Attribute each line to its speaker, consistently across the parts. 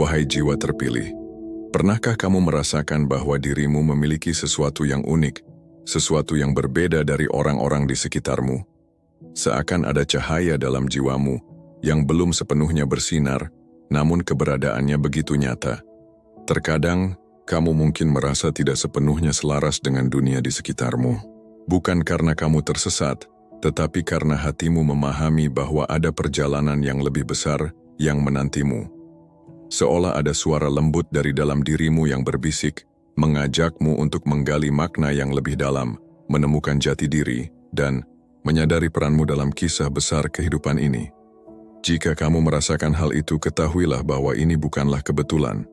Speaker 1: Wahai jiwa terpilih, pernahkah kamu merasakan bahwa dirimu memiliki sesuatu yang unik, sesuatu yang berbeda dari orang-orang di sekitarmu? Seakan ada cahaya dalam jiwamu yang belum sepenuhnya bersinar, namun keberadaannya begitu nyata. Terkadang, kamu mungkin merasa tidak sepenuhnya selaras dengan dunia di sekitarmu. Bukan karena kamu tersesat, tetapi karena hatimu memahami bahwa ada perjalanan yang lebih besar yang menantimu. Seolah ada suara lembut dari dalam dirimu yang berbisik, mengajakmu untuk menggali makna yang lebih dalam, menemukan jati diri, dan menyadari peranmu dalam kisah besar kehidupan ini. Jika kamu merasakan hal itu, ketahuilah bahwa ini bukanlah kebetulan.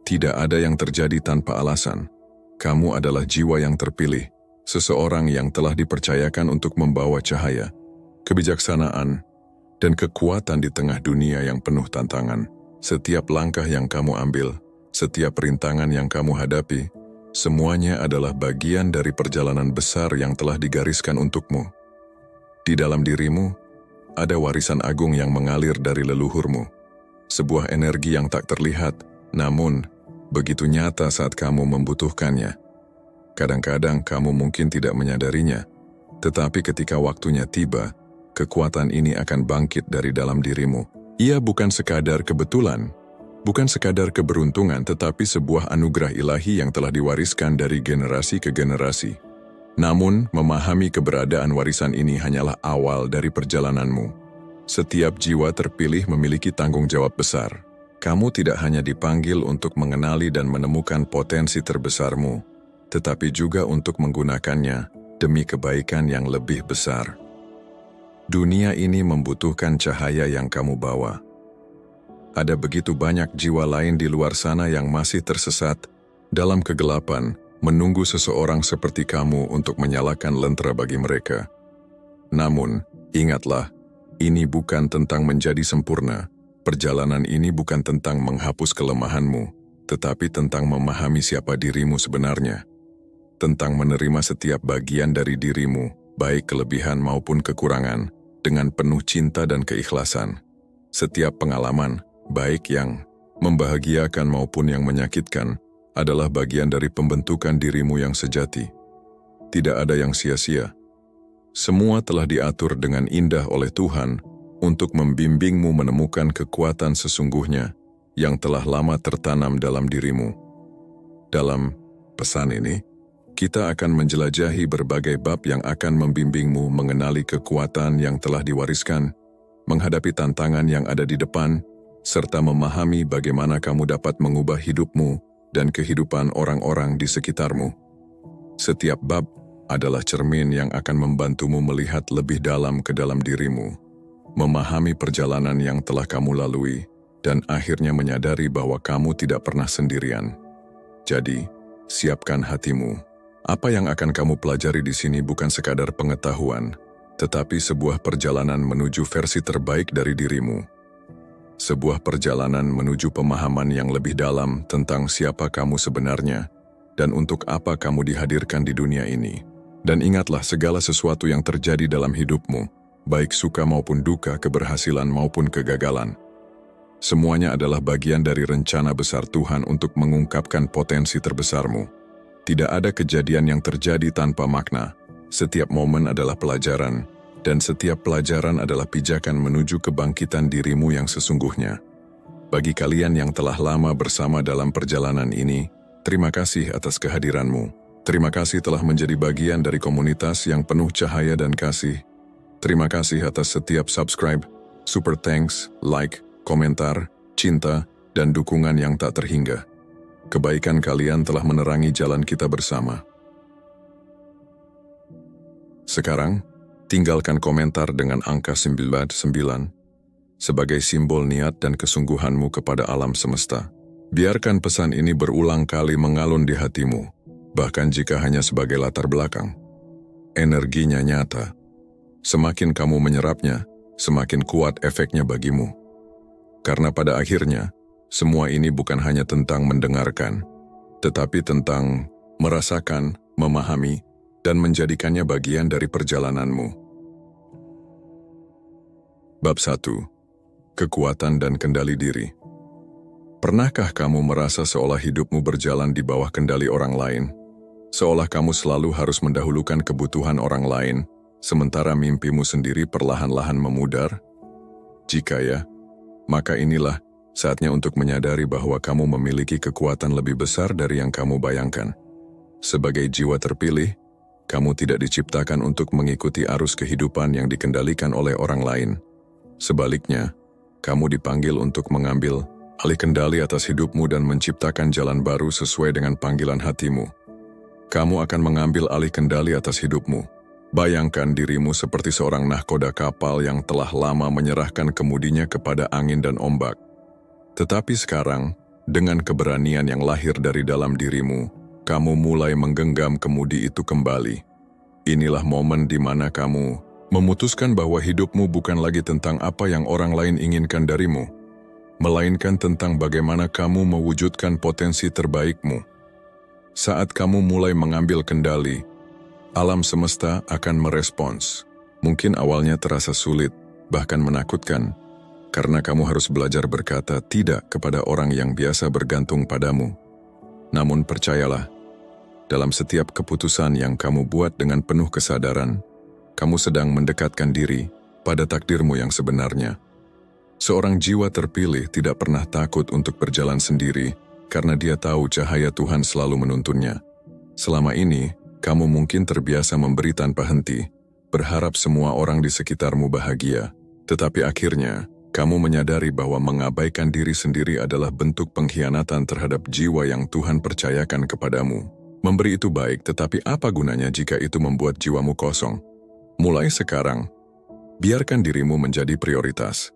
Speaker 1: Tidak ada yang terjadi tanpa alasan. Kamu adalah jiwa yang terpilih, seseorang yang telah dipercayakan untuk membawa cahaya, kebijaksanaan, dan kekuatan di tengah dunia yang penuh tantangan. Setiap langkah yang kamu ambil, setiap rintangan yang kamu hadapi, semuanya adalah bagian dari perjalanan besar yang telah digariskan untukmu. Di dalam dirimu, ada warisan agung yang mengalir dari leluhurmu. Sebuah energi yang tak terlihat, namun begitu nyata saat kamu membutuhkannya. Kadang-kadang kamu mungkin tidak menyadarinya, tetapi ketika waktunya tiba, kekuatan ini akan bangkit dari dalam dirimu. Ia bukan sekadar kebetulan, bukan sekadar keberuntungan, tetapi sebuah anugerah ilahi yang telah diwariskan dari generasi ke generasi. Namun, memahami keberadaan warisan ini hanyalah awal dari perjalananmu. Setiap jiwa terpilih memiliki tanggung jawab besar. Kamu tidak hanya dipanggil untuk mengenali dan menemukan potensi terbesarmu, tetapi juga untuk menggunakannya demi kebaikan yang lebih besar. Dunia ini membutuhkan cahaya yang kamu bawa. Ada begitu banyak jiwa lain di luar sana yang masih tersesat dalam kegelapan, menunggu seseorang seperti kamu untuk menyalakan lentera bagi mereka. Namun, ingatlah, ini bukan tentang menjadi sempurna. Perjalanan ini bukan tentang menghapus kelemahanmu, tetapi tentang memahami siapa dirimu sebenarnya. Tentang menerima setiap bagian dari dirimu, baik kelebihan maupun kekurangan, dengan penuh cinta dan keikhlasan. Setiap pengalaman, baik yang membahagiakan maupun yang menyakitkan, adalah bagian dari pembentukan dirimu yang sejati. Tidak ada yang sia-sia. Semua telah diatur dengan indah oleh Tuhan untuk membimbingmu menemukan kekuatan sesungguhnya yang telah lama tertanam dalam dirimu. Dalam pesan ini, kita akan menjelajahi berbagai bab yang akan membimbingmu mengenali kekuatan yang telah diwariskan, menghadapi tantangan yang ada di depan, serta memahami bagaimana kamu dapat mengubah hidupmu dan kehidupan orang-orang di sekitarmu. Setiap bab adalah cermin yang akan membantumu melihat lebih dalam ke dalam dirimu, memahami perjalanan yang telah kamu lalui, dan akhirnya menyadari bahwa kamu tidak pernah sendirian. Jadi, siapkan hatimu. Apa yang akan kamu pelajari di sini bukan sekadar pengetahuan, tetapi sebuah perjalanan menuju versi terbaik dari dirimu. Sebuah perjalanan menuju pemahaman yang lebih dalam tentang siapa kamu sebenarnya dan untuk apa kamu dihadirkan di dunia ini. Dan ingatlah, segala sesuatu yang terjadi dalam hidupmu, baik suka maupun duka, keberhasilan maupun kegagalan, semuanya adalah bagian dari rencana besar Tuhan untuk mengungkapkan potensi terbesarmu. Tidak ada kejadian yang terjadi tanpa makna. Setiap momen adalah pelajaran, dan setiap pelajaran adalah pijakan menuju kebangkitan dirimu yang sesungguhnya. Bagi kalian yang telah lama bersama dalam perjalanan ini, terima kasih atas kehadiranmu. Terima kasih telah menjadi bagian dari komunitas yang penuh cahaya dan kasih. Terima kasih atas setiap subscribe, super thanks, like, komentar, cinta, dan dukungan yang tak terhingga. Kebaikan kalian telah menerangi jalan kita bersama. Sekarang, tinggalkan komentar dengan angka 99 sebagai simbol niat dan kesungguhanmu kepada alam semesta. Biarkan pesan ini berulang kali mengalun di hatimu, bahkan jika hanya sebagai latar belakang. Energinya nyata. Semakin kamu menyerapnya, semakin kuat efeknya bagimu. Karena pada akhirnya, semua ini bukan hanya tentang mendengarkan, tetapi tentang merasakan, memahami, dan menjadikannya bagian dari perjalananmu. Bab 1. Kekuatan dan kendali diri. Pernahkah kamu merasa seolah hidupmu berjalan di bawah kendali orang lain? Seolah kamu selalu harus mendahulukan kebutuhan orang lain, sementara mimpimu sendiri perlahan-lahan memudar? Jika ya, maka inilah saatnya untuk menyadari bahwa kamu memiliki kekuatan lebih besar dari yang kamu bayangkan. Sebagai jiwa terpilih, kamu tidak diciptakan untuk mengikuti arus kehidupan yang dikendalikan oleh orang lain. Sebaliknya, kamu dipanggil untuk mengambil alih kendali atas hidupmu dan menciptakan jalan baru sesuai dengan panggilan hatimu. Kamu akan mengambil alih kendali atas hidupmu. Bayangkan dirimu seperti seorang nahkoda kapal yang telah lama menyerahkan kemudinya kepada angin dan ombak. Tetapi sekarang, dengan keberanian yang lahir dari dalam dirimu, kamu mulai menggenggam kemudi itu kembali. Inilah momen di mana kamu memutuskan bahwa hidupmu bukan lagi tentang apa yang orang lain inginkan darimu, melainkan tentang bagaimana kamu mewujudkan potensi terbaikmu. Saat kamu mulai mengambil kendali, alam semesta akan merespons. Mungkin awalnya terasa sulit, bahkan menakutkan, karena kamu harus belajar berkata tidak kepada orang yang biasa bergantung padamu. Namun percayalah, dalam setiap keputusan yang kamu buat dengan penuh kesadaran, kamu sedang mendekatkan diri pada takdirmu yang sebenarnya. Seorang jiwa terpilih tidak pernah takut untuk berjalan sendiri karena dia tahu cahaya Tuhan selalu menuntunnya. Selama ini, kamu mungkin terbiasa memberi tanpa henti, berharap semua orang di sekitarmu bahagia. Tetapi akhirnya, kamu menyadari bahwa mengabaikan diri sendiri adalah bentuk pengkhianatan terhadap jiwa yang Tuhan percayakan kepadamu. Memberi itu baik, tetapi apa gunanya jika itu membuat jiwamu kosong? Mulai sekarang, biarkan dirimu menjadi prioritas.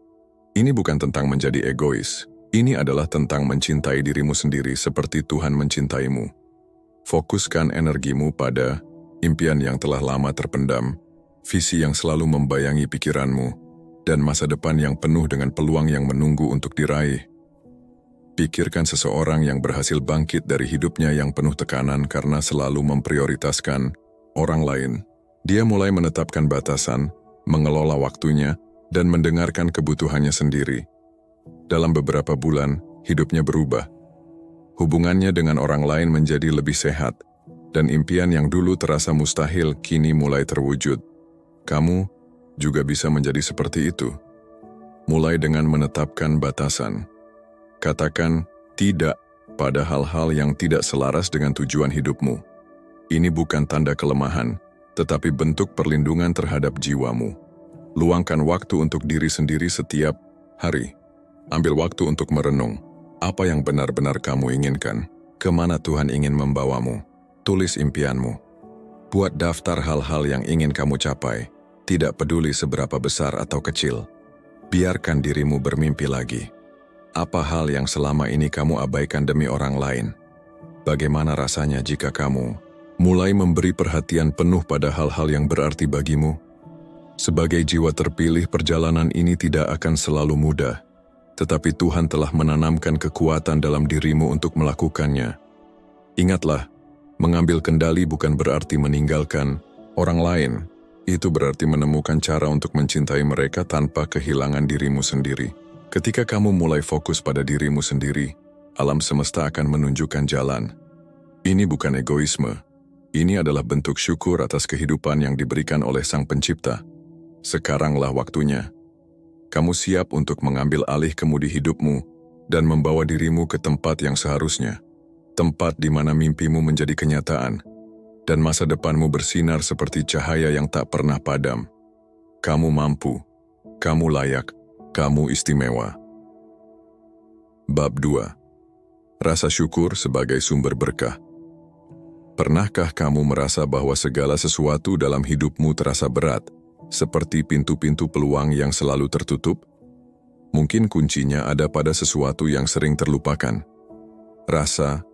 Speaker 1: Ini bukan tentang menjadi egois. Ini adalah tentang mencintai dirimu sendiri seperti Tuhan mencintaimu. Fokuskan energimu pada impian yang telah lama terpendam, visi yang selalu membayangi pikiranmu, dan masa depan yang penuh dengan peluang yang menunggu untuk diraih. Pikirkan seseorang yang berhasil bangkit dari hidupnya yang penuh tekanan karena selalu memprioritaskan orang lain. Dia mulai menetapkan batasan, mengelola waktunya, dan mendengarkan kebutuhannya sendiri. Dalam beberapa bulan, hidupnya berubah. Hubungannya dengan orang lain menjadi lebih sehat, dan impian yang dulu terasa mustahil kini mulai terwujud. Kamu juga bisa menjadi seperti itu. Mulai dengan menetapkan batasan. Katakan tidak pada hal-hal yang tidak selaras dengan tujuan hidupmu. Ini bukan tanda kelemahan, tetapi bentuk perlindungan terhadap jiwamu. Luangkan waktu untuk diri sendiri setiap hari. Ambil waktu untuk merenung. Apa yang benar-benar kamu inginkan? Kemana Tuhan ingin membawamu? Tulis impianmu. Buat daftar hal-hal yang ingin kamu capai. Tidak peduli seberapa besar atau kecil. Biarkan dirimu bermimpi lagi. Apa hal yang selama ini kamu abaikan demi orang lain? Bagaimana rasanya jika kamu mulai memberi perhatian penuh pada hal-hal yang berarti bagimu? Sebagai jiwa terpilih, perjalanan ini tidak akan selalu mudah, tetapi Tuhan telah menanamkan kekuatan dalam dirimu untuk melakukannya. Ingatlah, mengambil kendali bukan berarti meninggalkan orang lain. Itu berarti menemukan cara untuk mencintai mereka tanpa kehilangan dirimu sendiri. Ketika kamu mulai fokus pada dirimu sendiri, alam semesta akan menunjukkan jalan. Ini bukan egoisme. Ini adalah bentuk syukur atas kehidupan yang diberikan oleh Sang Pencipta. Sekaranglah waktunya. Kamu siap untuk mengambil alih kemudi hidupmu dan membawa dirimu ke tempat yang seharusnya. Tempat di mana mimpimu menjadi kenyataan dan masa depanmu bersinar seperti cahaya yang tak pernah padam. Kamu mampu, kamu layak, kamu istimewa. Bab 2. Rasa syukur sebagai sumber berkah. Pernahkah kamu merasa bahwa segala sesuatu dalam hidupmu terasa berat, seperti pintu-pintu peluang yang selalu tertutup? Mungkin kuncinya ada pada sesuatu yang sering terlupakan. Rasa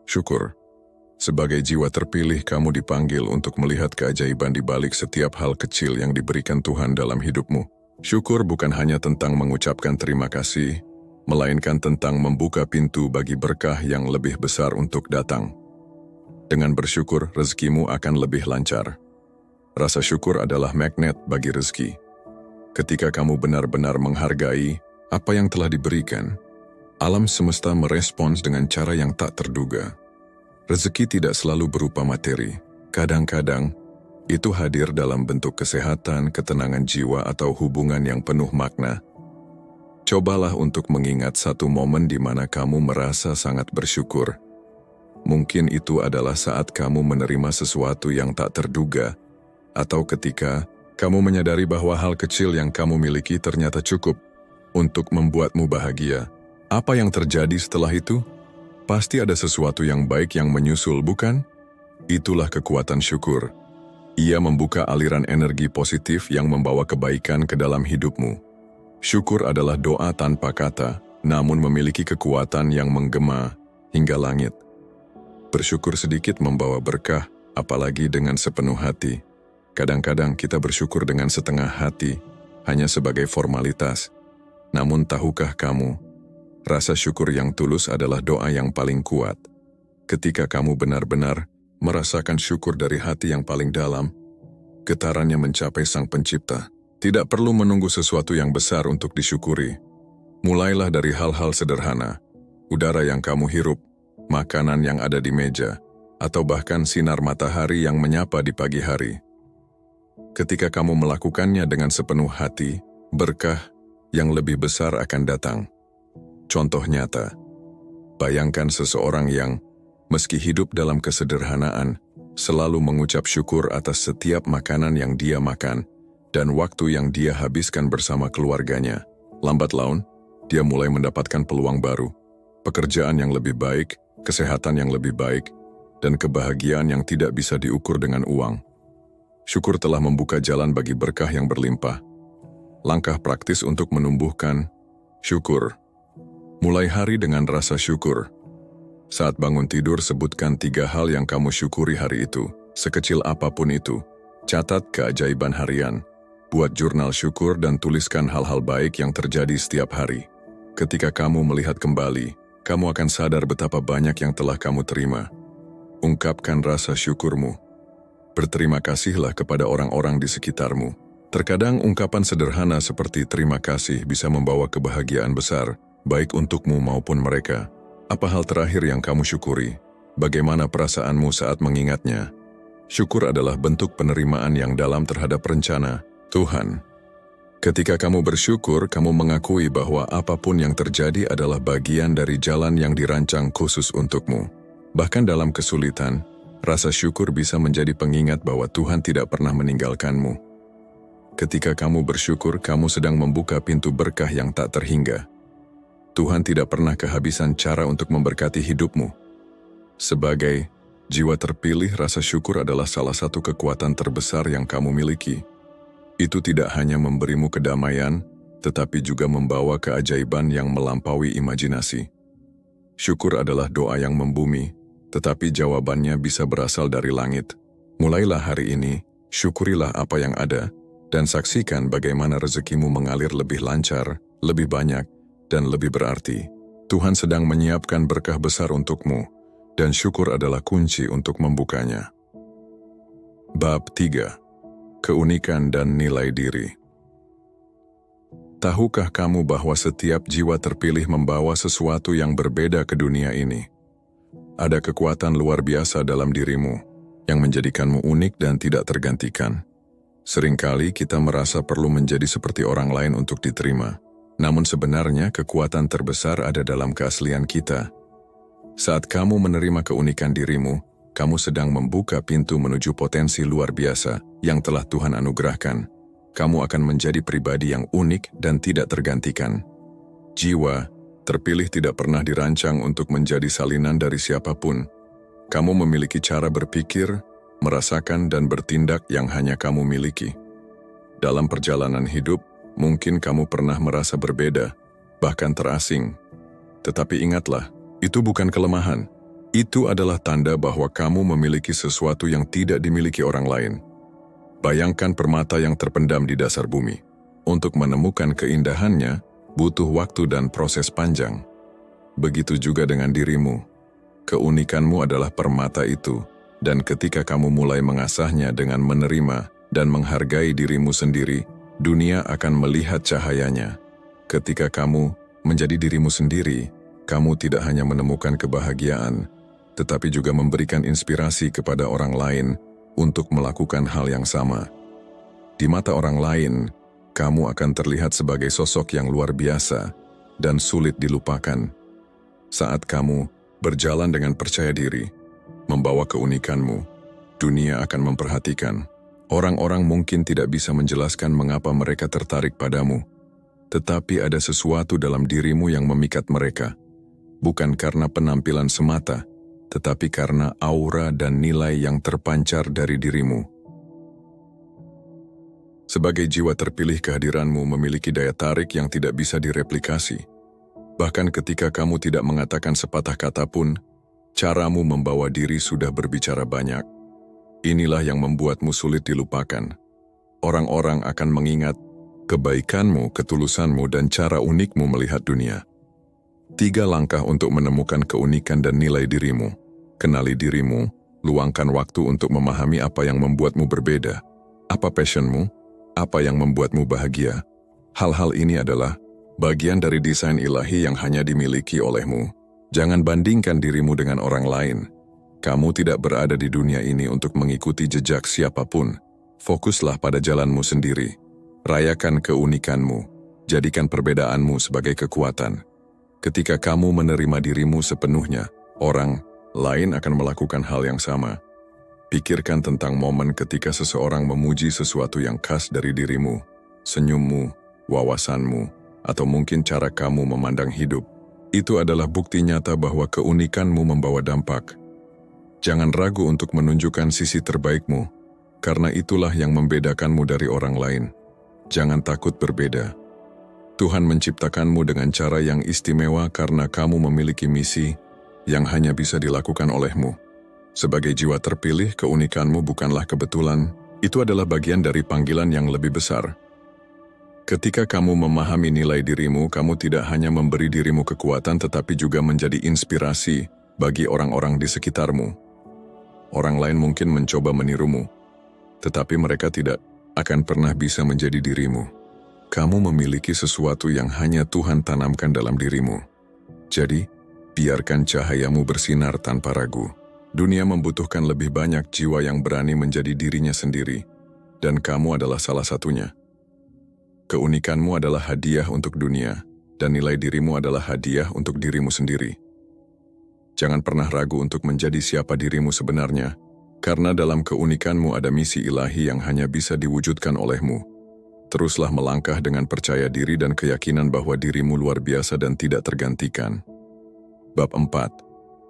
Speaker 1: syukur. Sebagai jiwa terpilih, kamu dipanggil untuk melihat keajaiban di balik setiap hal kecil yang diberikan Tuhan dalam hidupmu. Syukur bukan hanya tentang mengucapkan terima kasih, melainkan tentang membuka pintu bagi berkah yang lebih besar untuk datang. Dengan bersyukur, rezekimu akan lebih lancar. Rasa syukur adalah magnet bagi rezeki. Ketika kamu benar-benar menghargai apa yang telah diberikan, Alam semesta merespons dengan cara yang tak terduga. Rezeki tidak selalu berupa materi. Kadang-kadang, itu hadir dalam bentuk kesehatan, ketenangan jiwa, atau hubungan yang penuh makna. Cobalah untuk mengingat satu momen di mana kamu merasa sangat bersyukur. Mungkin itu adalah saat kamu menerima sesuatu yang tak terduga, atau ketika kamu menyadari bahwa hal kecil yang kamu miliki ternyata cukup untuk membuatmu bahagia. Apa yang terjadi setelah itu? Pasti ada sesuatu yang baik yang menyusul, bukan? Itulah kekuatan syukur. Ia membuka aliran energi positif yang membawa kebaikan ke dalam hidupmu. Syukur adalah doa tanpa kata, namun memiliki kekuatan yang menggema hingga langit. Bersyukur sedikit membawa berkah, apalagi dengan sepenuh hati. Kadang-kadang kita bersyukur dengan setengah hati, hanya sebagai formalitas. Namun tahukah kamu, rasa syukur yang tulus adalah doa yang paling kuat. Ketika kamu benar-benar merasakan syukur dari hati yang paling dalam, getarannya mencapai Sang Pencipta. Tidak perlu menunggu sesuatu yang besar untuk disyukuri. Mulailah dari hal-hal sederhana, udara yang kamu hirup, makanan yang ada di meja, atau bahkan sinar matahari yang menyapa di pagi hari. Ketika kamu melakukannya dengan sepenuh hati, berkah yang lebih besar akan datang. Contoh nyata, bayangkan seseorang yang, meski hidup dalam kesederhanaan, selalu mengucap syukur atas setiap makanan yang dia makan dan waktu yang dia habiskan bersama keluarganya. Lambat laun, dia mulai mendapatkan peluang baru, pekerjaan yang lebih baik, kesehatan yang lebih baik, dan kebahagiaan yang tidak bisa diukur dengan uang. Syukur telah membuka jalan bagi berkah yang berlimpah. Langkah praktis untuk menumbuhkan syukur. Mulai hari dengan rasa syukur. Saat bangun tidur, sebutkan 3 hal yang kamu syukuri hari itu, sekecil apapun itu. Catat keajaiban harian. Buat jurnal syukur dan tuliskan hal-hal baik yang terjadi setiap hari. Ketika kamu melihat kembali, kamu akan sadar betapa banyak yang telah kamu terima. Ungkapkan rasa syukurmu. Berterima kasihlah kepada orang-orang di sekitarmu. Terkadang ungkapan sederhana seperti terima kasih bisa membawa kebahagiaan besar, baik untukmu maupun mereka. Apa hal terakhir yang kamu syukuri? Bagaimana perasaanmu saat mengingatnya? Syukur adalah bentuk penerimaan yang dalam terhadap rencana Tuhan. Ketika kamu bersyukur, kamu mengakui bahwa apapun yang terjadi adalah bagian dari jalan yang dirancang khusus untukmu. Bahkan dalam kesulitan, rasa syukur bisa menjadi pengingat bahwa Tuhan tidak pernah meninggalkanmu. Ketika kamu bersyukur, kamu sedang membuka pintu berkah yang tak terhingga. Tuhan tidak pernah kehabisan cara untuk memberkati hidupmu. Sebagai jiwa terpilih, rasa syukur adalah salah satu kekuatan terbesar yang kamu miliki. Itu tidak hanya memberimu kedamaian, tetapi juga membawa keajaiban yang melampaui imajinasi. Syukur adalah doa yang membumi, tetapi jawabannya bisa berasal dari langit. Mulailah hari ini, syukurilah apa yang ada, dan saksikan bagaimana rezekimu mengalir lebih lancar, lebih banyak, dan lebih berarti. Tuhan sedang menyiapkan berkah besar untukmu, dan syukur adalah kunci untuk membukanya. Bab 3. Keunikan dan nilai diri. Tahukah kamu bahwa setiap jiwa terpilih membawa sesuatu yang berbeda ke dunia ini? Ada kekuatan luar biasa dalam dirimu, yang menjadikanmu unik dan tidak tergantikan. Seringkali kita merasa perlu menjadi seperti orang lain untuk diterima. Namun sebenarnya kekuatan terbesar ada dalam keaslian kita. Saat kamu menerima keunikan dirimu, kamu sedang membuka pintu menuju potensi luar biasa yang telah Tuhan anugerahkan. Kamu akan menjadi pribadi yang unik dan tidak tergantikan. Jiwa terpilih tidak pernah dirancang untuk menjadi salinan dari siapapun. Kamu memiliki cara berpikir, merasakan, dan bertindak yang hanya kamu miliki. Dalam perjalanan hidup, mungkin kamu pernah merasa berbeda, bahkan terasing. Tetapi ingatlah, itu bukan kelemahan. Itu adalah tanda bahwa kamu memiliki sesuatu yang tidak dimiliki orang lain. Bayangkan permata yang terpendam di dasar bumi. Untuk menemukan keindahannya, butuh waktu dan proses panjang. Begitu juga dengan dirimu. Keunikanmu adalah permata itu, dan ketika kamu mulai mengasahnya dengan menerima dan menghargai dirimu sendiri, dunia akan melihat cahayanya. Ketika kamu menjadi dirimu sendiri, kamu tidak hanya menemukan kebahagiaan, tetapi juga memberikan inspirasi kepada orang lain untuk melakukan hal yang sama. Di mata orang lain, kamu akan terlihat sebagai sosok yang luar biasa dan sulit dilupakan. Saat kamu berjalan dengan percaya diri, membawa keunikanmu, dunia akan memperhatikan. Orang-orang mungkin tidak bisa menjelaskan mengapa mereka tertarik padamu, tetapi ada sesuatu dalam dirimu yang memikat mereka, bukan karena penampilan semata, tetapi karena aura dan nilai yang terpancar dari dirimu. Sebagai jiwa terpilih, kehadiranmu memiliki daya tarik yang tidak bisa direplikasi. Bahkan ketika kamu tidak mengatakan sepatah kata pun, caramu membawa diri sudah berbicara banyak. Inilah yang membuatmu sulit dilupakan. Orang-orang akan mengingat kebaikanmu, ketulusanmu, dan cara unikmu melihat dunia. 3 langkah untuk menemukan keunikan dan nilai dirimu. Kenali dirimu, luangkan waktu untuk memahami apa yang membuatmu berbeda. Apa passionmu? Apa yang membuatmu bahagia? Hal-hal ini adalah bagian dari desain ilahi yang hanya dimiliki olehmu. Jangan bandingkan dirimu dengan orang lain. Kamu tidak berada di dunia ini untuk mengikuti jejak siapapun. Fokuslah pada jalanmu sendiri. Rayakan keunikanmu. Jadikan perbedaanmu sebagai kekuatan. Ketika kamu menerima dirimu sepenuhnya, orang lain akan melakukan hal yang sama. Pikirkan tentang momen ketika seseorang memuji sesuatu yang khas dari dirimu, senyummu, wawasanmu, atau mungkin cara kamu memandang hidup. Itu adalah bukti nyata bahwa keunikanmu membawa dampak. Jangan ragu untuk menunjukkan sisi terbaikmu, karena itulah yang membedakanmu dari orang lain. Jangan takut berbeda. Tuhan menciptakanmu dengan cara yang istimewa karena kamu memiliki misi yang hanya bisa dilakukan olehmu. Sebagai jiwa terpilih, keunikanmu bukanlah kebetulan, itu adalah bagian dari panggilan yang lebih besar. Ketika kamu memahami nilai dirimu, kamu tidak hanya memberi dirimu kekuatan tetapi juga menjadi inspirasi bagi orang-orang di sekitarmu. Orang lain mungkin mencoba menirumu, tetapi mereka tidak akan pernah bisa menjadi dirimu. Kamu memiliki sesuatu yang hanya Tuhan tanamkan dalam dirimu. Jadi, biarkan cahayamu bersinar tanpa ragu. Dunia membutuhkan lebih banyak jiwa yang berani menjadi dirinya sendiri, dan kamu adalah salah satunya. Keunikanmu adalah hadiah untuk dunia, dan nilai dirimu adalah hadiah untuk dirimu sendiri. Jangan pernah ragu untuk menjadi siapa dirimu sebenarnya, karena dalam keunikanmu ada misi ilahi yang hanya bisa diwujudkan olehmu. Teruslah melangkah dengan percaya diri dan keyakinan bahwa dirimu luar biasa dan tidak tergantikan. Bab 4.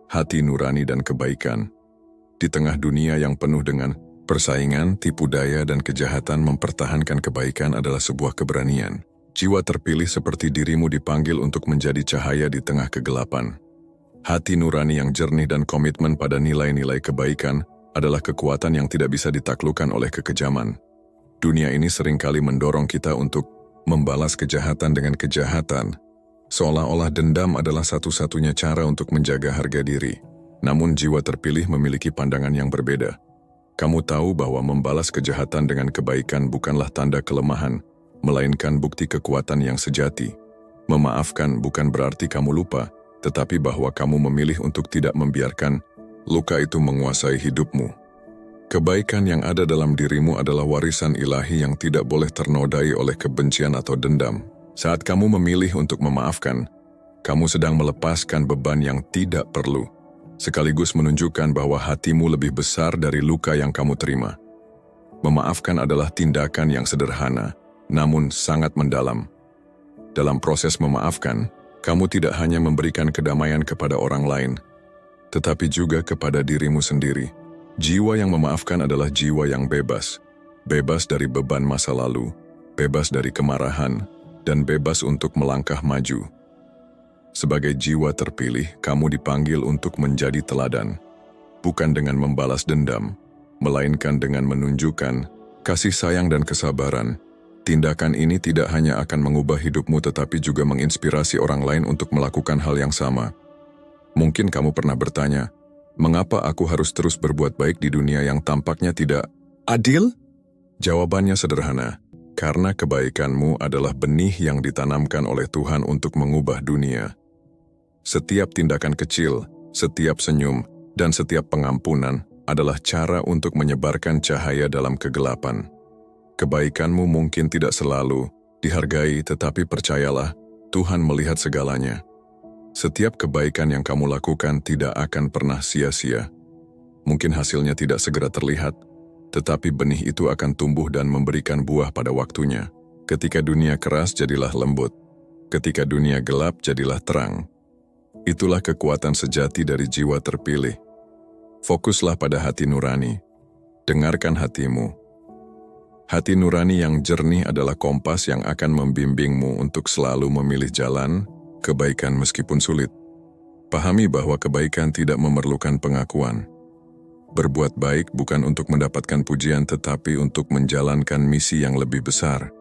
Speaker 1: Hati nurani dan kebaikan. Di tengah dunia yang penuh dengan persaingan, tipu daya, dan kejahatan, mempertahankan kebaikan adalah sebuah keberanian. Jiwa terpilih seperti dirimu dipanggil untuk menjadi cahaya di tengah kegelapan. Hati nurani yang jernih dan komitmen pada nilai-nilai kebaikan adalah kekuatan yang tidak bisa ditaklukkan oleh kekejaman. Dunia ini seringkali mendorong kita untuk membalas kejahatan dengan kejahatan, seolah-olah dendam adalah satu-satunya cara untuk menjaga harga diri. Namun jiwa terpilih memiliki pandangan yang berbeda. Kamu tahu bahwa membalas kejahatan dengan kebaikan bukanlah tanda kelemahan, melainkan bukti kekuatan yang sejati. Memaafkan bukan berarti kamu lupa, tetapi bahwa kamu memilih untuk tidak membiarkan luka itu menguasai hidupmu. Kebaikan yang ada dalam dirimu adalah warisan ilahi yang tidak boleh ternodai oleh kebencian atau dendam. Saat kamu memilih untuk memaafkan, kamu sedang melepaskan beban yang tidak perlu, sekaligus menunjukkan bahwa hatimu lebih besar dari luka yang kamu terima. Memaafkan adalah tindakan yang sederhana, namun sangat mendalam. Dalam proses memaafkan, kamu tidak hanya memberikan kedamaian kepada orang lain, tetapi juga kepada dirimu sendiri. Jiwa yang memaafkan adalah jiwa yang bebas. Bebas dari beban masa lalu, bebas dari kemarahan, dan bebas untuk melangkah maju. Sebagai jiwa terpilih, kamu dipanggil untuk menjadi teladan, bukan dengan membalas dendam, melainkan dengan menunjukkan kasih sayang dan kesabaran. Tindakan ini tidak hanya akan mengubah hidupmu tetapi juga menginspirasi orang lain untuk melakukan hal yang sama. Mungkin kamu pernah bertanya, mengapa aku harus terus berbuat baik di dunia yang tampaknya tidak adil? Jawabannya sederhana, karena kebaikanmu adalah benih yang ditanamkan oleh Tuhan untuk mengubah dunia. Setiap tindakan kecil, setiap senyum, dan setiap pengampunan adalah cara untuk menyebarkan cahaya dalam kegelapan. Kebaikanmu mungkin tidak selalu dihargai, tetapi percayalah, Tuhan melihat segalanya. Setiap kebaikan yang kamu lakukan tidak akan pernah sia-sia. Mungkin hasilnya tidak segera terlihat, tetapi benih itu akan tumbuh dan memberikan buah pada waktunya. Ketika dunia keras, jadilah lembut. Ketika dunia gelap, jadilah terang. Itulah kekuatan sejati dari jiwa terpilih. Fokuslah pada hati nurani. Dengarkan hatimu. Hati nurani yang jernih adalah kompas yang akan membimbingmu untuk selalu memilih jalan kebaikan meskipun sulit. Pahami bahwa kebaikan tidak memerlukan pengakuan. Berbuat baik bukan untuk mendapatkan pujian, tetapi untuk menjalankan misi yang lebih besar.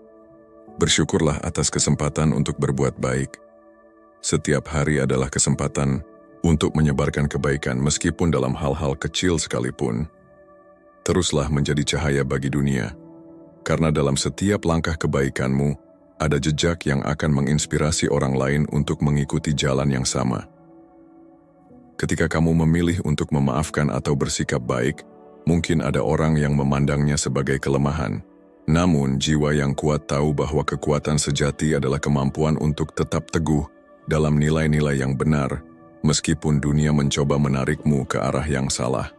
Speaker 1: Bersyukurlah atas kesempatan untuk berbuat baik. Setiap hari adalah kesempatan untuk menyebarkan kebaikan meskipun dalam hal-hal kecil sekalipun. Teruslah menjadi cahaya bagi dunia, karena dalam setiap langkah kebaikanmu ada jejak yang akan menginspirasi orang lain untuk mengikuti jalan yang sama. Ketika kamu memilih untuk memaafkan atau bersikap baik, mungkin ada orang yang memandangnya sebagai kelemahan. Namun, jiwa yang kuat tahu bahwa kekuatan sejati adalah kemampuan untuk tetap teguh dalam nilai-nilai yang benar, meskipun dunia mencoba menarikmu ke arah yang salah.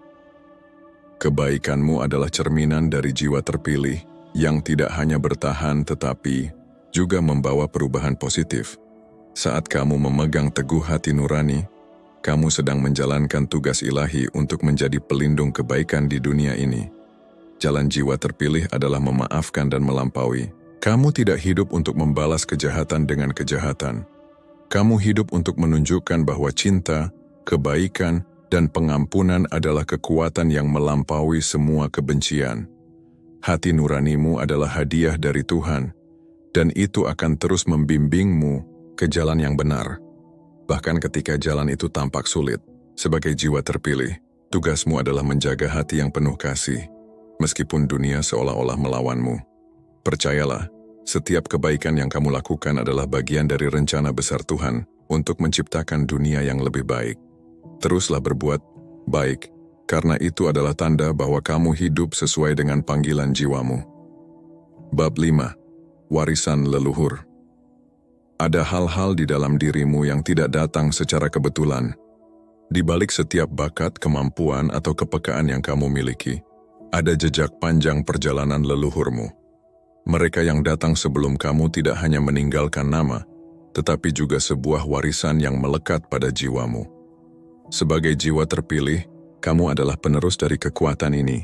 Speaker 1: Kebaikanmu adalah cerminan dari jiwa terpilih yang tidak hanya bertahan tetapi juga membawa perubahan positif. Saat kamu memegang teguh hati nurani, kamu sedang menjalankan tugas ilahi untuk menjadi pelindung kebaikan di dunia ini. Jalan jiwa terpilih adalah memaafkan dan melampaui. Kamu tidak hidup untuk membalas kejahatan dengan kejahatan. Kamu hidup untuk menunjukkan bahwa cinta, kebaikan, dan pengampunan adalah kekuatan yang melampaui semua kebencian. Hati nuranimu adalah hadiah dari Tuhan, dan itu akan terus membimbingmu ke jalan yang benar. Bahkan ketika jalan itu tampak sulit, sebagai jiwa terpilih, tugasmu adalah menjaga hati yang penuh kasih, meskipun dunia seolah-olah melawanmu. Percayalah, setiap kebaikan yang kamu lakukan adalah bagian dari rencana besar Tuhan untuk menciptakan dunia yang lebih baik. Teruslah berbuat baik, karena itu adalah tanda bahwa kamu hidup sesuai dengan panggilan jiwamu. Bab 5. Warisan leluhur. Ada hal-hal di dalam dirimu yang tidak datang secara kebetulan. Di balik setiap bakat, kemampuan, atau kepekaan yang kamu miliki, ada jejak panjang perjalanan leluhurmu. Mereka yang datang sebelum kamu tidak hanya meninggalkan nama, tetapi juga sebuah warisan yang melekat pada jiwamu. Sebagai jiwa terpilih, kamu adalah penerus dari kekuatan ini,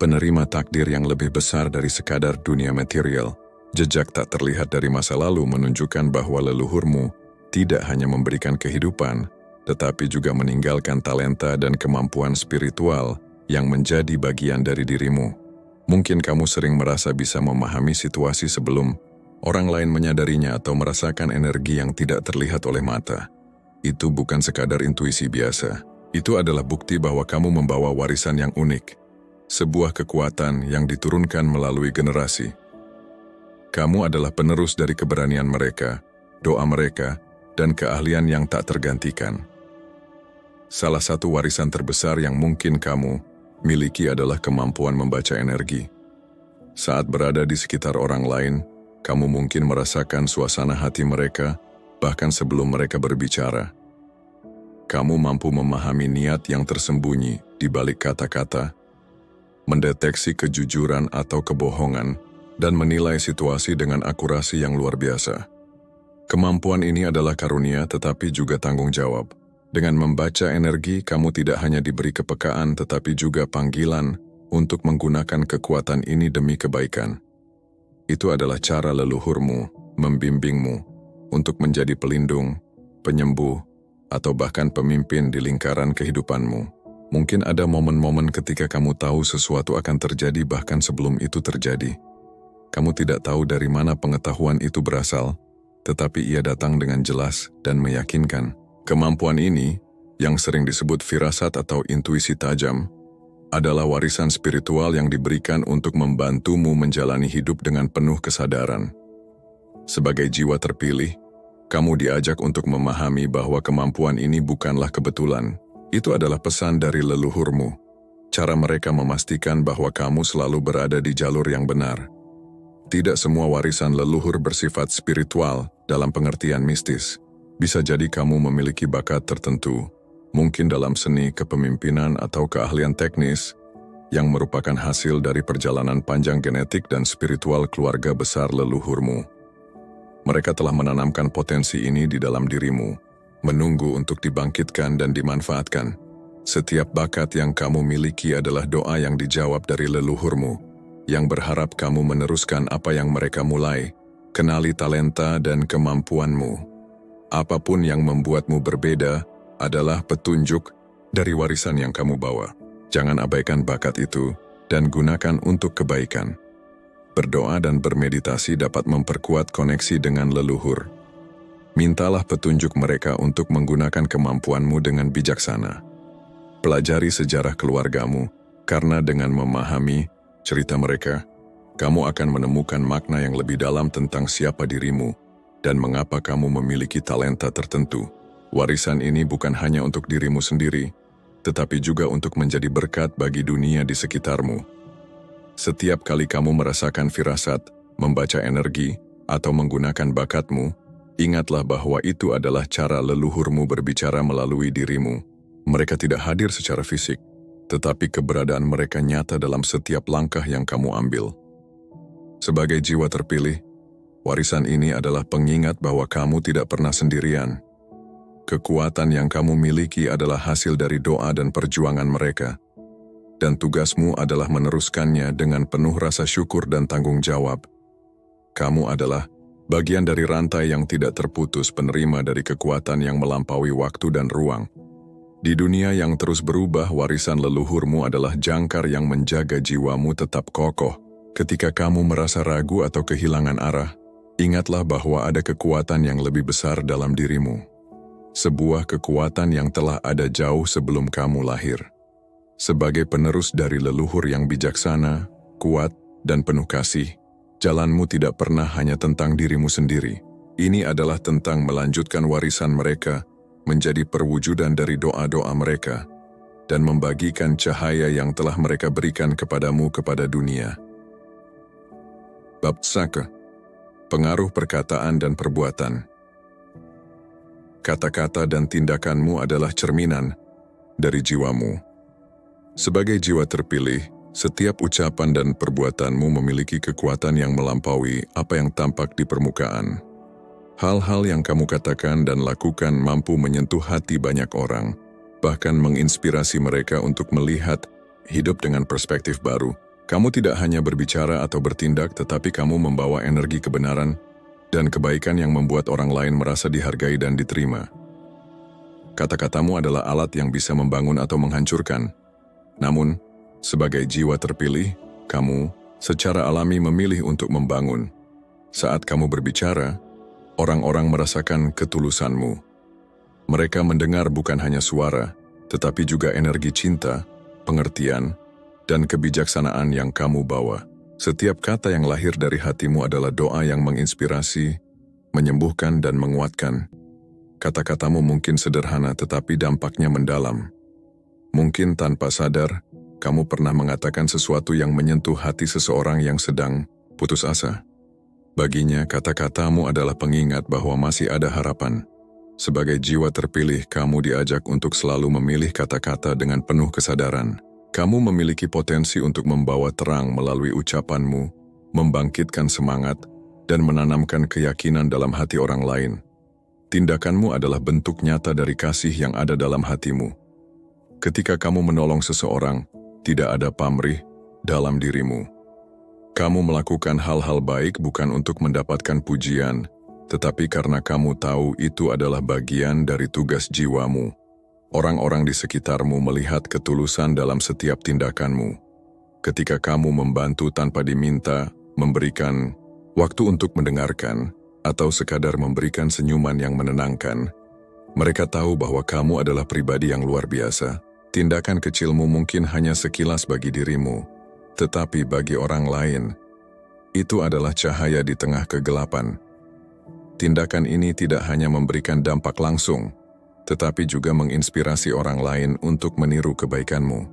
Speaker 1: penerima takdir yang lebih besar dari sekadar dunia material. Jejak tak terlihat dari masa lalu menunjukkan bahwa leluhurmu tidak hanya memberikan kehidupan, tetapi juga meninggalkan talenta dan kemampuan spiritual yang menjadi bagian dari dirimu. Mungkin kamu sering merasa bisa memahami situasi sebelum orang lain menyadarinya atau merasakan energi yang tidak terlihat oleh mata. Itu bukan sekadar intuisi biasa. Itu adalah bukti bahwa kamu membawa warisan yang unik, sebuah kekuatan yang diturunkan melalui generasi. Kamu adalah penerus dari keberanian mereka, doa mereka, dan keahlian yang tak tergantikan. Salah satu warisan terbesar yang mungkin kamu miliki adalah kemampuan membaca energi. Saat berada di sekitar orang lain, kamu mungkin merasakan suasana hati mereka, bahkan sebelum mereka berbicara. Kamu mampu memahami niat yang tersembunyi di balik kata-kata, mendeteksi kejujuran atau kebohongan, dan menilai situasi dengan akurasi yang luar biasa. Kemampuan ini adalah karunia tetapi juga tanggung jawab. Dengan membaca energi, kamu tidak hanya diberi kepekaan tetapi juga panggilan untuk menggunakan kekuatan ini demi kebaikan. Itu adalah cara leluhurmu membimbingmu untuk menjadi pelindung, penyembuh, atau bahkan pemimpin di lingkaran kehidupanmu. Mungkin ada momen-momen ketika kamu tahu sesuatu akan terjadi bahkan sebelum itu terjadi. Kamu tidak tahu dari mana pengetahuan itu berasal, tetapi ia datang dengan jelas dan meyakinkan. Kemampuan ini, yang sering disebut firasat atau intuisi tajam, adalah warisan spiritual yang diberikan untuk membantumu menjalani hidup dengan penuh kesadaran. Sebagai jiwa terpilih, Kamu diajak untuk memahami bahwa kemampuan ini bukanlah kebetulan. Itu adalah pesan dari leluhurmu. Cara mereka memastikan bahwa kamu selalu berada di jalur yang benar. Tidak semua warisan leluhur bersifat spiritual dalam pengertian mistis. Bisa jadi kamu memiliki bakat tertentu, mungkin dalam seni, kepemimpinan, atau keahlian teknis, yang merupakan hasil dari perjalanan panjang genetik dan spiritual keluarga besar leluhurmu. Mereka telah menanamkan potensi ini di dalam dirimu, menunggu untuk dibangkitkan dan dimanfaatkan. Setiap bakat yang kamu miliki adalah doa yang dijawab dari leluhurmu, yang berharap kamu meneruskan apa yang mereka mulai. Kenali talenta dan kemampuanmu. Apapun yang membuatmu berbeda adalah petunjuk dari warisan yang kamu bawa. Jangan abaikan bakat itu dan gunakan untuk kebaikan. Berdoa dan bermeditasi dapat memperkuat koneksi dengan leluhur. Mintalah petunjuk mereka untuk menggunakan kemampuanmu dengan bijaksana. Pelajari sejarah keluargamu, karena dengan memahami cerita mereka, kamu akan menemukan makna yang lebih dalam tentang siapa dirimu dan mengapa kamu memiliki talenta tertentu. Warisan ini bukan hanya untuk dirimu sendiri, tetapi juga untuk menjadi berkat bagi dunia di sekitarmu. Setiap kali kamu merasakan firasat, membaca energi, atau menggunakan bakatmu, ingatlah bahwa itu adalah cara leluhurmu berbicara melalui dirimu. Mereka tidak hadir secara fisik, tetapi keberadaan mereka nyata dalam setiap langkah yang kamu ambil. Sebagai jiwa terpilih, warisan ini adalah pengingat bahwa kamu tidak pernah sendirian. Kekuatan yang kamu miliki adalah hasil dari doa dan perjuangan mereka, dan tugasmu adalah meneruskannya dengan penuh rasa syukur dan tanggung jawab. Kamu adalah bagian dari rantai yang tidak terputus, penerima dari kekuatan yang melampaui waktu dan ruang. Di dunia yang terus berubah, warisan leluhurmu adalah jangkar yang menjaga jiwamu tetap kokoh. Ketika kamu merasa ragu atau kehilangan arah, ingatlah bahwa ada kekuatan yang lebih besar dalam dirimu. Sebuah kekuatan yang telah ada jauh sebelum kamu lahir. Sebagai penerus dari leluhur yang bijaksana, kuat, dan penuh kasih, jalanmu tidak pernah hanya tentang dirimu sendiri. Ini adalah tentang melanjutkan warisan mereka, menjadi perwujudan dari doa-doa mereka, dan membagikan cahaya yang telah mereka berikan kepadamu kepada dunia. Bab 1. Pengaruh perkataan dan perbuatan. Kata-kata dan tindakanmu adalah cerminan dari jiwamu. Sebagai jiwa terpilih, setiap ucapan dan perbuatanmu memiliki kekuatan yang melampaui apa yang tampak di permukaan. Hal-hal yang kamu katakan dan lakukan mampu menyentuh hati banyak orang, bahkan menginspirasi mereka untuk melihat hidup dengan perspektif baru. Kamu tidak hanya berbicara atau bertindak, tetapi kamu membawa energi kebenaran dan kebaikan yang membuat orang lain merasa dihargai dan diterima. Kata-katamu adalah alat yang bisa membangun atau menghancurkan. Namun, sebagai jiwa terpilih, kamu secara alami memilih untuk membangun. Saat kamu berbicara, orang-orang merasakan ketulusanmu. Mereka mendengar bukan hanya suara, tetapi juga energi cinta, pengertian, dan kebijaksanaan yang kamu bawa. Setiap kata yang lahir dari hatimu adalah doa yang menginspirasi, menyembuhkan, dan menguatkan. Kata-katamu mungkin sederhana, tetapi dampaknya mendalam. Mungkin tanpa sadar, kamu pernah mengatakan sesuatu yang menyentuh hati seseorang yang sedang putus asa. Baginya, kata-katamu adalah pengingat bahwa masih ada harapan. Sebagai jiwa terpilih, kamu diajak untuk selalu memilih kata-kata dengan penuh kesadaran. Kamu memiliki potensi untuk membawa terang melalui ucapanmu, membangkitkan semangat, dan menanamkan keyakinan dalam hati orang lain. Tindakanmu adalah bentuk nyata dari kasih yang ada dalam hatimu. Ketika kamu menolong seseorang, tidak ada pamrih dalam dirimu. Kamu melakukan hal-hal baik bukan untuk mendapatkan pujian, tetapi karena kamu tahu itu adalah bagian dari tugas jiwamu. Orang-orang di sekitarmu melihat ketulusan dalam setiap tindakanmu. Ketika kamu membantu tanpa diminta, memberikan waktu untuk mendengarkan, atau sekadar memberikan senyuman yang menenangkan, mereka tahu bahwa kamu adalah pribadi yang luar biasa. Tindakan kecilmu mungkin hanya sekilas bagi dirimu, tetapi bagi orang lain, itu adalah cahaya di tengah kegelapan. Tindakan ini tidak hanya memberikan dampak langsung, tetapi juga menginspirasi orang lain untuk meniru kebaikanmu.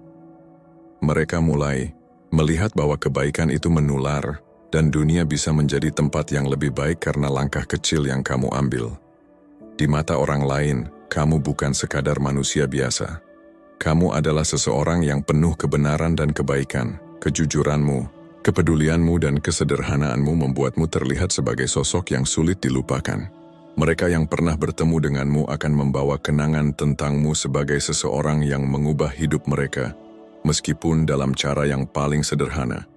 Speaker 1: Mereka mulai melihat bahwa kebaikan itu menular, dan dunia bisa menjadi tempat yang lebih baik karena langkah kecil yang kamu ambil. Di mata orang lain, kamu bukan sekadar manusia biasa. Kamu adalah seseorang yang penuh kebenaran dan kebaikan. Kejujuranmu, kepedulianmu dan kesederhanaanmu membuatmu terlihat sebagai sosok yang sulit dilupakan. Mereka yang pernah bertemu denganmu akan membawa kenangan tentangmu sebagai seseorang yang mengubah hidup mereka, meskipun dalam cara yang paling sederhana.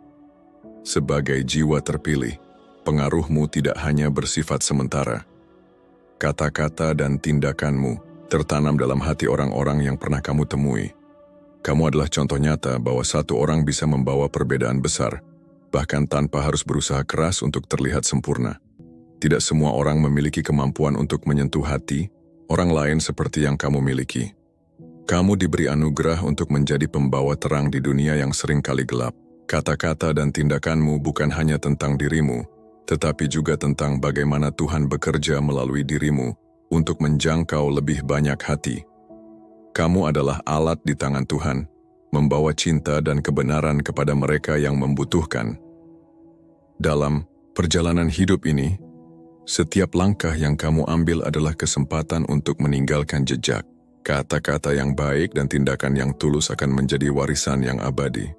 Speaker 1: Sebagai jiwa terpilih, pengaruhmu tidak hanya bersifat sementara. Kata-kata dan tindakanmu tertanam dalam hati orang-orang yang pernah kamu temui. Kamu adalah contoh nyata bahwa satu orang bisa membawa perbedaan besar, bahkan tanpa harus berusaha keras untuk terlihat sempurna. Tidak semua orang memiliki kemampuan untuk menyentuh hati orang lain seperti yang kamu miliki. Kamu diberi anugerah untuk menjadi pembawa terang di dunia yang sering kali gelap. Kata-kata dan tindakanmu bukan hanya tentang dirimu, tetapi juga tentang bagaimana Tuhan bekerja melalui dirimu untuk menjangkau lebih banyak hati. Kamu adalah alat di tangan Tuhan, membawa cinta dan kebenaran kepada mereka yang membutuhkan. Dalam perjalanan hidup ini, setiap langkah yang kamu ambil adalah kesempatan untuk meninggalkan jejak. Kata-kata yang baik dan tindakan yang tulus akan menjadi warisan yang abadi.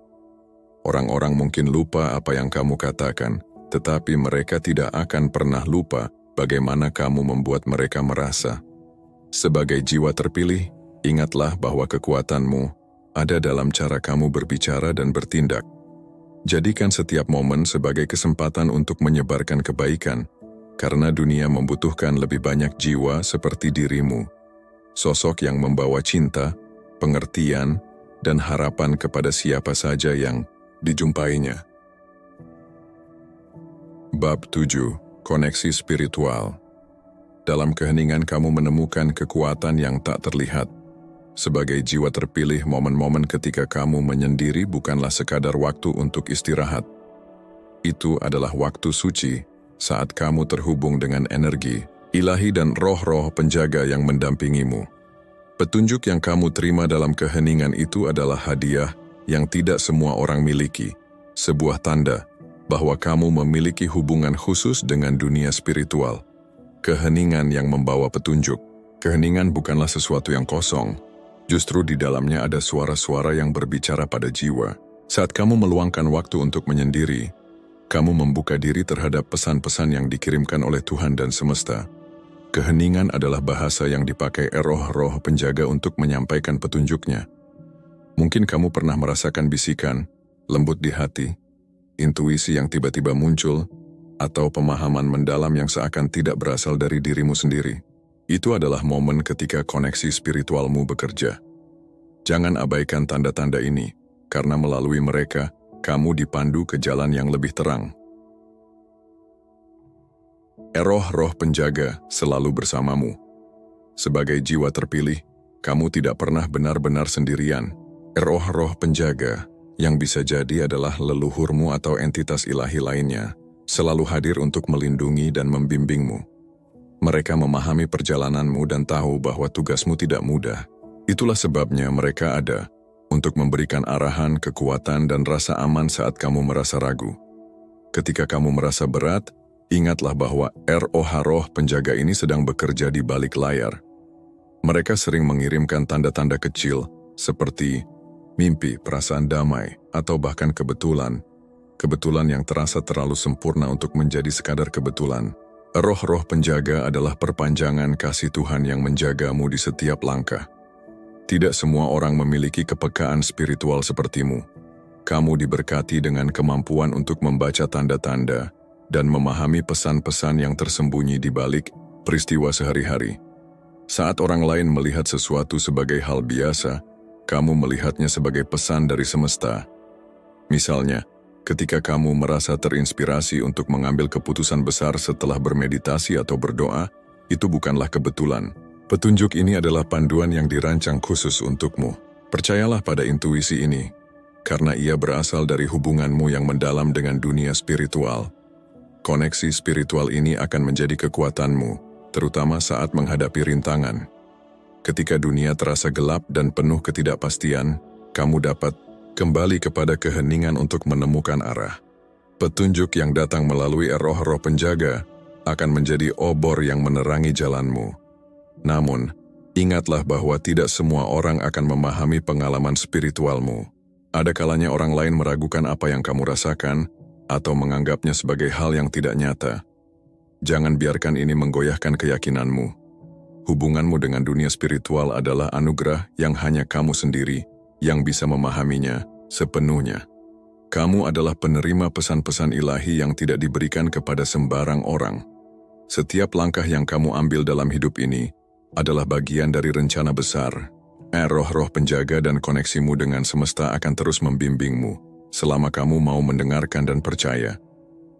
Speaker 1: Orang-orang mungkin lupa apa yang kamu katakan, tetapi mereka tidak akan pernah lupa bagaimana kamu membuat mereka merasa. Sebagai jiwa terpilih, ingatlah bahwa kekuatanmu ada dalam cara kamu berbicara dan bertindak. Jadikan setiap momen sebagai kesempatan untuk menyebarkan kebaikan, karena dunia membutuhkan lebih banyak jiwa seperti dirimu. Sosok yang membawa cinta, pengertian, dan harapan kepada siapa saja yang dijumpainya. Bab 7. Koneksi spiritual. Dalam keheningan kamu menemukan kekuatan yang tak terlihat. Sebagai jiwa terpilih, momen-momen ketika kamu menyendiri bukanlah sekadar waktu untuk istirahat. Itu adalah waktu suci saat kamu terhubung dengan energi ilahi dan roh-roh penjaga yang mendampingimu. Petunjuk yang kamu terima dalam keheningan itu adalah hadiah yang tidak semua orang miliki, sebuah tanda bahwa kamu memiliki hubungan khusus dengan dunia spiritual. Keheningan yang membawa petunjuk. Keheningan bukanlah sesuatu yang kosong, justru di dalamnya ada suara-suara yang berbicara pada jiwa. Saat kamu meluangkan waktu untuk menyendiri, kamu membuka diri terhadap pesan-pesan yang dikirimkan oleh Tuhan dan semesta. Keheningan adalah bahasa yang dipakai roh-roh penjaga untuk menyampaikan petunjuknya. Mungkin kamu pernah merasakan bisikan, lembut di hati, intuisi yang tiba-tiba muncul, atau pemahaman mendalam yang seakan tidak berasal dari dirimu sendiri. Itu adalah momen ketika koneksi spiritualmu bekerja. Jangan abaikan tanda-tanda ini, karena melalui mereka, kamu dipandu ke jalan yang lebih terang. Roh-roh penjaga selalu bersamamu. Sebagai jiwa terpilih, kamu tidak pernah benar-benar sendirian. Roh-roh penjaga, yang bisa jadi adalah leluhurmu atau entitas ilahi lainnya, selalu hadir untuk melindungi dan membimbingmu. Mereka memahami perjalananmu dan tahu bahwa tugasmu tidak mudah. Itulah sebabnya mereka ada, untuk memberikan arahan, kekuatan, dan rasa aman saat kamu merasa ragu. Ketika kamu merasa berat, ingatlah bahwa roh penjaga ini sedang bekerja di balik layar. Mereka sering mengirimkan tanda-tanda kecil, seperti mimpi, perasaan damai, atau bahkan kebetulan yang terasa terlalu sempurna untuk menjadi sekadar kebetulan. Roh-roh penjaga adalah perpanjangan kasih Tuhan yang menjagamu di setiap langkah. Tidak semua orang memiliki kepekaan spiritual sepertimu. Kamu diberkati dengan kemampuan untuk membaca tanda-tanda dan memahami pesan-pesan yang tersembunyi di balik peristiwa sehari-hari. Saat orang lain melihat sesuatu sebagai hal biasa, kamu melihatnya sebagai pesan dari semesta. Misalnya, ketika kamu merasa terinspirasi untuk mengambil keputusan besar setelah bermeditasi atau berdoa, itu bukanlah kebetulan. Petunjuk ini adalah panduan yang dirancang khusus untukmu. Percayalah pada intuisi ini, karena ia berasal dari hubunganmu yang mendalam dengan dunia spiritual. Koneksi spiritual ini akan menjadi kekuatanmu, terutama saat menghadapi rintangan. Ketika dunia terasa gelap dan penuh ketidakpastian, kamu dapat kembali kepada keheningan untuk menemukan arah. Petunjuk yang datang melalui roh-roh penjaga akan menjadi obor yang menerangi jalanmu. Namun, ingatlah bahwa tidak semua orang akan memahami pengalaman spiritualmu. Ada kalanya orang lain meragukan apa yang kamu rasakan, atau menganggapnya sebagai hal yang tidak nyata. Jangan biarkan ini menggoyahkan keyakinanmu. Hubunganmu dengan dunia spiritual adalah anugerah yang hanya kamu sendiri yang bisa memahaminya sepenuhnya. Kamu adalah penerima pesan-pesan ilahi yang tidak diberikan kepada sembarang orang. Setiap langkah yang kamu ambil dalam hidup ini adalah bagian dari rencana besar. Roh-roh penjaga dan koneksimu dengan semesta akan terus membimbingmu selama kamu mau mendengarkan dan percaya.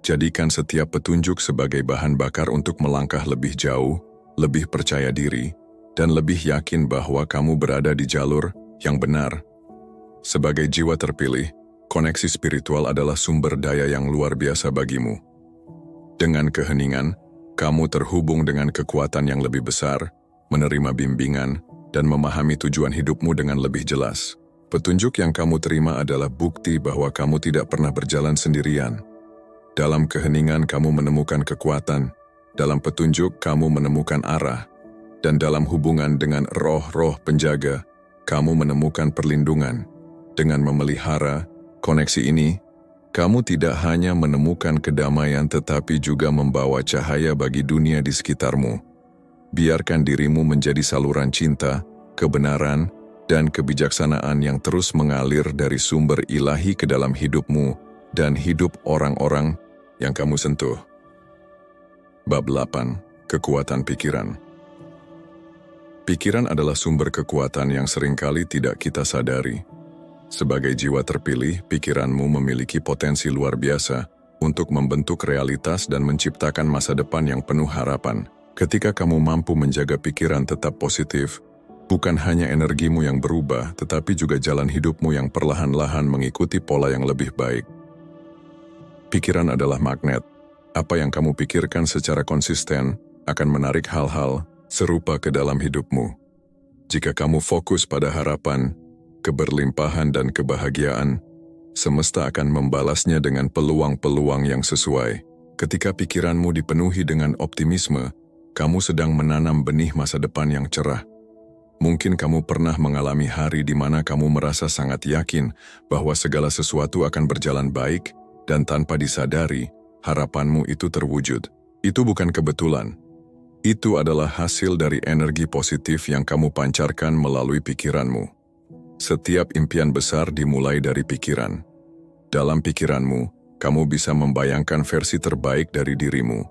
Speaker 1: Jadikan setiap petunjuk sebagai bahan bakar untuk melangkah lebih jauh, lebih percaya diri, dan lebih yakin bahwa kamu berada di jalur yang benar. Sebagai jiwa terpilih, koneksi spiritual adalah sumber daya yang luar biasa bagimu. Dengan keheningan, kamu terhubung dengan kekuatan yang lebih besar, menerima bimbingan, dan memahami tujuan hidupmu dengan lebih jelas. Petunjuk yang kamu terima adalah bukti bahwa kamu tidak pernah berjalan sendirian. Dalam keheningan kamu menemukan kekuatan, dalam petunjuk kamu menemukan arah, dan dalam hubungan dengan roh-roh penjaga, kamu menemukan perlindungan. Dengan memelihara koneksi ini, kamu tidak hanya menemukan kedamaian tetapi juga membawa cahaya bagi dunia di sekitarmu. Biarkan dirimu menjadi saluran cinta, kebenaran, dan kebijaksanaan yang terus mengalir dari sumber ilahi ke dalam hidupmu dan hidup orang-orang yang kamu sentuh. Bab 8. Kekuatan pikiran. Pikiran adalah sumber kekuatan yang seringkali tidak kita sadari. Sebagai jiwa terpilih, pikiranmu memiliki potensi luar biasa untuk membentuk realitas dan menciptakan masa depan yang penuh harapan. Ketika kamu mampu menjaga pikiran tetap positif, bukan hanya energimu yang berubah, tetapi juga jalan hidupmu yang perlahan-lahan mengikuti pola yang lebih baik. Pikiran adalah magnet. Apa yang kamu pikirkan secara konsisten akan menarik hal-hal serupa ke dalam hidupmu. Jika kamu fokus pada harapan, keberlimpahan dan kebahagiaan, semesta akan membalasnya dengan peluang-peluang yang sesuai. Ketika pikiranmu dipenuhi dengan optimisme, kamu sedang menanam benih masa depan yang cerah. Mungkin kamu pernah mengalami hari di mana kamu merasa sangat yakin bahwa segala sesuatu akan berjalan baik, dan tanpa disadari, harapanmu itu terwujud. Itu bukan kebetulan. Itu adalah hasil dari energi positif yang kamu pancarkan melalui pikiranmu. Setiap impian besar dimulai dari pikiran. Dalam pikiranmu, kamu bisa membayangkan versi terbaik dari dirimu,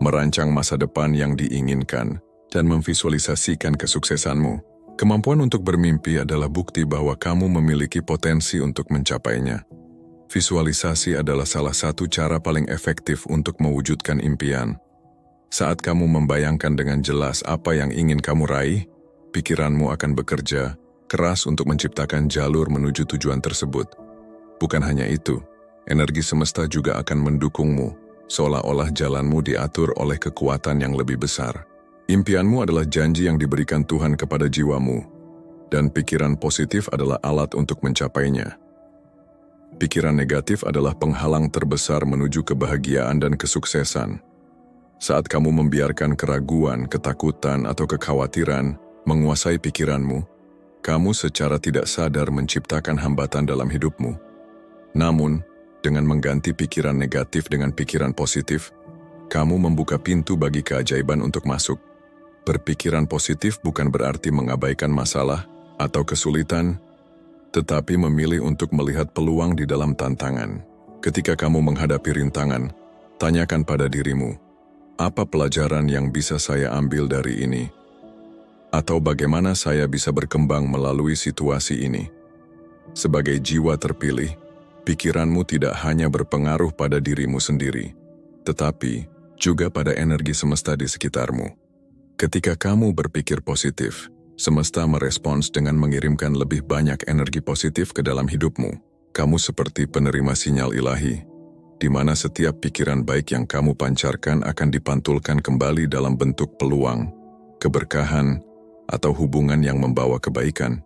Speaker 1: merancang masa depan yang diinginkan, dan memvisualisasikan kesuksesanmu. Kemampuan untuk bermimpi adalah bukti bahwa kamu memiliki potensi untuk mencapainya. Visualisasi adalah salah satu cara paling efektif untuk mewujudkan impian. Saat kamu membayangkan dengan jelas apa yang ingin kamu raih, pikiranmu akan bekerja keras untuk menciptakan jalur menuju tujuan tersebut. Bukan hanya itu, energi semesta juga akan mendukungmu, seolah-olah jalanmu diatur oleh kekuatan yang lebih besar. Impianmu adalah janji yang diberikan Tuhan kepada jiwamu, dan pikiran positif adalah alat untuk mencapainya. Pikiran negatif adalah penghalang terbesar menuju kebahagiaan dan kesuksesan. Saat kamu membiarkan keraguan, ketakutan, atau kekhawatiran menguasai pikiranmu, kamu secara tidak sadar menciptakan hambatan dalam hidupmu. Namun, dengan mengganti pikiran negatif dengan pikiran positif, kamu membuka pintu bagi keajaiban untuk masuk. Berpikiran positif bukan berarti mengabaikan masalah atau kesulitan, tetapi memilih untuk melihat peluang di dalam tantangan. Ketika kamu menghadapi rintangan, tanyakan pada dirimu, apa pelajaran yang bisa saya ambil dari ini? Atau bagaimana saya bisa berkembang melalui situasi ini? Sebagai jiwa terpilih, pikiranmu tidak hanya berpengaruh pada dirimu sendiri, tetapi juga pada energi semesta di sekitarmu. Ketika kamu berpikir positif, semesta merespons dengan mengirimkan lebih banyak energi positif ke dalam hidupmu. Kamu seperti penerima sinyal ilahi. di mana setiap pikiran baik yang kamu pancarkan akan dipantulkan kembali dalam bentuk peluang, keberkahan, atau hubungan yang membawa kebaikan.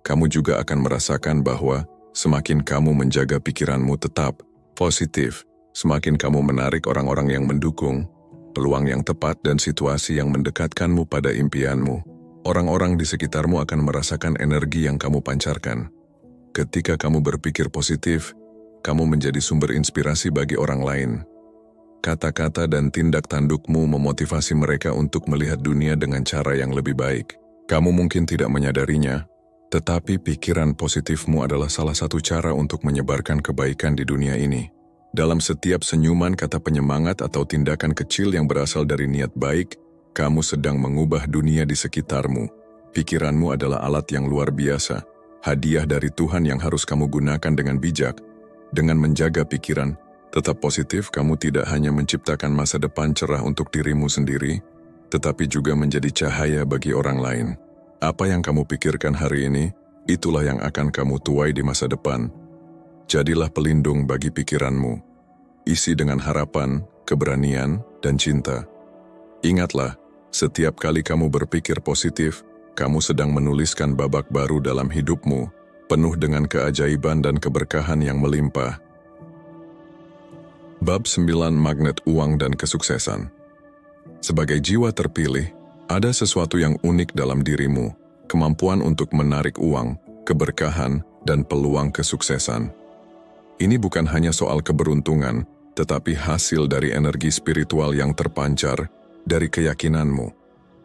Speaker 1: Kamu juga akan merasakan bahwa semakin kamu menjaga pikiranmu tetap positif, semakin kamu menarik orang-orang yang mendukung, peluang yang tepat dan situasi yang mendekatkanmu pada impianmu. Orang-orang di sekitarmu akan merasakan energi yang kamu pancarkan. Ketika kamu berpikir positif, kamu menjadi sumber inspirasi bagi orang lain. Kata-kata dan tindak tandukmu memotivasi mereka untuk melihat dunia dengan cara yang lebih baik. Kamu mungkin tidak menyadarinya, tetapi pikiran positifmu adalah salah satu cara untuk menyebarkan kebaikan di dunia ini. Dalam setiap senyuman, kata penyemangat, atau tindakan kecil yang berasal dari niat baik, kamu sedang mengubah dunia di sekitarmu. Pikiranmu adalah alat yang luar biasa, hadiah dari Tuhan yang harus kamu gunakan dengan bijak. Dengan menjaga pikiran tetap positif, kamu tidak hanya menciptakan masa depan cerah untuk dirimu sendiri, tetapi juga menjadi cahaya bagi orang lain. Apa yang kamu pikirkan hari ini, itulah yang akan kamu tuai di masa depan. Jadilah pelindung bagi pikiranmu. Isi dengan harapan, keberanian, dan cinta. Ingatlah, setiap kali kamu berpikir positif, kamu sedang menuliskan babak baru dalam hidupmu, penuh dengan keajaiban dan keberkahan yang melimpah. Bab 9. Magnet uang dan kesuksesan. Sebagai jiwa terpilih, ada sesuatu yang unik dalam dirimu, kemampuan untuk menarik uang, keberkahan, dan peluang kesuksesan. Ini bukan hanya soal keberuntungan, tetapi hasil dari energi spiritual yang terpancar dari keyakinanmu.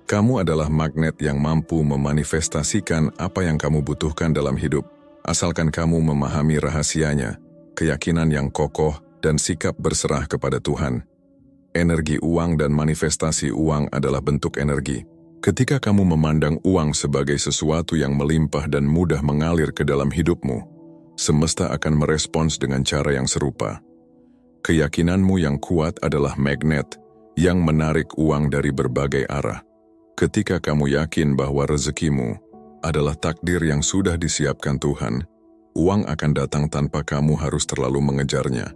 Speaker 1: Kamu adalah magnet yang mampu memanifestasikan apa yang kamu butuhkan dalam hidup, asalkan kamu memahami rahasianya, keyakinan yang kokoh, dan sikap berserah kepada Tuhan. Energi uang dan manifestasi uang adalah bentuk energi. Ketika kamu memandang uang sebagai sesuatu yang melimpah dan mudah mengalir ke dalam hidupmu, semesta akan merespons dengan cara yang serupa. Keyakinanmu yang kuat adalah magnet yang menarik uang dari berbagai arah. Ketika kamu yakin bahwa rezekimu adalah takdir yang sudah disiapkan Tuhan, uang akan datang tanpa kamu harus terlalu mengejarnya.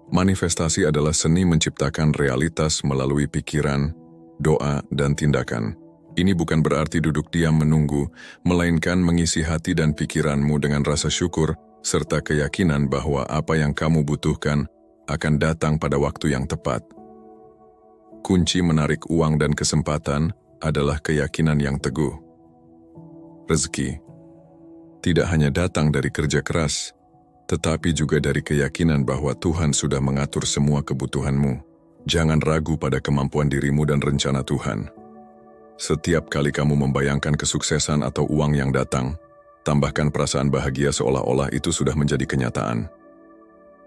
Speaker 1: Manifestasi adalah seni menciptakan realitas melalui pikiran, doa, dan tindakan. Ini bukan berarti duduk diam menunggu, melainkan mengisi hati dan pikiranmu dengan rasa syukur serta keyakinan bahwa apa yang kamu butuhkan akan datang pada waktu yang tepat. Kunci menarik uang dan kesempatan adalah keyakinan yang teguh. Rezeki tidak hanya datang dari kerja keras, tetapi juga dari keyakinan bahwa Tuhan sudah mengatur semua kebutuhanmu. Jangan ragu pada kemampuan dirimu dan rencana Tuhan. Setiap kali kamu membayangkan kesuksesan atau uang yang datang, tambahkan perasaan bahagia seolah-olah itu sudah menjadi kenyataan.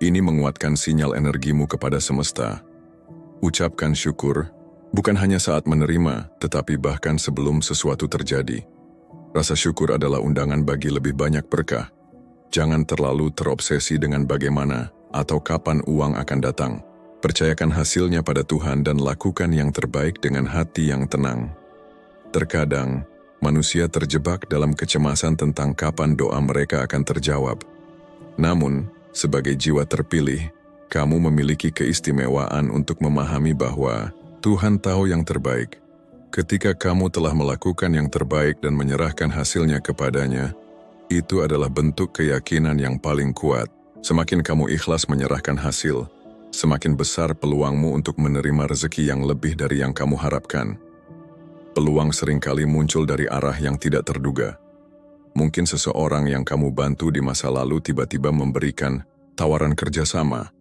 Speaker 1: Ini menguatkan sinyal energimu kepada semesta. Ucapkan syukur, bukan hanya saat menerima, tetapi bahkan sebelum sesuatu terjadi. Rasa syukur adalah undangan bagi lebih banyak berkah. Jangan terlalu terobsesi dengan bagaimana atau kapan uang akan datang. Percayakan hasilnya pada Tuhan dan lakukan yang terbaik dengan hati yang tenang. Terkadang, manusia terjebak dalam kecemasan tentang kapan doa mereka akan terjawab. Namun, sebagai jiwa terpilih, kamu memiliki keistimewaan untuk memahami bahwa Tuhan tahu yang terbaik. Ketika kamu telah melakukan yang terbaik dan menyerahkan hasilnya kepadanya, itu adalah bentuk keyakinan yang paling kuat. Semakin kamu ikhlas menyerahkan hasil, semakin besar peluangmu untuk menerima rezeki yang lebih dari yang kamu harapkan. Peluang seringkali muncul dari arah yang tidak terduga. Mungkin seseorang yang kamu bantu di masa lalu tiba-tiba memberikan tawaran kerjasama,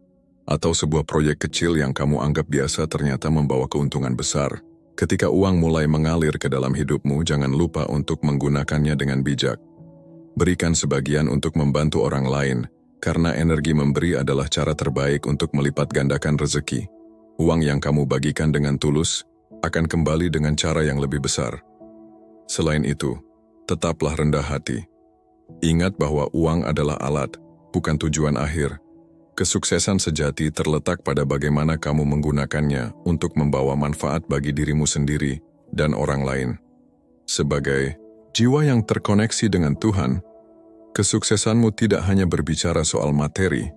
Speaker 1: atau sebuah proyek kecil yang kamu anggap biasa ternyata membawa keuntungan besar. Ketika uang mulai mengalir ke dalam hidupmu, jangan lupa untuk menggunakannya dengan bijak. Berikan sebagian untuk membantu orang lain, karena energi memberi adalah cara terbaik untuk melipat gandakan rezeki. Uang yang kamu bagikan dengan tulus akan kembali dengan cara yang lebih besar. Selain itu, tetaplah rendah hati. Ingat bahwa uang adalah alat, bukan tujuan akhir. Kesuksesan sejati terletak pada bagaimana kamu menggunakannya untuk membawa manfaat bagi dirimu sendiri dan orang lain. Sebagai jiwa yang terkoneksi dengan Tuhan, kesuksesanmu tidak hanya berbicara soal materi,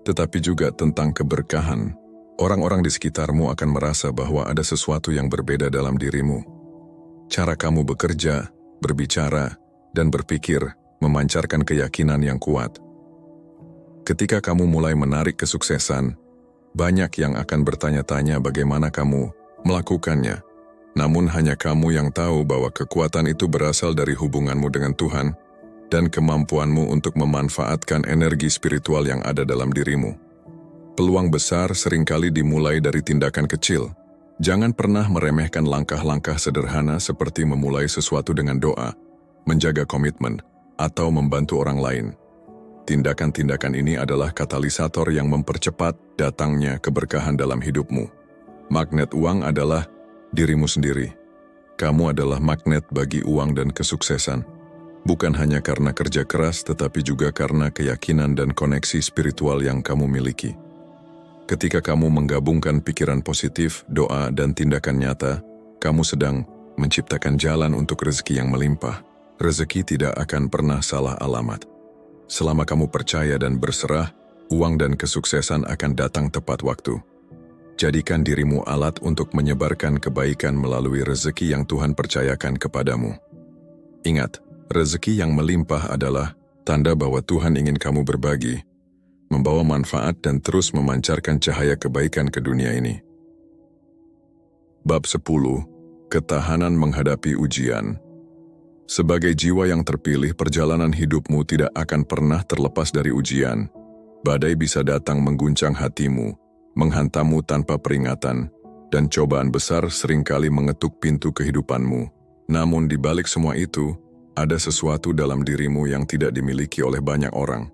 Speaker 1: tetapi juga tentang keberkahan. Orang-orang di sekitarmu akan merasa bahwa ada sesuatu yang berbeda dalam dirimu. Cara kamu bekerja, berbicara, dan berpikir memancarkan keyakinan yang kuat. Ketika kamu mulai menarik kesuksesan, banyak yang akan bertanya-tanya bagaimana kamu melakukannya. Namun hanya kamu yang tahu bahwa kekuatan itu berasal dari hubunganmu dengan Tuhan dan kemampuanmu untuk memanfaatkan energi spiritual yang ada dalam dirimu. Peluang besar seringkali dimulai dari tindakan kecil. Jangan pernah meremehkan langkah-langkah sederhana seperti memulai sesuatu dengan doa, menjaga komitmen, atau membantu orang lain. Tindakan-tindakan ini adalah katalisator yang mempercepat datangnya keberkahan dalam hidupmu. Magnet uang adalah dirimu sendiri. Kamu adalah magnet bagi uang dan kesuksesan. Bukan hanya karena kerja keras, tetapi juga karena keyakinan dan koneksi spiritual yang kamu miliki. Ketika kamu menggabungkan pikiran positif, doa, dan tindakan nyata, kamu sedang menciptakan jalan untuk rezeki yang melimpah. Rezeki tidak akan pernah salah alamat. Selama kamu percaya dan berserah, uang dan kesuksesan akan datang tepat waktu. Jadikan dirimu alat untuk menyebarkan kebaikan melalui rezeki yang Tuhan percayakan kepadamu. Ingat, rezeki yang melimpah adalah tanda bahwa Tuhan ingin kamu berbagi, membawa manfaat dan terus memancarkan cahaya kebaikan ke dunia ini. Bab 10. Ketahanan menghadapi ujian. Sebagai jiwa yang terpilih, perjalanan hidupmu tidak akan pernah terlepas dari ujian. Badai bisa datang mengguncang hatimu, menghantammu tanpa peringatan, dan cobaan besar seringkali mengetuk pintu kehidupanmu. Namun di balik semua itu, ada sesuatu dalam dirimu yang tidak dimiliki oleh banyak orang.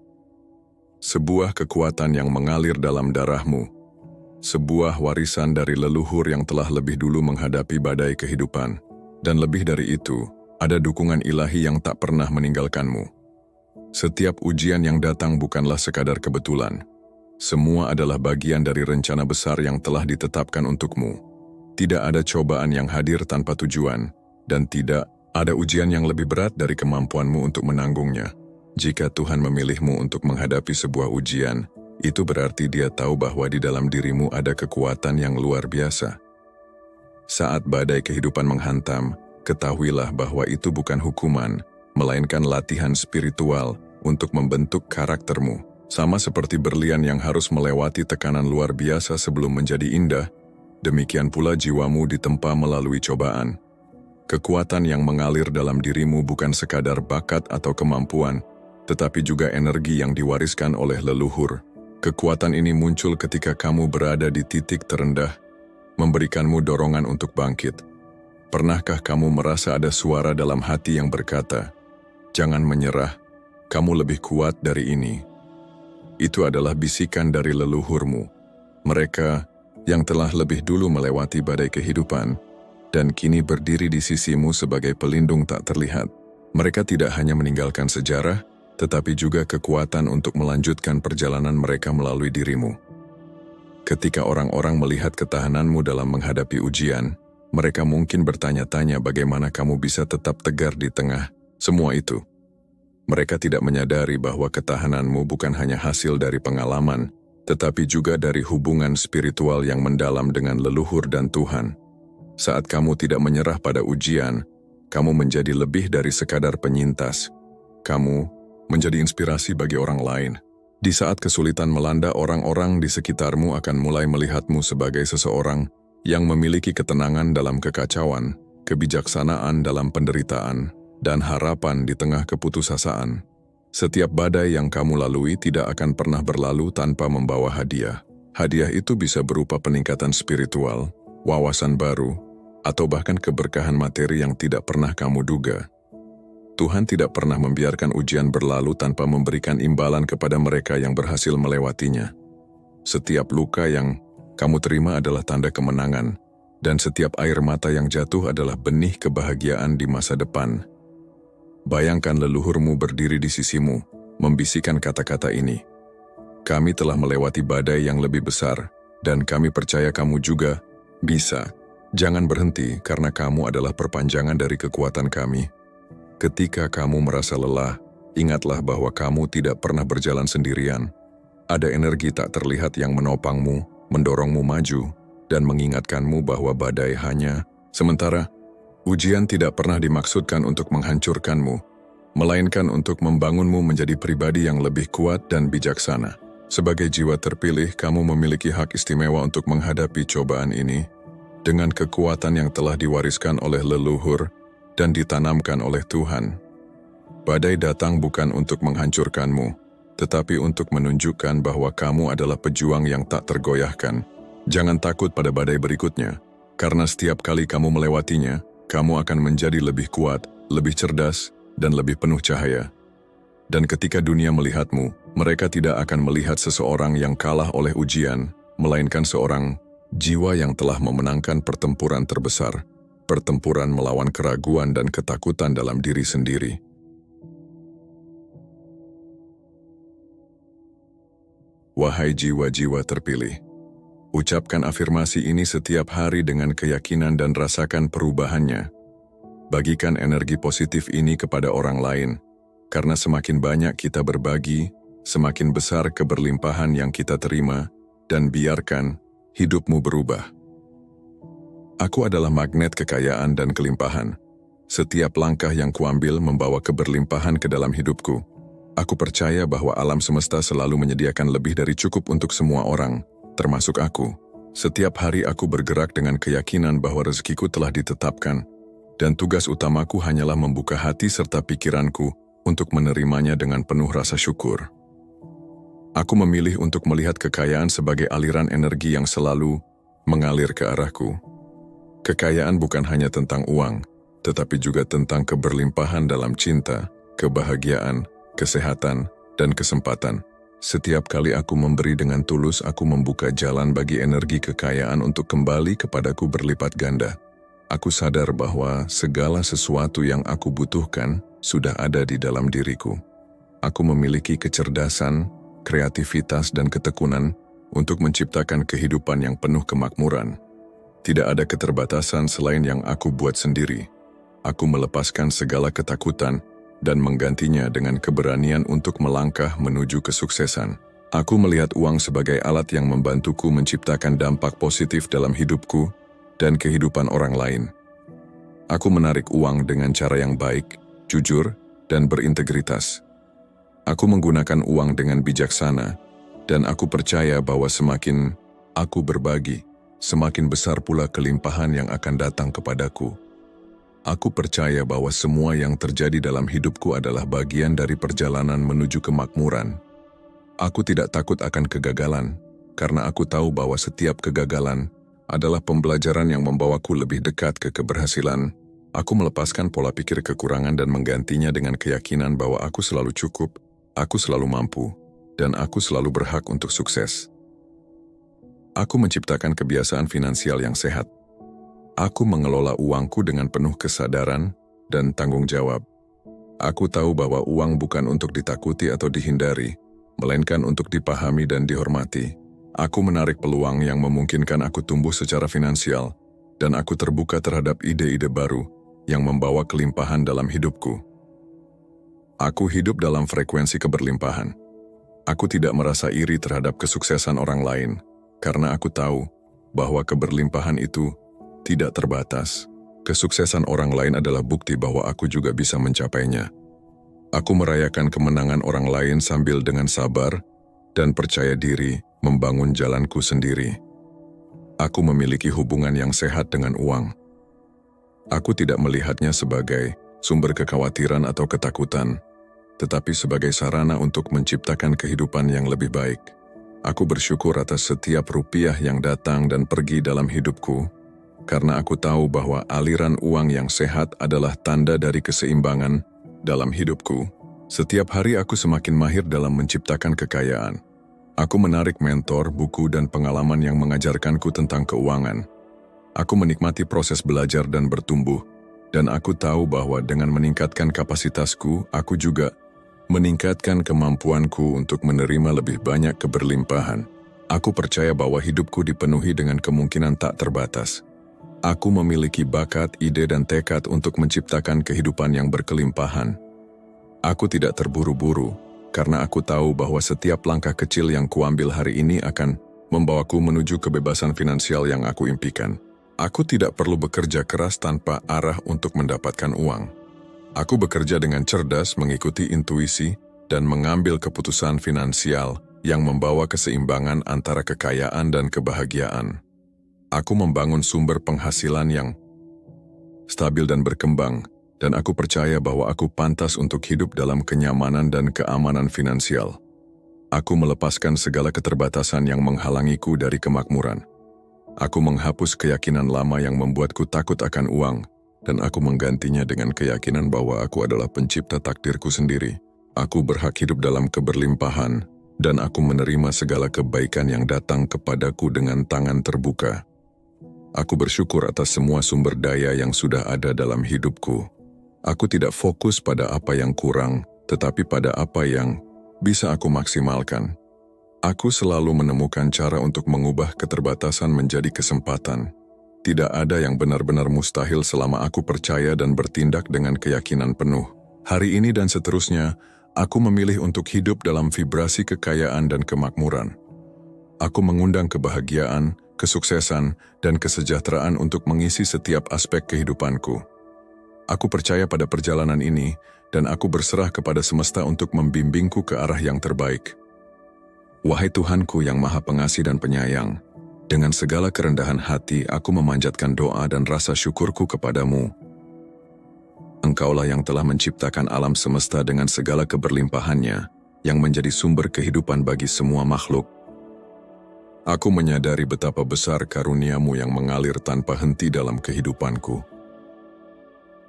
Speaker 1: Sebuah kekuatan yang mengalir dalam darahmu. Sebuah warisan dari leluhur yang telah lebih dulu menghadapi badai kehidupan. Dan lebih dari itu, ada dukungan ilahi yang tak pernah meninggalkanmu. Setiap ujian yang datang bukanlah sekadar kebetulan. Semua adalah bagian dari rencana besar yang telah ditetapkan untukmu. Tidak ada cobaan yang hadir tanpa tujuan, dan tidak ada ujian yang lebih berat dari kemampuanmu untuk menanggungnya. Jika Tuhan memilihmu untuk menghadapi sebuah ujian, itu berarti Dia tahu bahwa di dalam dirimu ada kekuatan yang luar biasa. Saat badai kehidupan menghantam, ketahuilah bahwa itu bukan hukuman, melainkan latihan spiritual untuk membentuk karaktermu. Sama seperti berlian yang harus melewati tekanan luar biasa sebelum menjadi indah, demikian pula jiwamu ditempa melalui cobaan. Kekuatan yang mengalir dalam dirimu bukan sekadar bakat atau kemampuan, tetapi juga energi yang diwariskan oleh leluhur. Kekuatan ini muncul ketika kamu berada di titik terendah, memberikanmu dorongan untuk bangkit. Pernahkah kamu merasa ada suara dalam hati yang berkata, "Jangan menyerah, kamu lebih kuat dari ini"? Itu adalah bisikan dari leluhurmu. Mereka yang telah lebih dulu melewati badai kehidupan, dan kini berdiri di sisimu sebagai pelindung tak terlihat. Mereka tidak hanya meninggalkan sejarah, tetapi juga kekuatan untuk melanjutkan perjalanan mereka melalui dirimu. Ketika orang-orang melihat ketahananmu dalam menghadapi ujian, mereka mungkin bertanya-tanya bagaimana kamu bisa tetap tegar di tengah semua itu. Mereka tidak menyadari bahwa ketahananmu bukan hanya hasil dari pengalaman, tetapi juga dari hubungan spiritual yang mendalam dengan leluhur dan Tuhan. Saat kamu tidak menyerah pada ujian, kamu menjadi lebih dari sekadar penyintas. Kamu menjadi inspirasi bagi orang lain. Di saat kesulitan melanda, orang-orang di sekitarmu akan mulai melihatmu sebagai seseorang yang memiliki ketenangan dalam kekacauan, kebijaksanaan dalam penderitaan, dan harapan di tengah keputusasaan. Setiap badai yang kamu lalui tidak akan pernah berlalu tanpa membawa hadiah. Hadiah itu bisa berupa peningkatan spiritual, wawasan baru, atau bahkan keberkahan materi yang tidak pernah kamu duga. Tuhan tidak pernah membiarkan ujian berlalu tanpa memberikan imbalan kepada mereka yang berhasil melewatinya. Setiap luka yang kamu terima adalah tanda kemenangan, dan setiap air mata yang jatuh adalah benih kebahagiaan di masa depan. Bayangkan leluhurmu berdiri di sisimu, membisikkan kata-kata ini. Kami telah melewati badai yang lebih besar, dan kami percaya kamu juga bisa. Jangan berhenti karena kamu adalah perpanjangan dari kekuatan kami. Ketika kamu merasa lelah, ingatlah bahwa kamu tidak pernah berjalan sendirian. Ada energi tak terlihat yang menopangmu, mendorongmu maju, dan mengingatkanmu bahwa badai hanya sementara. Ujian tidak pernah dimaksudkan untuk menghancurkanmu, melainkan untuk membangunmu menjadi pribadi yang lebih kuat dan bijaksana. Sebagai jiwa terpilih, kamu memiliki hak istimewa untuk menghadapi cobaan ini dengan kekuatan yang telah diwariskan oleh leluhur dan ditanamkan oleh Tuhan. Badai datang bukan untuk menghancurkanmu, tetapi untuk menunjukkan bahwa kamu adalah pejuang yang tak tergoyahkan. Jangan takut pada badai berikutnya, karena setiap kali kamu melewatinya, kamu akan menjadi lebih kuat, lebih cerdas, dan lebih penuh cahaya. Dan ketika dunia melihatmu, mereka tidak akan melihat seseorang yang kalah oleh ujian, melainkan seorang jiwa yang telah memenangkan pertempuran terbesar, pertempuran melawan keraguan dan ketakutan dalam diri sendiri. Wahai jiwa-jiwa terpilih, ucapkan afirmasi ini setiap hari dengan keyakinan dan rasakan perubahannya. Bagikan energi positif ini kepada orang lain, karena semakin banyak kita berbagi, semakin besar keberlimpahan yang kita terima, dan biarkan hidupmu berubah. Aku adalah magnet kekayaan dan kelimpahan. Setiap langkah yang kuambil membawa keberlimpahan ke dalam hidupku. Aku percaya bahwa alam semesta selalu menyediakan lebih dari cukup untuk semua orang, termasuk aku. Setiap hari aku bergerak dengan keyakinan bahwa rezekiku telah ditetapkan, dan tugas utamaku hanyalah membuka hati serta pikiranku untuk menerimanya dengan penuh rasa syukur. Aku memilih untuk melihat kekayaan sebagai aliran energi yang selalu mengalir ke arahku. Kekayaan bukan hanya tentang uang, tetapi juga tentang keberlimpahan dalam cinta, kebahagiaan, kesehatan, dan kesempatan. Setiap kali aku memberi dengan tulus, aku membuka jalan bagi energi kekayaan untuk kembali kepadaku berlipat ganda. Aku sadar bahwa segala sesuatu yang aku butuhkan sudah ada di dalam diriku. Aku memiliki kecerdasan, kreativitas, dan ketekunan untuk menciptakan kehidupan yang penuh kemakmuran. Tidak ada keterbatasan selain yang aku buat sendiri. Aku melepaskan segala ketakutan dan menggantinya dengan keberanian untuk melangkah menuju kesuksesan. Aku melihat uang sebagai alat yang membantuku menciptakan dampak positif dalam hidupku dan kehidupan orang lain. Aku menarik uang dengan cara yang baik, jujur, dan berintegritas. Aku menggunakan uang dengan bijaksana, dan aku percaya bahwa semakin aku berbagi, semakin besar pula kelimpahan yang akan datang kepadaku. Aku percaya bahwa semua yang terjadi dalam hidupku adalah bagian dari perjalanan menuju kemakmuran. Aku tidak takut akan kegagalan, karena aku tahu bahwa setiap kegagalan adalah pembelajaran yang membawaku lebih dekat ke keberhasilan. Aku melepaskan pola pikir kekurangan dan menggantinya dengan keyakinan bahwa aku selalu cukup, aku selalu mampu, dan aku selalu berhak untuk sukses. Aku menciptakan kebiasaan finansial yang sehat. Aku mengelola uangku dengan penuh kesadaran dan tanggung jawab. Aku tahu bahwa uang bukan untuk ditakuti atau dihindari, melainkan untuk dipahami dan dihormati. Aku menarik peluang yang memungkinkan aku tumbuh secara finansial, dan aku terbuka terhadap ide-ide baru yang membawa kelimpahan dalam hidupku. Aku hidup dalam frekuensi keberlimpahan. Aku tidak merasa iri terhadap kesuksesan orang lain, karena aku tahu bahwa keberlimpahan itu tidak terbatas. Kesuksesan orang lain adalah bukti bahwa aku juga bisa mencapainya. Aku merayakan kemenangan orang lain sambil dengan sabar dan percaya diri membangun jalanku sendiri. Aku memiliki hubungan yang sehat dengan uang. Aku tidak melihatnya sebagai sumber kekhawatiran atau ketakutan, tetapi sebagai sarana untuk menciptakan kehidupan yang lebih baik. Aku bersyukur atas setiap rupiah yang datang dan pergi dalam hidupku, karena aku tahu bahwa aliran uang yang sehat adalah tanda dari keseimbangan dalam hidupku. Setiap hari aku semakin mahir dalam menciptakan kekayaan. Aku menarik mentor, buku, dan pengalaman yang mengajarkanku tentang keuangan. Aku menikmati proses belajar dan bertumbuh, dan aku tahu bahwa dengan meningkatkan kapasitasku, aku juga meningkatkan kemampuanku untuk menerima lebih banyak keberlimpahan. Aku percaya bahwa hidupku dipenuhi dengan kemungkinan tak terbatas. Aku memiliki bakat, ide, dan tekad untuk menciptakan kehidupan yang berkelimpahan. Aku tidak terburu-buru, karena aku tahu bahwa setiap langkah kecil yang kuambil hari ini akan membawaku menuju kebebasan finansial yang aku impikan. Aku tidak perlu bekerja keras tanpa arah untuk mendapatkan uang. Aku bekerja dengan cerdas mengikuti intuisi dan mengambil keputusan finansial yang membawa keseimbangan antara kekayaan dan kebahagiaan. Aku membangun sumber penghasilan yang stabil dan berkembang, dan aku percaya bahwa aku pantas untuk hidup dalam kenyamanan dan keamanan finansial. Aku melepaskan segala keterbatasan yang menghalangiku dari kemakmuran. Aku menghapus keyakinan lama yang membuatku takut akan uang, dan aku menggantinya dengan keyakinan bahwa aku adalah pencipta takdirku sendiri. Aku berhak hidup dalam keberlimpahan, dan aku menerima segala kebaikan yang datang kepadaku dengan tangan terbuka. Aku bersyukur atas semua sumber daya yang sudah ada dalam hidupku. Aku tidak fokus pada apa yang kurang, tetapi pada apa yang bisa aku maksimalkan. Aku selalu menemukan cara untuk mengubah keterbatasan menjadi kesempatan. Tidak ada yang benar-benar mustahil selama aku percaya dan bertindak dengan keyakinan penuh. Hari ini dan seterusnya, aku memilih untuk hidup dalam vibrasi kekayaan dan kemakmuran. Aku mengundang kebahagiaan, kesuksesan, dan kesejahteraan untuk mengisi setiap aspek kehidupanku. Aku percaya pada perjalanan ini, dan aku berserah kepada semesta untuk membimbingku ke arah yang terbaik. Wahai Tuhanku yang Maha Pengasih dan Penyayang, dengan segala kerendahan hati aku memanjatkan doa dan rasa syukurku kepadamu. Engkaulah yang telah menciptakan alam semesta dengan segala keberlimpahannya, yang menjadi sumber kehidupan bagi semua makhluk. Aku menyadari betapa besar karunia-Mu yang mengalir tanpa henti dalam kehidupanku.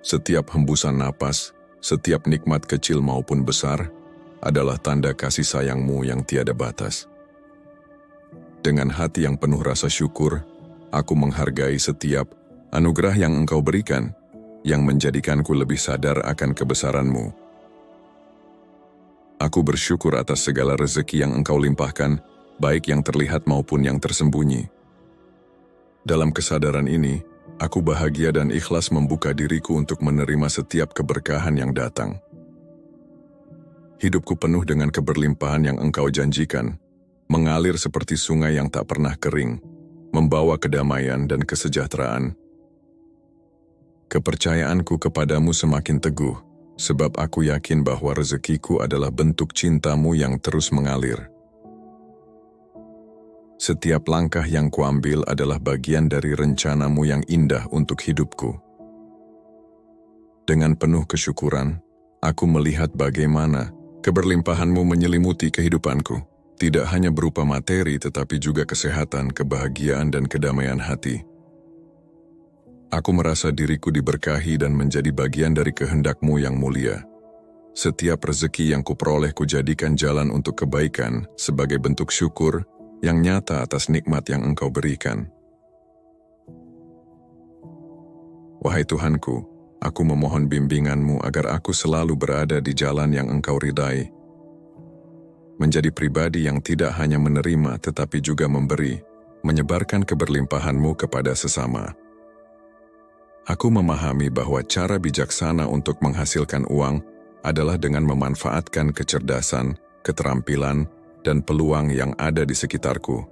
Speaker 1: Setiap hembusan napas, setiap nikmat kecil maupun besar, adalah tanda kasih sayang-Mu yang tiada batas. Dengan hati yang penuh rasa syukur, aku menghargai setiap anugerah yang Engkau berikan, yang menjadikanku lebih sadar akan kebesaran-Mu. Aku bersyukur atas segala rezeki yang Engkau limpahkan, baik yang terlihat maupun yang tersembunyi. Dalam kesadaran ini, aku bahagia dan ikhlas membuka diriku untuk menerima setiap keberkahan yang datang. Hidupku penuh dengan keberlimpahan yang Engkau janjikan, mengalir seperti sungai yang tak pernah kering, membawa kedamaian dan kesejahteraan. Kepercayaanku kepadamu semakin teguh, sebab aku yakin bahwa rezekiku adalah bentuk cinta-Mu yang terus mengalir. Setiap langkah yang kuambil adalah bagian dari rencana-Mu yang indah untuk hidupku. Dengan penuh kesyukuran, aku melihat bagaimana keberlimpahan-Mu menyelimuti kehidupanku, tidak hanya berupa materi tetapi juga kesehatan, kebahagiaan, dan kedamaian hati. Aku merasa diriku diberkahi dan menjadi bagian dari kehendak-Mu yang mulia. Setiap rezeki yang kuperoleh kujadikan jalan untuk kebaikan sebagai bentuk syukur yang nyata atas nikmat yang Engkau berikan. Wahai Tuhanku, aku memohon bimbingan-Mu agar aku selalu berada di jalan yang Engkau ridai. Menjadi pribadi yang tidak hanya menerima tetapi juga memberi, menyebarkan keberlimpahan-Mu kepada sesama. Aku memahami bahwa cara bijaksana untuk menghasilkan uang adalah dengan memanfaatkan kecerdasan, keterampilan, dan peluang yang ada di sekitarku.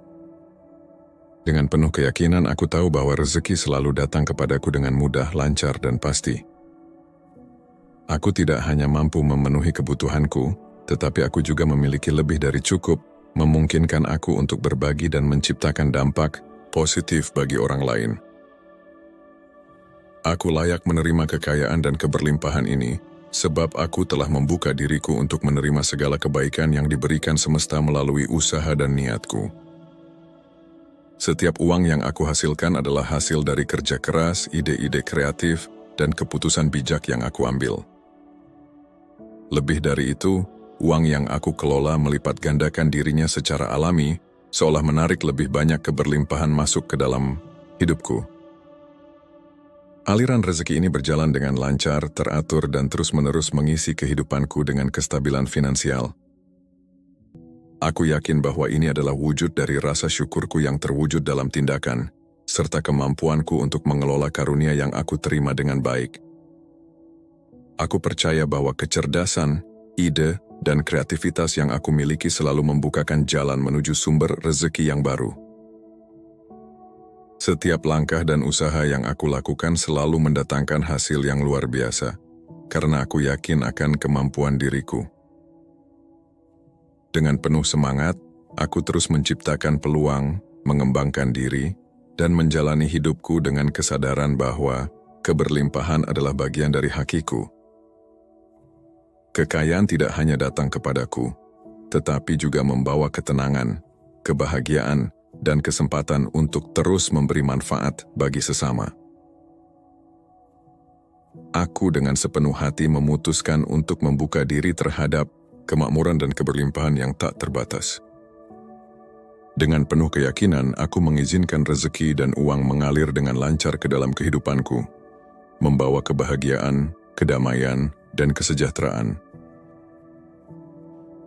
Speaker 1: Dengan penuh keyakinan, aku tahu bahwa rezeki selalu datang kepadaku dengan mudah, lancar, dan pasti. Aku tidak hanya mampu memenuhi kebutuhanku, tetapi aku juga memiliki lebih dari cukup, memungkinkan aku untuk berbagi dan menciptakan dampak positif bagi orang lain. Aku layak menerima kekayaan dan keberlimpahan ini, sebab aku telah membuka diriku untuk menerima segala kebaikan yang diberikan semesta melalui usaha dan niatku. Setiap uang yang aku hasilkan adalah hasil dari kerja keras, ide-ide kreatif, dan keputusan bijak yang aku ambil. Lebih dari itu, uang yang aku kelola melipat gandakan dirinya secara alami, seolah menarik lebih banyak keberlimpahan masuk ke dalam hidupku. Aliran rezeki ini berjalan dengan lancar, teratur, dan terus-menerus mengisi kehidupanku dengan kestabilan finansial. Aku yakin bahwa ini adalah wujud dari rasa syukurku yang terwujud dalam tindakan, serta kemampuanku untuk mengelola karunia yang aku terima dengan baik. Aku percaya bahwa kecerdasan, ide, dan kreativitas yang aku miliki selalu membukakan jalan menuju sumber rezeki yang baru. Setiap langkah dan usaha yang aku lakukan selalu mendatangkan hasil yang luar biasa, karena aku yakin akan kemampuan diriku. Dengan penuh semangat, aku terus menciptakan peluang, mengembangkan diri, dan menjalani hidupku dengan kesadaran bahwa keberlimpahan adalah bagian dari hakiku. Kekayaan tidak hanya datang kepadaku, tetapi juga membawa ketenangan, kebahagiaan, dan kesempatan untuk terus memberi manfaat bagi sesama. Aku dengan sepenuh hati memutuskan untuk membuka diri terhadap kemakmuran dan keberlimpahan yang tak terbatas. Dengan penuh keyakinan, aku mengizinkan rezeki dan uang mengalir dengan lancar ke dalam kehidupanku, membawa kebahagiaan, kedamaian, dan kesejahteraan.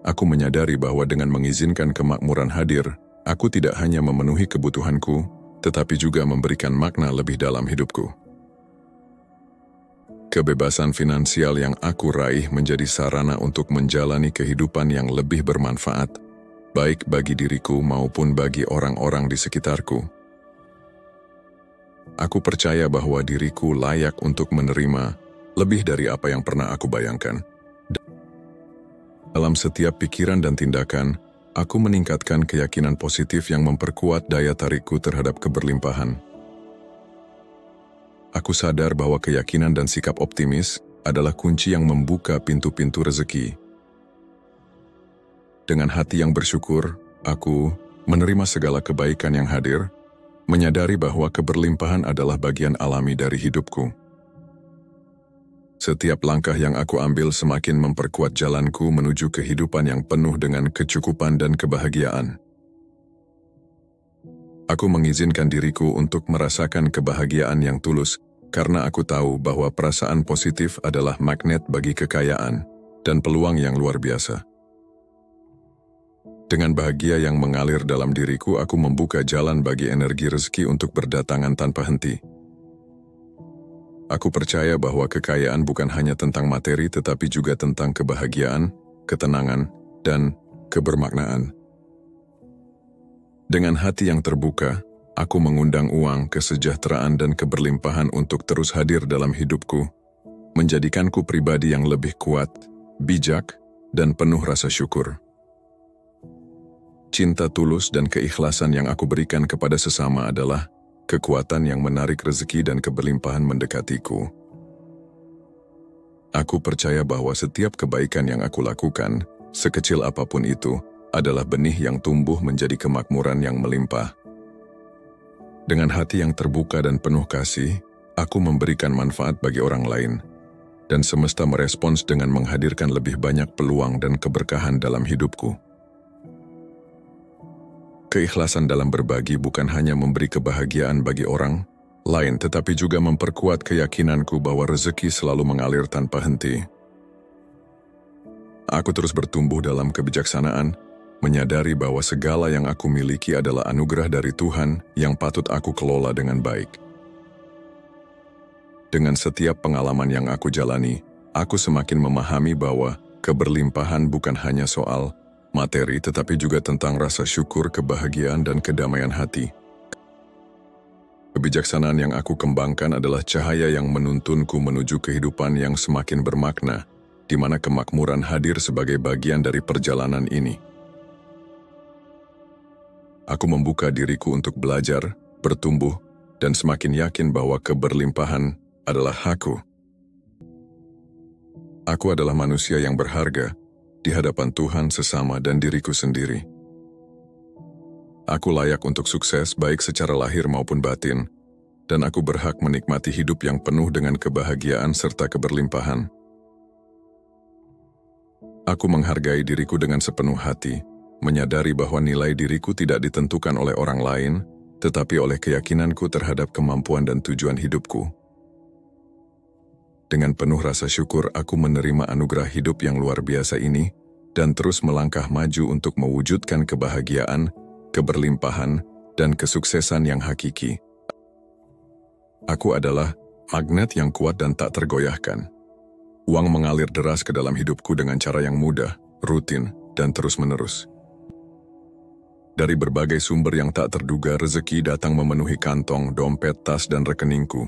Speaker 1: Aku menyadari bahwa dengan mengizinkan kemakmuran hadir, aku tidak hanya memenuhi kebutuhanku, tetapi juga memberikan makna lebih dalam hidupku. Kebebasan finansial yang aku raih menjadi sarana untuk menjalani kehidupan yang lebih bermanfaat, baik bagi diriku maupun bagi orang-orang di sekitarku. Aku percaya bahwa diriku layak untuk menerima lebih dari apa yang pernah aku bayangkan. Dalam setiap pikiran dan tindakan, aku meningkatkan keyakinan positif yang memperkuat daya tarikku terhadap keberlimpahan. Aku sadar bahwa keyakinan dan sikap optimis adalah kunci yang membuka pintu-pintu rezeki. Dengan hati yang bersyukur, aku menerima segala kebaikan yang hadir, menyadari bahwa keberlimpahan adalah bagian alami dari hidupku. Setiap langkah yang aku ambil semakin memperkuat jalanku menuju kehidupan yang penuh dengan kecukupan dan kebahagiaan. Aku mengizinkan diriku untuk merasakan kebahagiaan yang tulus karena aku tahu bahwa perasaan positif adalah magnet bagi kekayaan dan peluang yang luar biasa. Dengan bahagia yang mengalir dalam diriku, aku membuka jalan bagi energi rezeki untuk berdatangan tanpa henti. Aku percaya bahwa kekayaan bukan hanya tentang materi tetapi juga tentang kebahagiaan, ketenangan, dan kebermaknaan. Dengan hati yang terbuka, aku mengundang uang, kesejahteraan, dan keberlimpahan untuk terus hadir dalam hidupku, menjadikanku pribadi yang lebih kuat, bijak, dan penuh rasa syukur. Cinta tulus dan keikhlasan yang aku berikan kepada sesama adalah kekuatan yang menarik rezeki dan keberlimpahan mendekatiku. Aku percaya bahwa setiap kebaikan yang aku lakukan, sekecil apapun itu, adalah benih yang tumbuh menjadi kemakmuran yang melimpah. Dengan hati yang terbuka dan penuh kasih, aku memberikan manfaat bagi orang lain, dan semesta merespons dengan menghadirkan lebih banyak peluang dan keberkahan dalam hidupku. Keikhlasan dalam berbagi bukan hanya memberi kebahagiaan bagi orang lain, tetapi juga memperkuat keyakinanku bahwa rezeki selalu mengalir tanpa henti. Aku terus bertumbuh dalam kebijaksanaan, menyadari bahwa segala yang aku miliki adalah anugerah dari Tuhan yang patut aku kelola dengan baik. Dengan setiap pengalaman yang aku jalani, aku semakin memahami bahwa keberlimpahan bukan hanya soal materi, tetapi juga tentang rasa syukur, kebahagiaan, dan kedamaian hati. Kebijaksanaan yang aku kembangkan adalah cahaya yang menuntunku menuju kehidupan yang semakin bermakna, di mana kemakmuran hadir sebagai bagian dari perjalanan ini. Aku membuka diriku untuk belajar, bertumbuh, dan semakin yakin bahwa keberlimpahan adalah hakku. Aku adalah manusia yang berharga di hadapan Tuhan, sesama, dan diriku sendiri. Aku layak untuk sukses baik secara lahir maupun batin, dan aku berhak menikmati hidup yang penuh dengan kebahagiaan serta keberlimpahan. Aku menghargai diriku dengan sepenuh hati, menyadari bahwa nilai diriku tidak ditentukan oleh orang lain, tetapi oleh keyakinanku terhadap kemampuan dan tujuan hidupku. Dengan penuh rasa syukur, aku menerima anugerah hidup yang luar biasa ini dan terus melangkah maju untuk mewujudkan kebahagiaan, keberlimpahan, dan kesuksesan yang hakiki. Aku adalah magnet yang kuat dan tak tergoyahkan. Uang mengalir deras ke dalam hidupku dengan cara yang mudah, rutin, dan terus-menerus. Dari berbagai sumber yang tak terduga, rezeki datang memenuhi kantong, dompet, tas, dan rekeningku.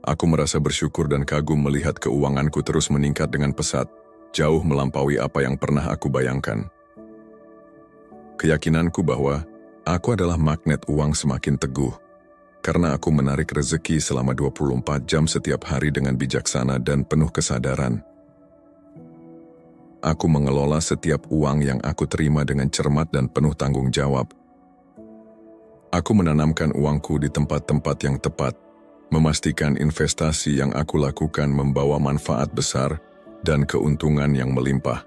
Speaker 1: Aku merasa bersyukur dan kagum melihat keuanganku terus meningkat dengan pesat, jauh melampaui apa yang pernah aku bayangkan. Keyakinanku bahwa aku adalah magnet uang semakin teguh, karena aku menarik rezeki selama 24 jam setiap hari dengan bijaksana dan penuh kesadaran. Aku mengelola setiap uang yang aku terima dengan cermat dan penuh tanggung jawab. Aku menanamkan uangku di tempat-tempat yang tepat, memastikan investasi yang aku lakukan membawa manfaat besar dan keuntungan yang melimpah.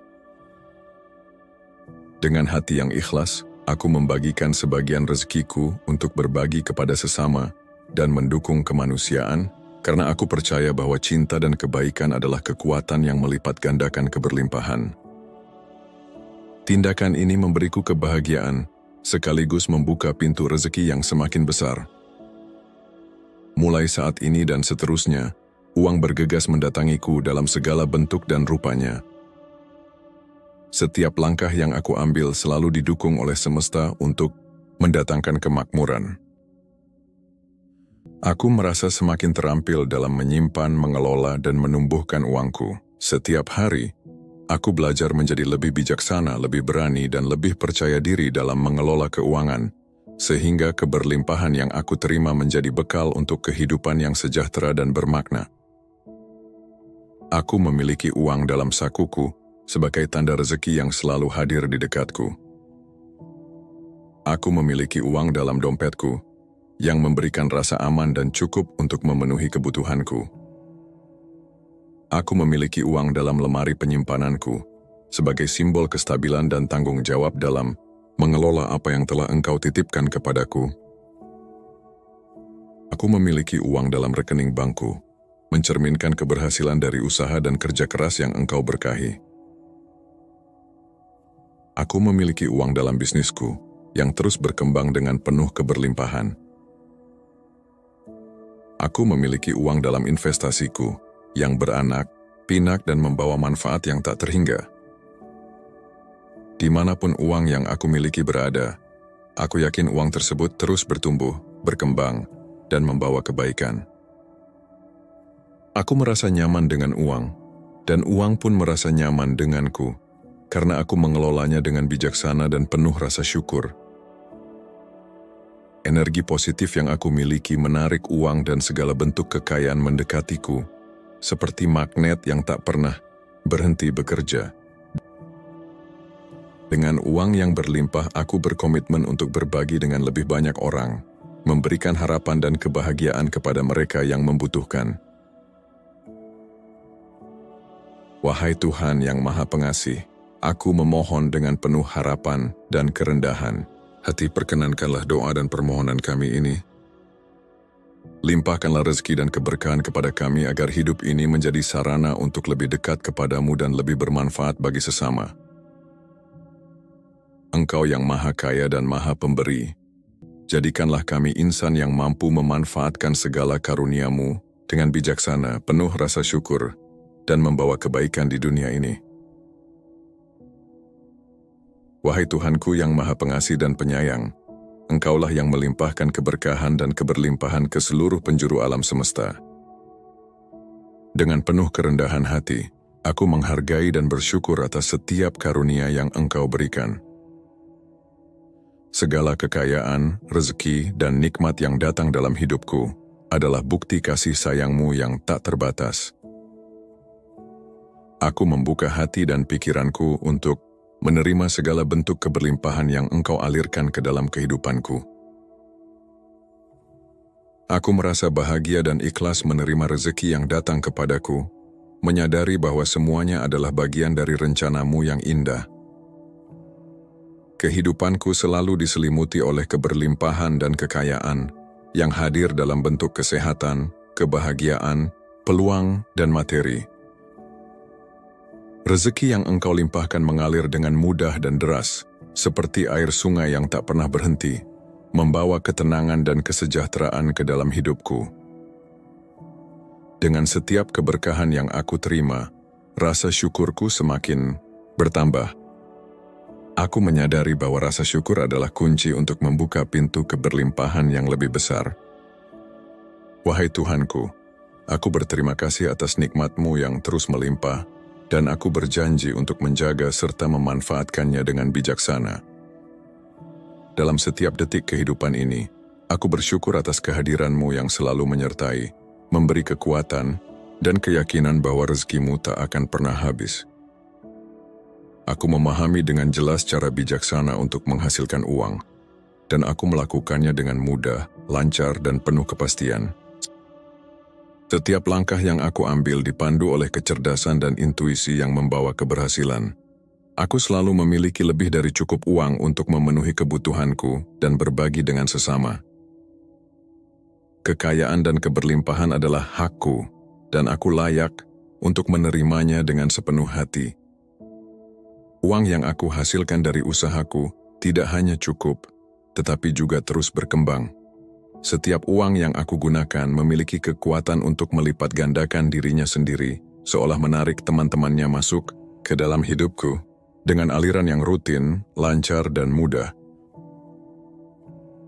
Speaker 1: Dengan hati yang ikhlas, aku membagikan sebagian rezekiku untuk berbagi kepada sesama dan mendukung kemanusiaan, karena aku percaya bahwa cinta dan kebaikan adalah kekuatan yang melipat gandakan keberlimpahan. Tindakan ini memberiku kebahagiaan, sekaligus membuka pintu rezeki yang semakin besar. Mulai saat ini dan seterusnya, uang bergegas mendatangiku dalam segala bentuk dan rupanya. Setiap langkah yang aku ambil selalu didukung oleh semesta untuk mendatangkan kemakmuran. Aku merasa semakin terampil dalam menyimpan, mengelola, dan menumbuhkan uangku. Setiap hari, aku belajar menjadi lebih bijaksana, lebih berani, dan lebih percaya diri dalam mengelola keuangan, sehingga keberlimpahan yang aku terima menjadi bekal untuk kehidupan yang sejahtera dan bermakna. Aku memiliki uang dalam sakuku sebagai tanda rezeki yang selalu hadir di dekatku. Aku memiliki uang dalam dompetku yang memberikan rasa aman dan cukup untuk memenuhi kebutuhanku. Aku memiliki uang dalam lemari penyimpananku sebagai simbol kestabilan dan tanggung jawab dalam mengelola apa yang telah Engkau titipkan kepadaku. Aku memiliki uang dalam rekening bankku, mencerminkan keberhasilan dari usaha dan kerja keras yang Engkau berkahi. Aku memiliki uang dalam bisnisku, yang terus berkembang dengan penuh keberlimpahan. Aku memiliki uang dalam investasiku, yang beranak, pinak dan membawa manfaat yang tak terhingga. Dimanapun uang yang aku miliki berada, aku yakin uang tersebut terus bertumbuh, berkembang, dan membawa kebaikan. Aku merasa nyaman dengan uang, dan uang pun merasa nyaman denganku, karena aku mengelolanya dengan bijaksana dan penuh rasa syukur. Energi positif yang aku miliki menarik uang dan segala bentuk kekayaan mendekatiku, seperti magnet yang tak pernah berhenti bekerja. Dengan uang yang berlimpah, aku berkomitmen untuk berbagi dengan lebih banyak orang, memberikan harapan dan kebahagiaan kepada mereka yang membutuhkan. Wahai Tuhan yang Maha Pengasih, aku memohon dengan penuh harapan dan kerendahan hati, perkenankanlah doa dan permohonan kami ini. Limpahkanlah rezeki dan keberkahan kepada kami agar hidup ini menjadi sarana untuk lebih dekat kepadamu dan lebih bermanfaat bagi sesama. Engkau yang Maha Kaya dan Maha Pemberi, jadikanlah kami insan yang mampu memanfaatkan segala karunia-Mu dengan bijaksana, penuh rasa syukur, dan membawa kebaikan di dunia ini. Wahai Tuhanku yang Maha Pengasih dan Penyayang, Engkaulah yang melimpahkan keberkahan dan keberlimpahan ke seluruh penjuru alam semesta. Dengan penuh kerendahan hati, aku menghargai dan bersyukur atas setiap karunia yang Engkau berikan. Segala kekayaan, rezeki, dan nikmat yang datang dalam hidupku adalah bukti kasih sayang-Mu yang tak terbatas. Aku membuka hati dan pikiranku untuk menerima segala bentuk keberlimpahan yang Engkau alirkan ke dalam kehidupanku. Aku merasa bahagia dan ikhlas menerima rezeki yang datang kepadaku, menyadari bahwa semuanya adalah bagian dari rencana-Mu yang indah. Kehidupanku selalu diselimuti oleh keberlimpahan dan kekayaan yang hadir dalam bentuk kesehatan, kebahagiaan, peluang, dan materi. Rezeki yang Engkau limpahkan mengalir dengan mudah dan deras, seperti air sungai yang tak pernah berhenti, membawa ketenangan dan kesejahteraan ke dalam hidupku. Dengan setiap keberkahan yang aku terima, rasa syukurku semakin bertambah. Aku menyadari bahwa rasa syukur adalah kunci untuk membuka pintu keberlimpahan yang lebih besar. Wahai Tuhanku, aku berterima kasih atas nikmat-Mu yang terus melimpah, dan aku berjanji untuk menjaga serta memanfaatkannya dengan bijaksana. Dalam setiap detik kehidupan ini, aku bersyukur atas kehadiran-Mu yang selalu menyertai, memberi kekuatan, dan keyakinan bahwa rezeki-Mu tak akan pernah habis. Aku memahami dengan jelas cara bijaksana untuk menghasilkan uang, dan aku melakukannya dengan mudah, lancar, dan penuh kepastian. Setiap langkah yang aku ambil dipandu oleh kecerdasan dan intuisi yang membawa keberhasilan. Aku selalu memiliki lebih dari cukup uang untuk memenuhi kebutuhanku dan berbagi dengan sesama. Kekayaan dan keberlimpahan adalah hakku, dan aku layak untuk menerimanya dengan sepenuh hati. Uang yang aku hasilkan dari usahaku tidak hanya cukup, tetapi juga terus berkembang. Setiap uang yang aku gunakan memiliki kekuatan untuk melipat gandakan dirinya sendiri, seolah menarik teman-temannya masuk ke dalam hidupku, dengan aliran yang rutin, lancar, dan mudah.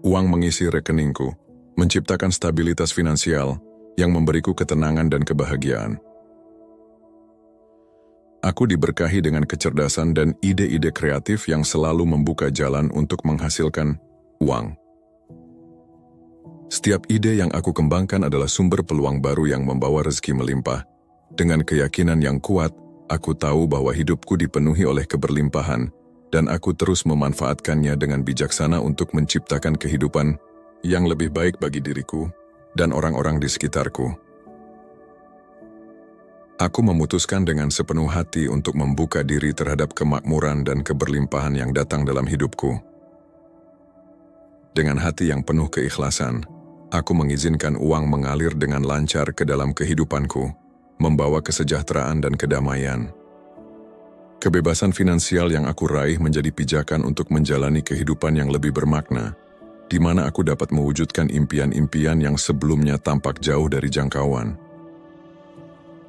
Speaker 1: Uang mengisi rekeningku, menciptakan stabilitas finansial yang memberiku ketenangan dan kebahagiaan. Aku diberkahi dengan kecerdasan dan ide-ide kreatif yang selalu membuka jalan untuk menghasilkan uang. Setiap ide yang aku kembangkan adalah sumber peluang baru yang membawa rezeki melimpah. Dengan keyakinan yang kuat, aku tahu bahwa hidupku dipenuhi oleh keberlimpahan, dan aku terus memanfaatkannya dengan bijaksana untuk menciptakan kehidupan yang lebih baik bagi diriku dan orang-orang di sekitarku. Aku memutuskan dengan sepenuh hati untuk membuka diri terhadap kemakmuran dan keberlimpahan yang datang dalam hidupku. Dengan hati yang penuh keikhlasan, aku mengizinkan uang mengalir dengan lancar ke dalam kehidupanku, membawa kesejahteraan dan kedamaian. Kebebasan finansial yang aku raih menjadi pijakan untuk menjalani kehidupan yang lebih bermakna, di mana aku dapat mewujudkan impian-impian yang sebelumnya tampak jauh dari jangkauan.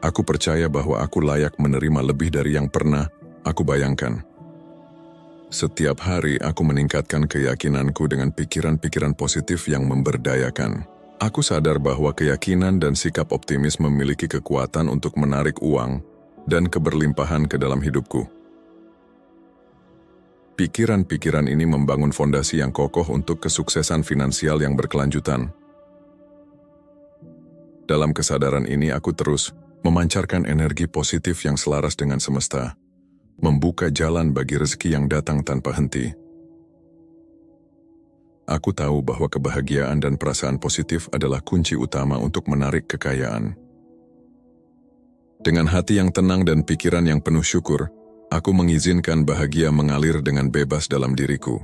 Speaker 1: Aku percaya bahwa aku layak menerima lebih dari yang pernah aku bayangkan. Setiap hari aku meningkatkan keyakinanku dengan pikiran-pikiran positif yang memberdayakan. Aku sadar bahwa keyakinan dan sikap optimis memiliki kekuatan untuk menarik uang dan keberlimpahan ke dalam hidupku. Pikiran-pikiran ini membangun fondasi yang kokoh untuk kesuksesan finansial yang berkelanjutan. Dalam kesadaran ini aku terus memancarkan energi positif yang selaras dengan semesta, membuka jalan bagi rezeki yang datang tanpa henti. Aku tahu bahwa kebahagiaan dan perasaan positif adalah kunci utama untuk menarik kekayaan. Dengan hati yang tenang dan pikiran yang penuh syukur, aku mengizinkan bahagia mengalir dengan bebas dalam diriku.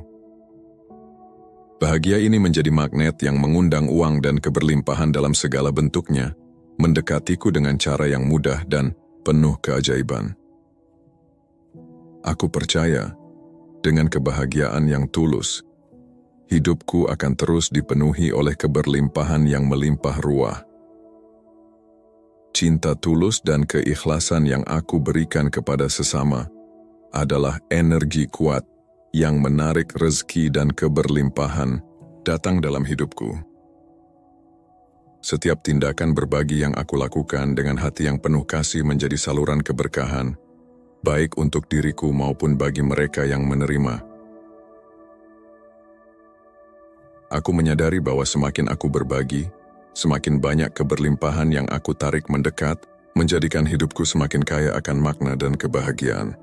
Speaker 1: Bahagia ini menjadi magnet yang mengundang uang dan keberlimpahan dalam segala bentuknya, mendekatiku dengan cara yang mudah dan penuh keajaiban. Aku percaya, dengan kebahagiaan yang tulus, hidupku akan terus dipenuhi oleh keberlimpahan yang melimpah ruah. Cinta tulus dan keikhlasan yang aku berikan kepada sesama adalah energi kuat yang menarik rezeki dan keberlimpahan datang dalam hidupku. Setiap tindakan berbagi yang aku lakukan dengan hati yang penuh kasih menjadi saluran keberkahan, baik untuk diriku maupun bagi mereka yang menerima. Aku menyadari bahwa semakin aku berbagi, semakin banyak keberlimpahan yang aku tarik mendekat, menjadikan hidupku semakin kaya akan makna dan kebahagiaan.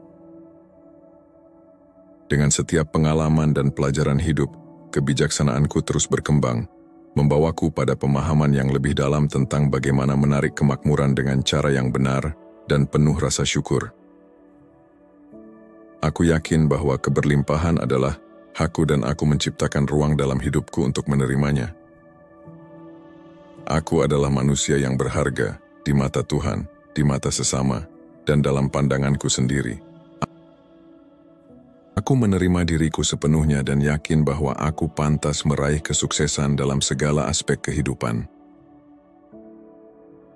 Speaker 1: Dengan setiap pengalaman dan pelajaran hidup, kebijaksanaanku terus berkembang, membawaku pada pemahaman yang lebih dalam tentang bagaimana menarik kemakmuran dengan cara yang benar dan penuh rasa syukur. Aku yakin bahwa keberlimpahan adalah hakku dan aku menciptakan ruang dalam hidupku untuk menerimanya. Aku adalah manusia yang berharga di mata Tuhan, di mata sesama, dan dalam pandanganku sendiri. Aku menerima diriku sepenuhnya dan yakin bahwa aku pantas meraih kesuksesan dalam segala aspek kehidupan.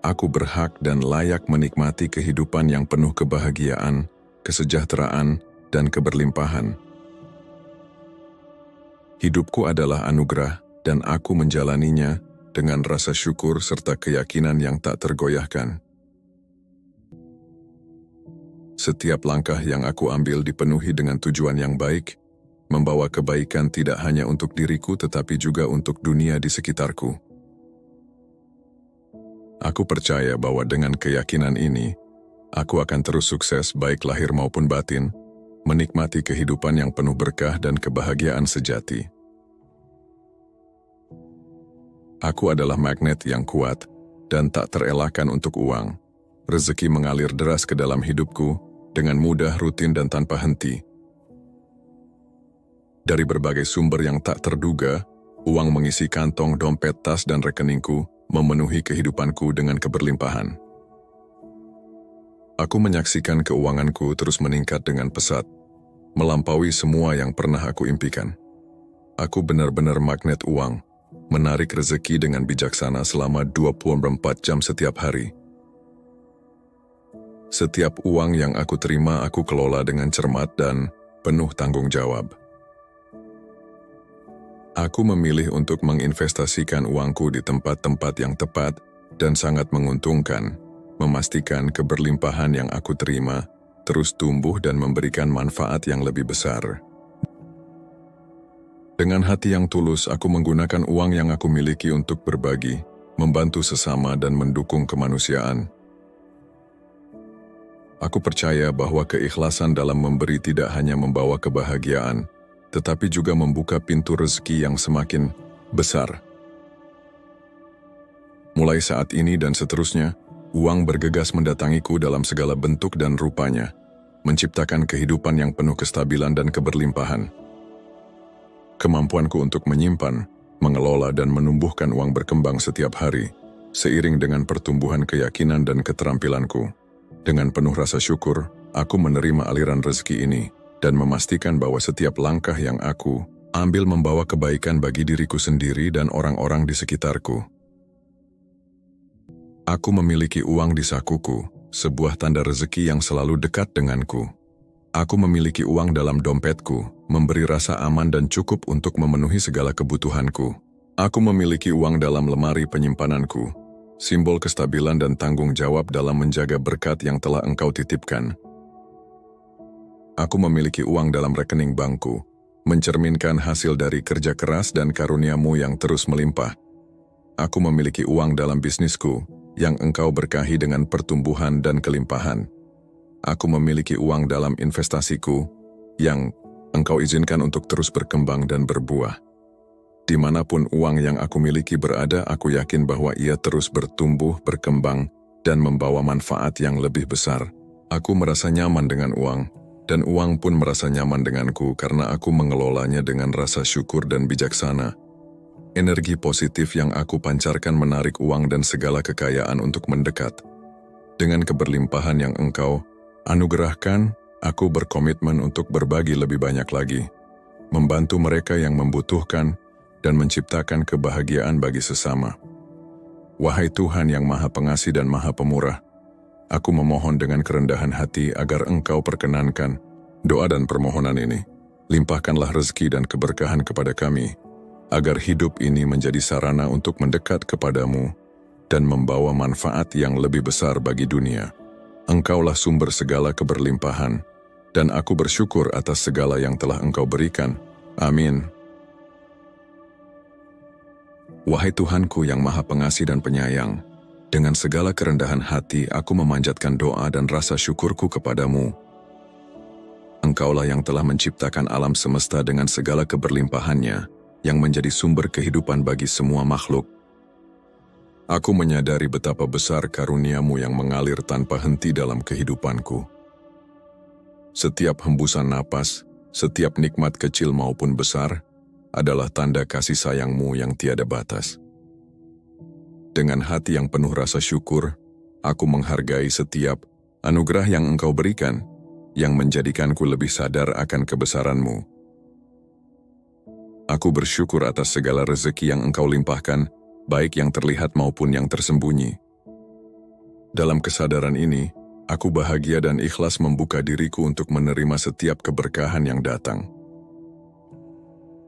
Speaker 1: Aku berhak dan layak menikmati kehidupan yang penuh kebahagiaan, kesejahteraan, dan keberlimpahan. Hidupku adalah anugerah, dan aku menjalaninya dengan rasa syukur serta keyakinan yang tak tergoyahkan. Setiap langkah yang aku ambil dipenuhi dengan tujuan yang baik, membawa kebaikan tidak hanya untuk diriku tetapi juga untuk dunia di sekitarku. Aku percaya bahwa dengan keyakinan ini, aku akan terus sukses baik lahir maupun batin, menikmati kehidupan yang penuh berkah dan kebahagiaan sejati. Aku adalah magnet yang kuat dan tak terelakkan untuk uang. Rezeki mengalir deras ke dalam hidupku, dengan mudah, rutin, dan tanpa henti. Dari berbagai sumber yang tak terduga, uang mengisi kantong, dompet, tas, dan rekeningku, memenuhi kehidupanku dengan keberlimpahan. Aku menyaksikan keuanganku terus meningkat dengan pesat, melampaui semua yang pernah aku impikan. Aku benar-benar magnet uang, menarik rezeki dengan bijaksana selama 24 jam setiap hari. Setiap uang yang aku terima aku kelola dengan cermat dan penuh tanggung jawab. Aku memilih untuk menginvestasikan uangku di tempat-tempat yang tepat dan sangat menguntungkan, memastikan keberlimpahan yang aku terima terus tumbuh dan memberikan manfaat yang lebih besar. Dengan hati yang tulus, aku menggunakan uang yang aku miliki untuk berbagi, membantu sesama dan mendukung kemanusiaan. Aku percaya bahwa keikhlasan dalam memberi tidak hanya membawa kebahagiaan, tetapi juga membuka pintu rezeki yang semakin besar. Mulai saat ini dan seterusnya, uang bergegas mendatangiku dalam segala bentuk dan rupanya, menciptakan kehidupan yang penuh kestabilan dan keberlimpahan. Kemampuanku untuk menyimpan, mengelola dan menumbuhkan uang berkembang setiap hari, seiring dengan pertumbuhan keyakinan dan keterampilanku. Dengan penuh rasa syukur, aku menerima aliran rezeki ini dan memastikan bahwa setiap langkah yang aku ambil membawa kebaikan bagi diriku sendiri dan orang-orang di sekitarku. Aku memiliki uang di sakuku, sebuah tanda rezeki yang selalu dekat denganku. Aku memiliki uang dalam dompetku, memberi rasa aman dan cukup untuk memenuhi segala kebutuhanku. Aku memiliki uang dalam lemari penyimpananku, simbol kestabilan dan tanggung jawab dalam menjaga berkat yang telah Engkau titipkan. Aku memiliki uang dalam rekening bankku, mencerminkan hasil dari kerja keras dan karunia-Mu yang terus melimpah. Aku memiliki uang dalam bisnisku, yang Engkau berkahi dengan pertumbuhan dan kelimpahan. Aku memiliki uang dalam investasiku, yang Engkau izinkan untuk terus berkembang dan berbuah. Dimanapun uang yang aku miliki berada, aku yakin bahwa ia terus bertumbuh, berkembang, dan membawa manfaat yang lebih besar. Aku merasa nyaman dengan uang, dan uang pun merasa nyaman denganku karena aku mengelolanya dengan rasa syukur dan bijaksana. Energi positif yang aku pancarkan menarik uang dan segala kekayaan untuk mendekat. Dengan keberlimpahan yang Engkau anugerahkan, aku berkomitmen untuk berbagi lebih banyak lagi, membantu mereka yang membutuhkan, dan menciptakan kebahagiaan bagi sesama. Wahai Tuhan yang Maha Pengasih dan Maha Pemurah, aku memohon dengan kerendahan hati agar Engkau perkenankan doa dan permohonan ini. Limpahkanlah rezeki dan keberkahan kepada kami, agar hidup ini menjadi sarana untuk mendekat kepadamu dan membawa manfaat yang lebih besar bagi dunia. Engkaulah sumber segala keberlimpahan, dan aku bersyukur atas segala yang telah Engkau berikan. Amin. Wahai Tuhanku yang Maha Pengasih dan Penyayang, dengan segala kerendahan hati aku memanjatkan doa dan rasa syukurku kepadamu. Engkaulah yang telah menciptakan alam semesta dengan segala keberlimpahannya, yang menjadi sumber kehidupan bagi semua makhluk. Aku menyadari betapa besar karunia-Mu yang mengalir tanpa henti dalam kehidupanku. Setiap hembusan napas, setiap nikmat kecil maupun besar, adalah tanda kasih sayang-Mu yang tiada batas. Dengan hati yang penuh rasa syukur, aku menghargai setiap anugerah yang Engkau berikan, yang menjadikanku lebih sadar akan kebesaran-Mu. Aku bersyukur atas segala rezeki yang Engkau limpahkan, baik yang terlihat maupun yang tersembunyi. Dalam kesadaran ini, aku bahagia dan ikhlas membuka diriku untuk menerima setiap keberkahan yang datang.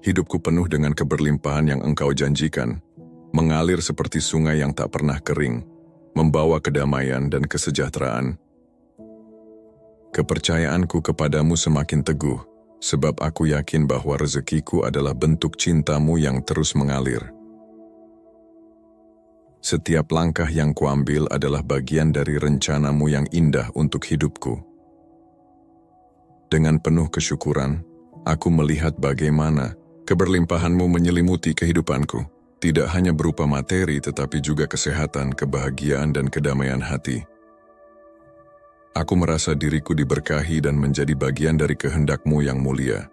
Speaker 1: Hidupku penuh dengan keberlimpahan yang Engkau janjikan, mengalir seperti sungai yang tak pernah kering, membawa kedamaian dan kesejahteraan. Kepercayaanku kepadamu semakin teguh, sebab aku yakin bahwa rezekiku adalah bentuk cintamu yang terus mengalir. Setiap langkah yang kuambil adalah bagian dari rencanamu yang indah untuk hidupku. Dengan penuh kesyukuran, aku melihat bagaimana keberlimpahanmu menyelimuti kehidupanku, tidak hanya berupa materi tetapi juga kesehatan, kebahagiaan, dan kedamaian hati. Aku merasa diriku diberkahi dan menjadi bagian dari kehendak-Mu yang mulia.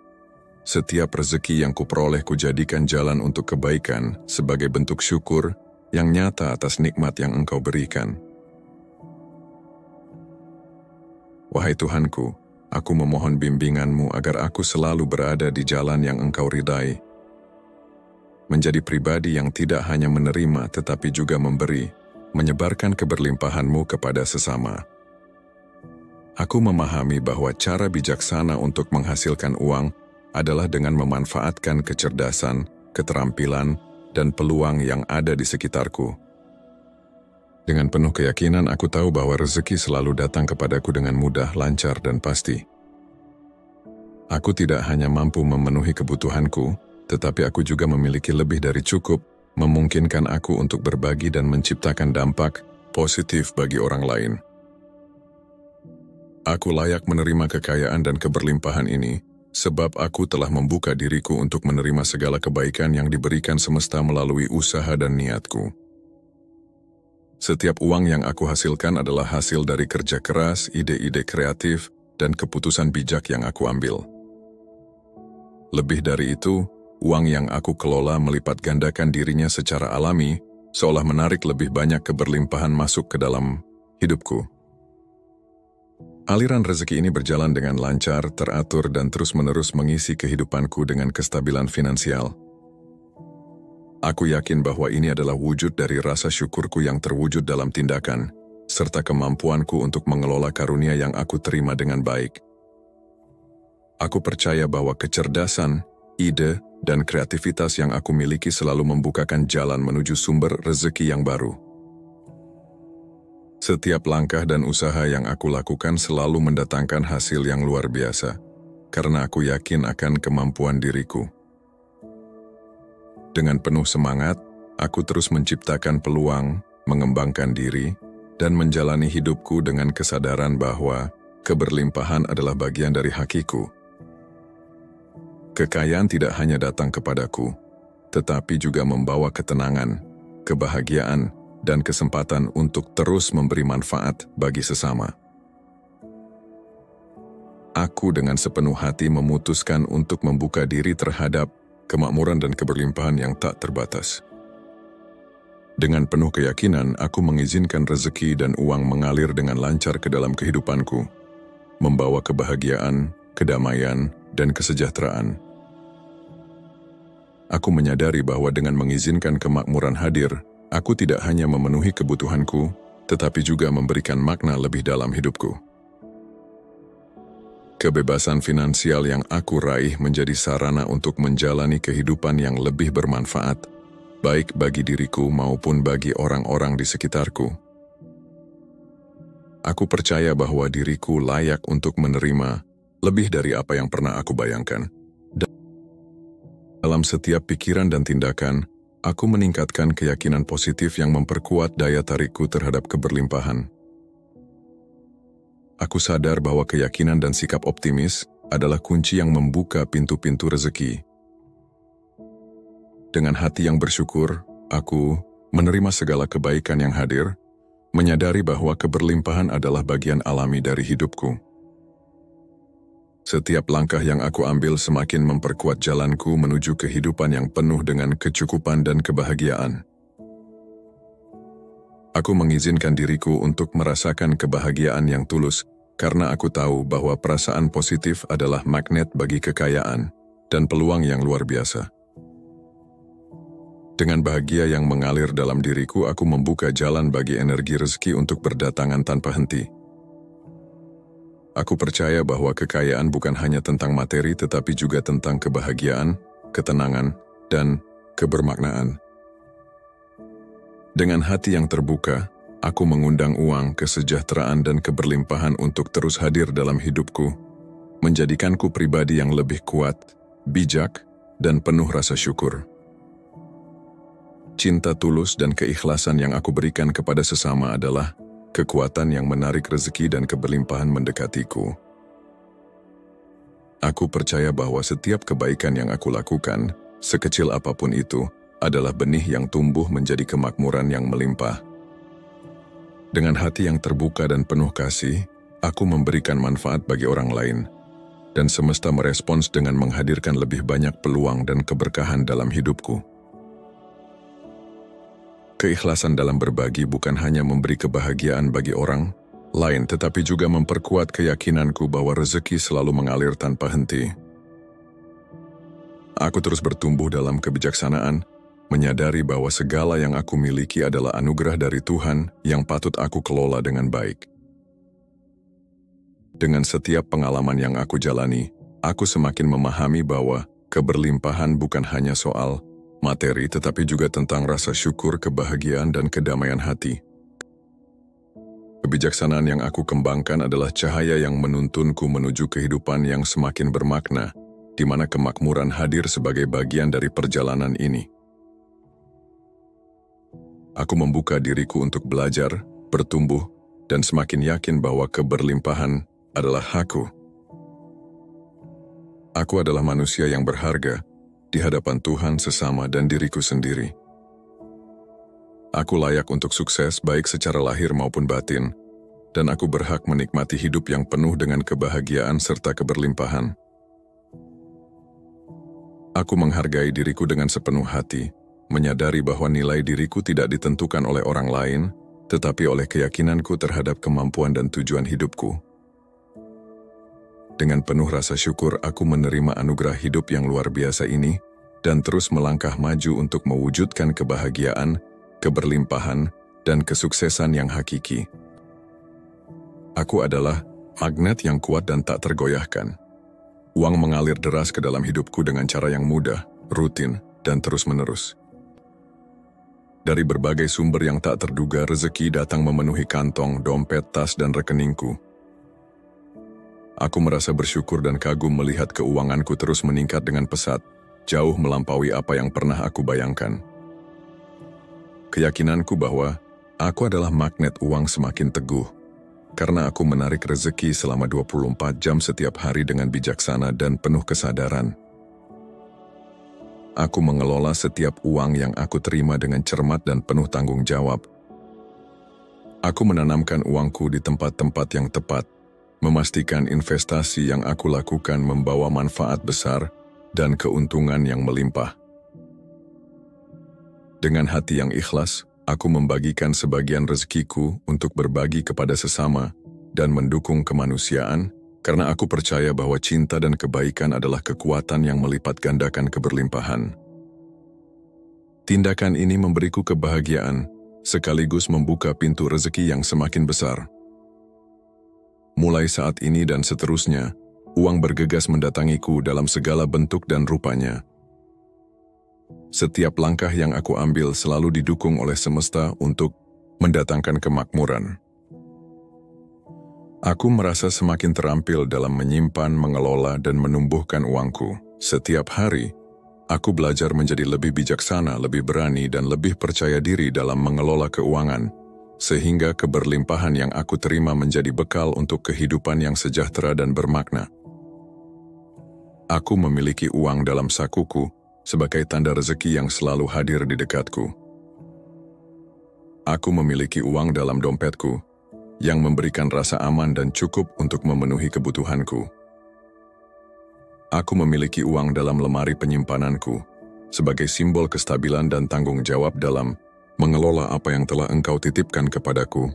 Speaker 1: Setiap rezeki yang kuperoleh kujadikan jalan untuk kebaikan sebagai bentuk syukur yang nyata atas nikmat yang Engkau berikan. Wahai Tuhanku, aku memohon bimbingan-Mu agar aku selalu berada di jalan yang Engkau ridai. Menjadi pribadi yang tidak hanya menerima tetapi juga memberi, menyebarkan keberlimpahan-Mu kepada sesama. Aku memahami bahwa cara bijaksana untuk menghasilkan uang adalah dengan memanfaatkan kecerdasan, keterampilan, dan peluang yang ada di sekitarku. Dengan penuh keyakinan, aku tahu bahwa rezeki selalu datang kepadaku dengan mudah, lancar, dan pasti. Aku tidak hanya mampu memenuhi kebutuhanku, tetapi aku juga memiliki lebih dari cukup, memungkinkan aku untuk berbagi dan menciptakan dampak positif bagi orang lain. Aku layak menerima kekayaan dan keberlimpahan ini, sebab aku telah membuka diriku untuk menerima segala kebaikan yang diberikan semesta melalui usaha dan niatku. Setiap uang yang aku hasilkan adalah hasil dari kerja keras, ide-ide kreatif, dan keputusan bijak yang aku ambil. Lebih dari itu, uang yang aku kelola melipat gandakan dirinya secara alami, seolah menarik lebih banyak keberlimpahan masuk ke dalam hidupku. Aliran rezeki ini berjalan dengan lancar, teratur, dan terus-menerus mengisi kehidupanku dengan kestabilan finansial. Aku yakin bahwa ini adalah wujud dari rasa syukurku yang terwujud dalam tindakan, serta kemampuanku untuk mengelola karunia yang aku terima dengan baik. Aku percaya bahwa kecerdasan, ide, dan kreativitas yang aku miliki selalu membukakan jalan menuju sumber rezeki yang baru. Setiap langkah dan usaha yang aku lakukan selalu mendatangkan hasil yang luar biasa, karena aku yakin akan kemampuan diriku. Dengan penuh semangat, aku terus menciptakan peluang, mengembangkan diri, dan menjalani hidupku dengan kesadaran bahwa keberlimpahan adalah bagian dari hakiku. Kekayaan tidak hanya datang kepadaku, tetapi juga membawa ketenangan, kebahagiaan, dan kesempatan untuk terus memberi manfaat bagi sesama. Aku dengan sepenuh hati memutuskan untuk membuka diri terhadap kemakmuran dan keberlimpahan yang tak terbatas. Dengan penuh keyakinan, aku mengizinkan rezeki dan uang mengalir dengan lancar ke dalam kehidupanku, membawa kebahagiaan, kedamaian, dan kesejahteraan. Aku menyadari bahwa dengan mengizinkan kemakmuran hadir, aku tidak hanya memenuhi kebutuhanku, tetapi juga memberikan makna lebih dalam hidupku. Kebebasan finansial yang aku raih menjadi sarana untuk menjalani kehidupan yang lebih bermanfaat, baik bagi diriku maupun bagi orang-orang di sekitarku. Aku percaya bahwa diriku layak untuk menerima lebih dari apa yang pernah aku bayangkan. Dalam setiap pikiran dan tindakan, aku meningkatkan keyakinan positif yang memperkuat daya tarikku terhadap keberlimpahan. Aku sadar bahwa keyakinan dan sikap optimis adalah kunci yang membuka pintu-pintu rezeki. Dengan hati yang bersyukur, aku menerima segala kebaikan yang hadir, menyadari bahwa keberlimpahan adalah bagian alami dari hidupku. Setiap langkah yang aku ambil semakin memperkuat jalanku menuju kehidupan yang penuh dengan kecukupan dan kebahagiaan. Aku mengizinkan diriku untuk merasakan kebahagiaan yang tulus karena aku tahu bahwa perasaan positif adalah magnet bagi kekayaan dan peluang yang luar biasa. Dengan bahagia yang mengalir dalam diriku, aku membuka jalan bagi energi rezeki untuk berdatangan tanpa henti. Aku percaya bahwa kekayaan bukan hanya tentang materi tetapi juga tentang kebahagiaan, ketenangan, dan kebermaknaan. Dengan hati yang terbuka, aku mengundang uang, kesejahteraan, dan keberlimpahan untuk terus hadir dalam hidupku, menjadikanku pribadi yang lebih kuat, bijak, dan penuh rasa syukur. Cinta tulus dan keikhlasan yang aku berikan kepada sesama adalah kekuatan yang menarik rezeki dan keberlimpahan mendekatiku. Aku percaya bahwa setiap kebaikan yang aku lakukan, sekecil apapun itu, adalah benih yang tumbuh menjadi kemakmuran yang melimpah. Dengan hati yang terbuka dan penuh kasih, aku memberikan manfaat bagi orang lain, dan semesta merespons dengan menghadirkan lebih banyak peluang dan keberkahan dalam hidupku. Keikhlasan dalam berbagi bukan hanya memberi kebahagiaan bagi orang lain, tetapi juga memperkuat keyakinanku bahwa rezeki selalu mengalir tanpa henti. Aku terus bertumbuh dalam kebijaksanaan, menyadari bahwa segala yang aku miliki adalah anugerah dari Tuhan yang patut aku kelola dengan baik. Dengan setiap pengalaman yang aku jalani, aku semakin memahami bahwa keberlimpahan bukan hanya soal materi, tetapi juga tentang rasa syukur, kebahagiaan, dan kedamaian hati. Kebijaksanaan yang aku kembangkan adalah cahaya yang menuntunku menuju kehidupan yang semakin bermakna, di mana kemakmuran hadir sebagai bagian dari perjalanan ini. Aku membuka diriku untuk belajar, bertumbuh, dan semakin yakin bahwa keberlimpahan adalah hakku. Aku adalah manusia yang berharga di hadapan Tuhan, sesama, dan diriku sendiri. Aku layak untuk sukses baik secara lahir maupun batin, dan aku berhak menikmati hidup yang penuh dengan kebahagiaan serta keberlimpahan. Aku menghargai diriku dengan sepenuh hati, menyadari bahwa nilai diriku tidak ditentukan oleh orang lain, tetapi oleh keyakinanku terhadap kemampuan dan tujuan hidupku. Dengan penuh rasa syukur, aku menerima anugerah hidup yang luar biasa ini dan terus melangkah maju untuk mewujudkan kebahagiaan, keberlimpahan, dan kesuksesan yang hakiki. Aku adalah magnet yang kuat dan tak tergoyahkan. Uang mengalir deras ke dalam hidupku dengan cara yang mudah, rutin, dan terus-menerus. Dari berbagai sumber yang tak terduga, rezeki datang memenuhi kantong, dompet, tas, dan rekeningku. Aku merasa bersyukur dan kagum melihat keuanganku terus meningkat dengan pesat, jauh melampaui apa yang pernah aku bayangkan. Keyakinanku bahwa aku adalah magnet uang semakin teguh, karena aku menarik rezeki selama 24 jam setiap hari dengan bijaksana dan penuh kesadaran. Aku mengelola setiap uang yang aku terima dengan cermat dan penuh tanggung jawab. Aku menanamkan uangku di tempat-tempat yang tepat, memastikan investasi yang aku lakukan membawa manfaat besar dan keuntungan yang melimpah. Dengan hati yang ikhlas, aku membagikan sebagian rezekiku untuk berbagi kepada sesama dan mendukung kemanusiaan, karena aku percaya bahwa cinta dan kebaikan adalah kekuatan yang melipat gandakan keberlimpahan. Tindakan ini memberiku kebahagiaan, sekaligus membuka pintu rezeki yang semakin besar. Mulai saat ini dan seterusnya, uang bergegas mendatangiku dalam segala bentuk dan rupanya. Setiap langkah yang aku ambil selalu didukung oleh semesta untuk mendatangkan kemakmuran. Aku merasa semakin terampil dalam menyimpan, mengelola, dan menumbuhkan uangku. Setiap hari, aku belajar menjadi lebih bijaksana, lebih berani, dan lebih percaya diri dalam mengelola keuangan, sehingga keberlimpahan yang aku terima menjadi bekal untuk kehidupan yang sejahtera dan bermakna. Aku memiliki uang dalam sakuku sebagai tanda rezeki yang selalu hadir di dekatku. Aku memiliki uang dalam dompetku yang memberikan rasa aman dan cukup untuk memenuhi kebutuhanku. Aku memiliki uang dalam lemari penyimpananku sebagai simbol kestabilan dan tanggung jawab dalam mengelola apa yang telah Engkau titipkan kepadaku.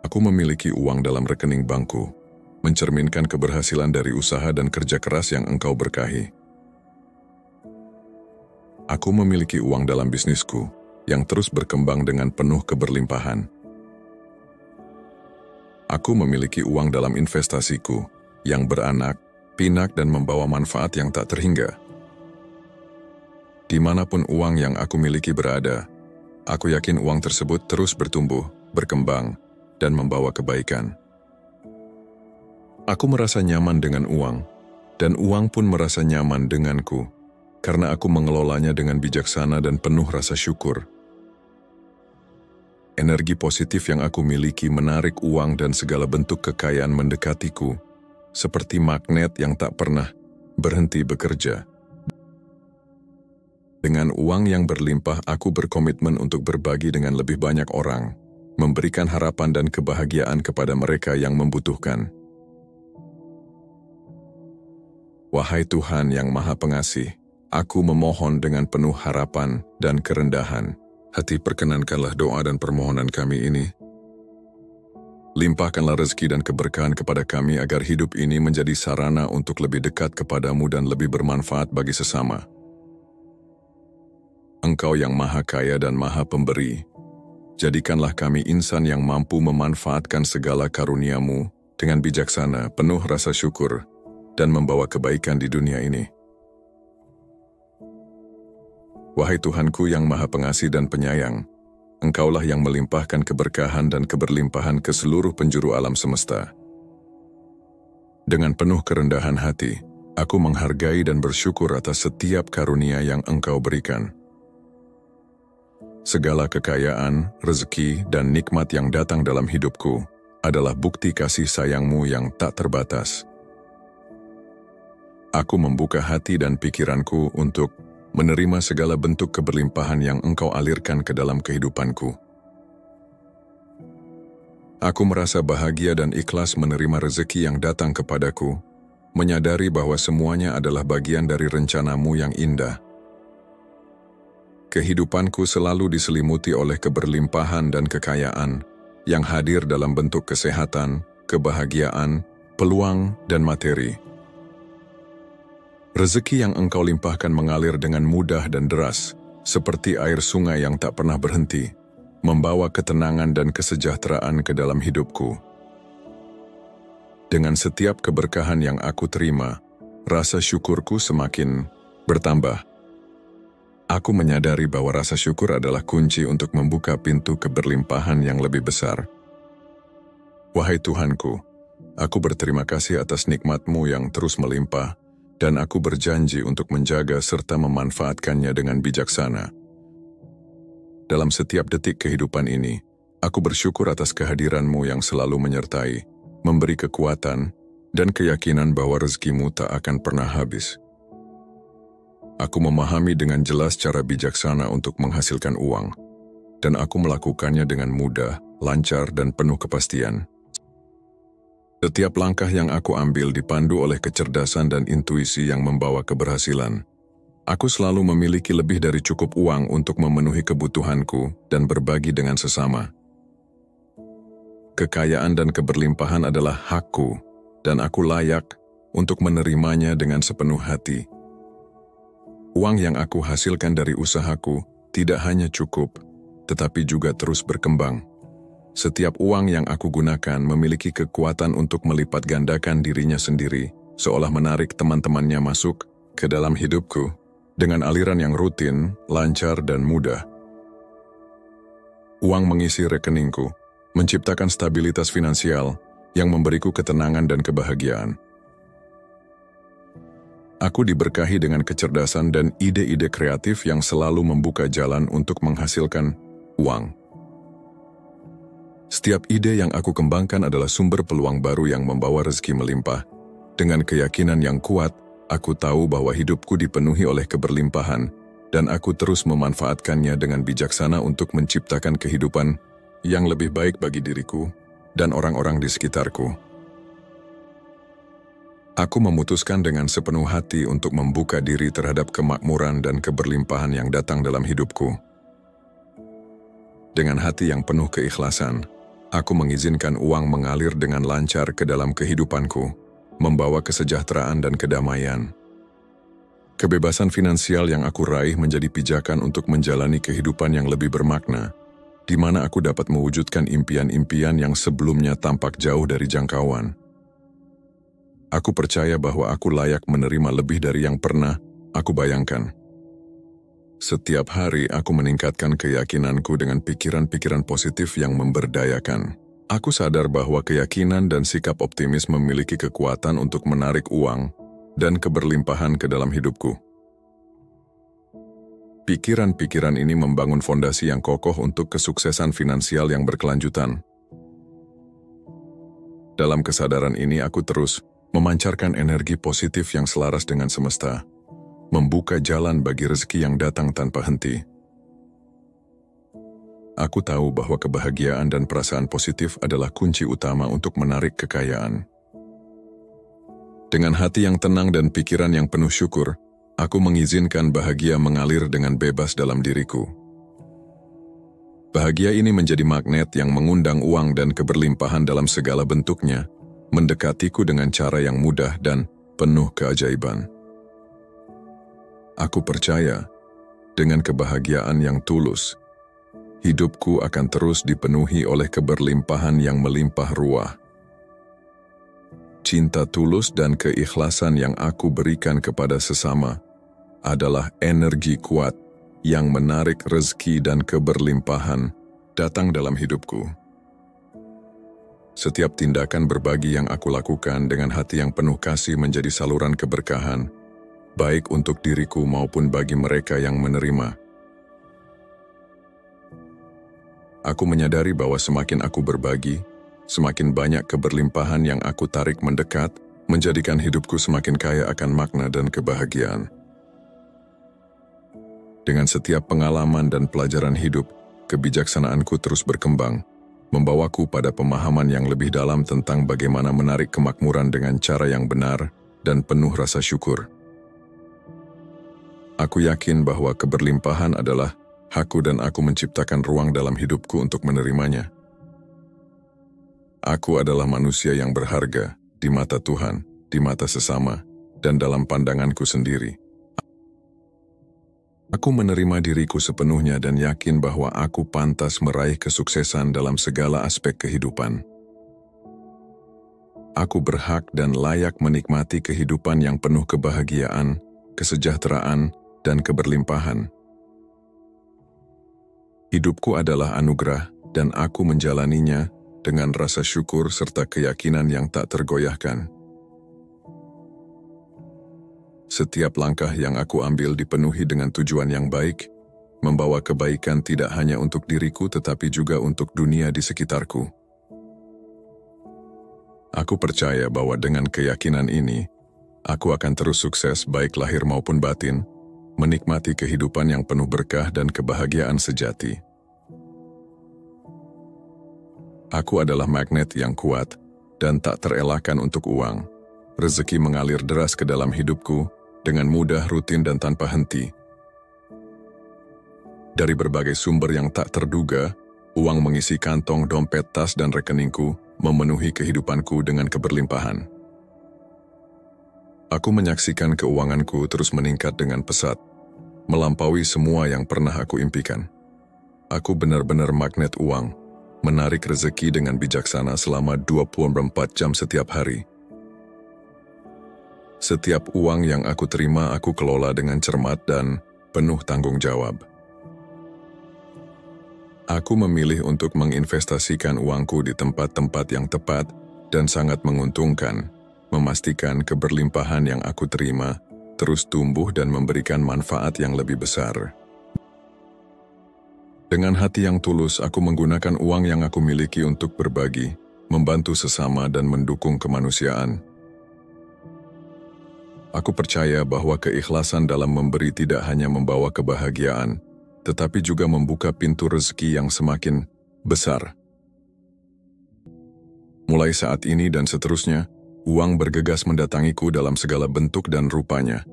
Speaker 1: Aku memiliki uang dalam rekening bankku, mencerminkan keberhasilan dari usaha dan kerja keras yang Engkau berkahi. Aku memiliki uang dalam bisnisku yang terus berkembang dengan penuh keberlimpahan. Aku memiliki uang dalam investasiku yang beranak, pinak dan membawa manfaat yang tak terhingga. Dimanapun uang yang aku miliki berada, aku yakin uang tersebut terus bertumbuh, berkembang, dan membawa kebaikan. Aku merasa nyaman dengan uang, dan uang pun merasa nyaman denganku, karena aku mengelolanya dengan bijaksana dan penuh rasa syukur. Energi positif yang aku miliki menarik uang dan segala bentuk kekayaan mendekatiku, seperti magnet yang tak pernah berhenti bekerja. Dengan uang yang berlimpah, aku berkomitmen untuk berbagi dengan lebih banyak orang, memberikan harapan dan kebahagiaan kepada mereka yang membutuhkan. Wahai Tuhan yang Maha Pengasih, aku memohon dengan penuh harapan dan kerendahan hati, perkenankanlah doa dan permohonan kami ini. Limpahkanlah rezeki dan keberkahan kepada kami agar hidup ini menjadi sarana untuk lebih dekat kepadamu dan lebih bermanfaat bagi sesama. Engkau yang Maha Kaya dan Maha Pemberi, jadikanlah kami insan yang mampu memanfaatkan segala karunia-Mu dengan bijaksana, penuh rasa syukur, dan membawa kebaikan di dunia ini. Wahai Tuhanku yang Maha Pengasih dan Penyayang, Engkaulah yang melimpahkan keberkahan dan keberlimpahan ke seluruh penjuru alam semesta. Dengan penuh kerendahan hati, aku menghargai dan bersyukur atas setiap karunia yang Engkau berikan. Segala kekayaan, rezeki, dan nikmat yang datang dalam hidupku adalah bukti kasih sayang-Mu yang tak terbatas. Aku membuka hati dan pikiranku untuk menerima segala bentuk keberlimpahan yang Engkau alirkan ke dalam kehidupanku. Aku merasa bahagia dan ikhlas menerima rezeki yang datang kepadaku, menyadari bahwa semuanya adalah bagian dari rencana-Mu yang indah. Kehidupanku selalu diselimuti oleh keberlimpahan dan kekayaan yang hadir dalam bentuk kesehatan, kebahagiaan, peluang, dan materi. Rezeki yang Engkau limpahkan mengalir dengan mudah dan deras, seperti air sungai yang tak pernah berhenti, membawa ketenangan dan kesejahteraan ke dalam hidupku. Dengan setiap keberkahan yang aku terima, rasa syukurku semakin bertambah. Aku menyadari bahwa rasa syukur adalah kunci untuk membuka pintu keberlimpahan yang lebih besar. Wahai Tuhanku, aku berterima kasih atas nikmat-Mu yang terus melimpah, dan aku berjanji untuk menjaga serta memanfaatkannya dengan bijaksana. Dalam setiap detik kehidupan ini, aku bersyukur atas kehadiran-Mu yang selalu menyertai, memberi kekuatan, dan keyakinan bahwa rezeki-Mu tak akan pernah habis. Aku memahami dengan jelas cara bijaksana untuk menghasilkan uang, dan aku melakukannya dengan mudah, lancar, dan penuh kepastian. Setiap langkah yang aku ambil dipandu oleh kecerdasan dan intuisi yang membawa keberhasilan. Aku selalu memiliki lebih dari cukup uang untuk memenuhi kebutuhanku dan berbagi dengan sesama. Kekayaan dan keberlimpahan adalah hakku, dan aku layak untuk menerimanya dengan sepenuh hati. Uang yang aku hasilkan dari usahaku tidak hanya cukup, tetapi juga terus berkembang. Setiap uang yang aku gunakan memiliki kekuatan untuk melipat gandakan dirinya sendiri, seolah menarik teman-temannya masuk ke dalam hidupku dengan aliran yang rutin, lancar, dan mudah. Uang mengisi rekeningku, menciptakan stabilitas finansial yang memberiku ketenangan dan kebahagiaan. Aku diberkahi dengan kecerdasan dan ide-ide kreatif yang selalu membuka jalan untuk menghasilkan uang. Setiap ide yang aku kembangkan adalah sumber peluang baru yang membawa rezeki melimpah. Dengan keyakinan yang kuat, aku tahu bahwa hidupku dipenuhi oleh keberlimpahan, dan aku terus memanfaatkannya dengan bijaksana untuk menciptakan kehidupan yang lebih baik bagi diriku dan orang-orang di sekitarku. Aku memutuskan dengan sepenuh hati untuk membuka diri terhadap kemakmuran dan keberlimpahan yang datang dalam hidupku. Dengan hati yang penuh keikhlasan, aku mengizinkan uang mengalir dengan lancar ke dalam kehidupanku, membawa kesejahteraan dan kedamaian. Kebebasan finansial yang aku raih menjadi pijakan untuk menjalani kehidupan yang lebih bermakna, di mana aku dapat mewujudkan impian-impian yang sebelumnya tampak jauh dari jangkauan. Aku percaya bahwa aku layak menerima lebih dari yang pernah aku bayangkan. Setiap hari aku meningkatkan keyakinanku dengan pikiran-pikiran positif yang memberdayakan. Aku sadar bahwa keyakinan dan sikap optimis memiliki kekuatan untuk menarik uang dan keberlimpahan ke dalam hidupku. Pikiran-pikiran ini membangun fondasi yang kokoh untuk kesuksesan finansial yang berkelanjutan. Dalam kesadaran ini aku terus memancarkan energi positif yang selaras dengan semesta, membuka jalan bagi rezeki yang datang tanpa henti. Aku tahu bahwa kebahagiaan dan perasaan positif adalah kunci utama untuk menarik kekayaan. Dengan hati yang tenang dan pikiran yang penuh syukur, aku mengizinkan bahagia mengalir dengan bebas dalam diriku. Bahagia ini menjadi magnet yang mengundang uang dan keberlimpahan dalam segala bentuknya, mendekatiku dengan cara yang mudah dan penuh keajaiban. Aku percaya, dengan kebahagiaan yang tulus, hidupku akan terus dipenuhi oleh keberlimpahan yang melimpah ruah. Cinta tulus dan keikhlasan yang aku berikan kepada sesama adalah energi kuat yang menarik rezeki dan keberlimpahan datang dalam hidupku. Setiap tindakan berbagi yang aku lakukan dengan hati yang penuh kasih menjadi saluran keberkahan, baik untuk diriku maupun bagi mereka yang menerima. Aku menyadari bahwa semakin aku berbagi, semakin banyak keberlimpahan yang aku tarik mendekat, menjadikan hidupku semakin kaya akan makna dan kebahagiaan. Dengan setiap pengalaman dan pelajaran hidup, kebijaksanaanku terus berkembang, membawaku pada pemahaman yang lebih dalam tentang bagaimana menarik kemakmuran dengan cara yang benar dan penuh rasa syukur. Aku yakin bahwa keberlimpahan adalah hakku dan aku menciptakan ruang dalam hidupku untuk menerimanya. Aku adalah manusia yang berharga di mata Tuhan, di mata sesama, dan dalam pandanganku sendiri. Aku menerima diriku sepenuhnya dan yakin bahwa aku pantas meraih kesuksesan dalam segala aspek kehidupan. Aku berhak dan layak menikmati kehidupan yang penuh kebahagiaan, kesejahteraan, dan keberlimpahan. Hidupku adalah anugerah dan aku menjalaninya dengan rasa syukur serta keyakinan yang tak tergoyahkan. Setiap langkah yang aku ambil dipenuhi dengan tujuan yang baik, membawa kebaikan tidak hanya untuk diriku tetapi juga untuk dunia di sekitarku. Aku percaya bahwa dengan keyakinan ini, aku akan terus sukses baik lahir maupun batin, menikmati kehidupan yang penuh berkah dan kebahagiaan sejati. Aku adalah magnet yang kuat dan tak terelakkan untuk uang. Rezeki mengalir deras ke dalam hidupku dengan mudah, rutin, dan tanpa henti. Dari berbagai sumber yang tak terduga, uang mengisi kantong, dompet, tas, dan rekeningku, memenuhi kehidupanku dengan keberlimpahan. Aku menyaksikan keuanganku terus meningkat dengan pesat, melampaui semua yang pernah aku impikan. Aku benar-benar magnet uang, menarik rezeki dengan bijaksana selama 24 jam setiap hari. Setiap uang yang aku terima aku kelola dengan cermat dan penuh tanggung jawab. Aku memilih untuk menginvestasikan uangku di tempat-tempat yang tepat dan sangat menguntungkan, memastikan keberlimpahan yang aku terima terus tumbuh dan memberikan manfaat yang lebih besar. Dengan hati yang tulus, aku menggunakan uang yang aku miliki untuk berbagi, membantu sesama dan mendukung kemanusiaan. Aku percaya bahwa keikhlasan dalam memberi tidak hanya membawa kebahagiaan, tetapi juga membuka pintu rezeki yang semakin besar. Mulai saat ini dan seterusnya, uang bergegas mendatangiku dalam segala bentuk dan rupanya,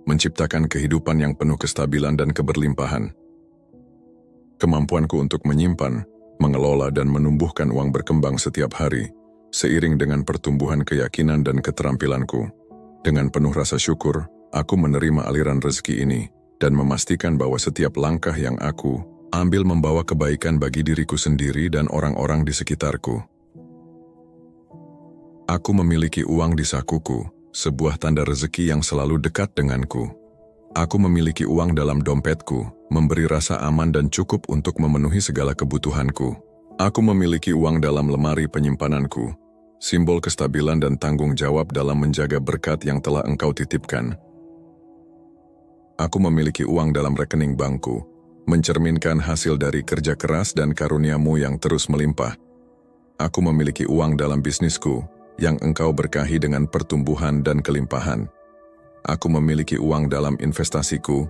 Speaker 1: menciptakan kehidupan yang penuh kestabilan dan keberlimpahan. Kemampuanku untuk menyimpan, mengelola dan menumbuhkan uang berkembang setiap hari, seiring dengan pertumbuhan keyakinan dan keterampilanku. Dengan penuh rasa syukur, Aku menerima aliran rezeki ini dan memastikan bahwa setiap langkah yang aku ambil membawa kebaikan bagi diriku sendiri dan orang-orang di sekitarku. Aku memiliki uang di sakuku, sebuah tanda rezeki yang selalu dekat denganku. Aku memiliki uang dalam dompetku, memberi rasa aman dan cukup untuk memenuhi segala kebutuhanku. Aku memiliki uang dalam lemari penyimpananku, simbol kestabilan dan tanggung jawab dalam menjaga berkat yang telah Engkau titipkan. Aku memiliki uang dalam rekening bankku, mencerminkan hasil dari kerja keras dan karunia-Mu yang terus melimpah. Aku memiliki uang dalam bisnisku, yang Engkau berkahi dengan pertumbuhan dan kelimpahan. Aku memiliki uang dalam investasiku,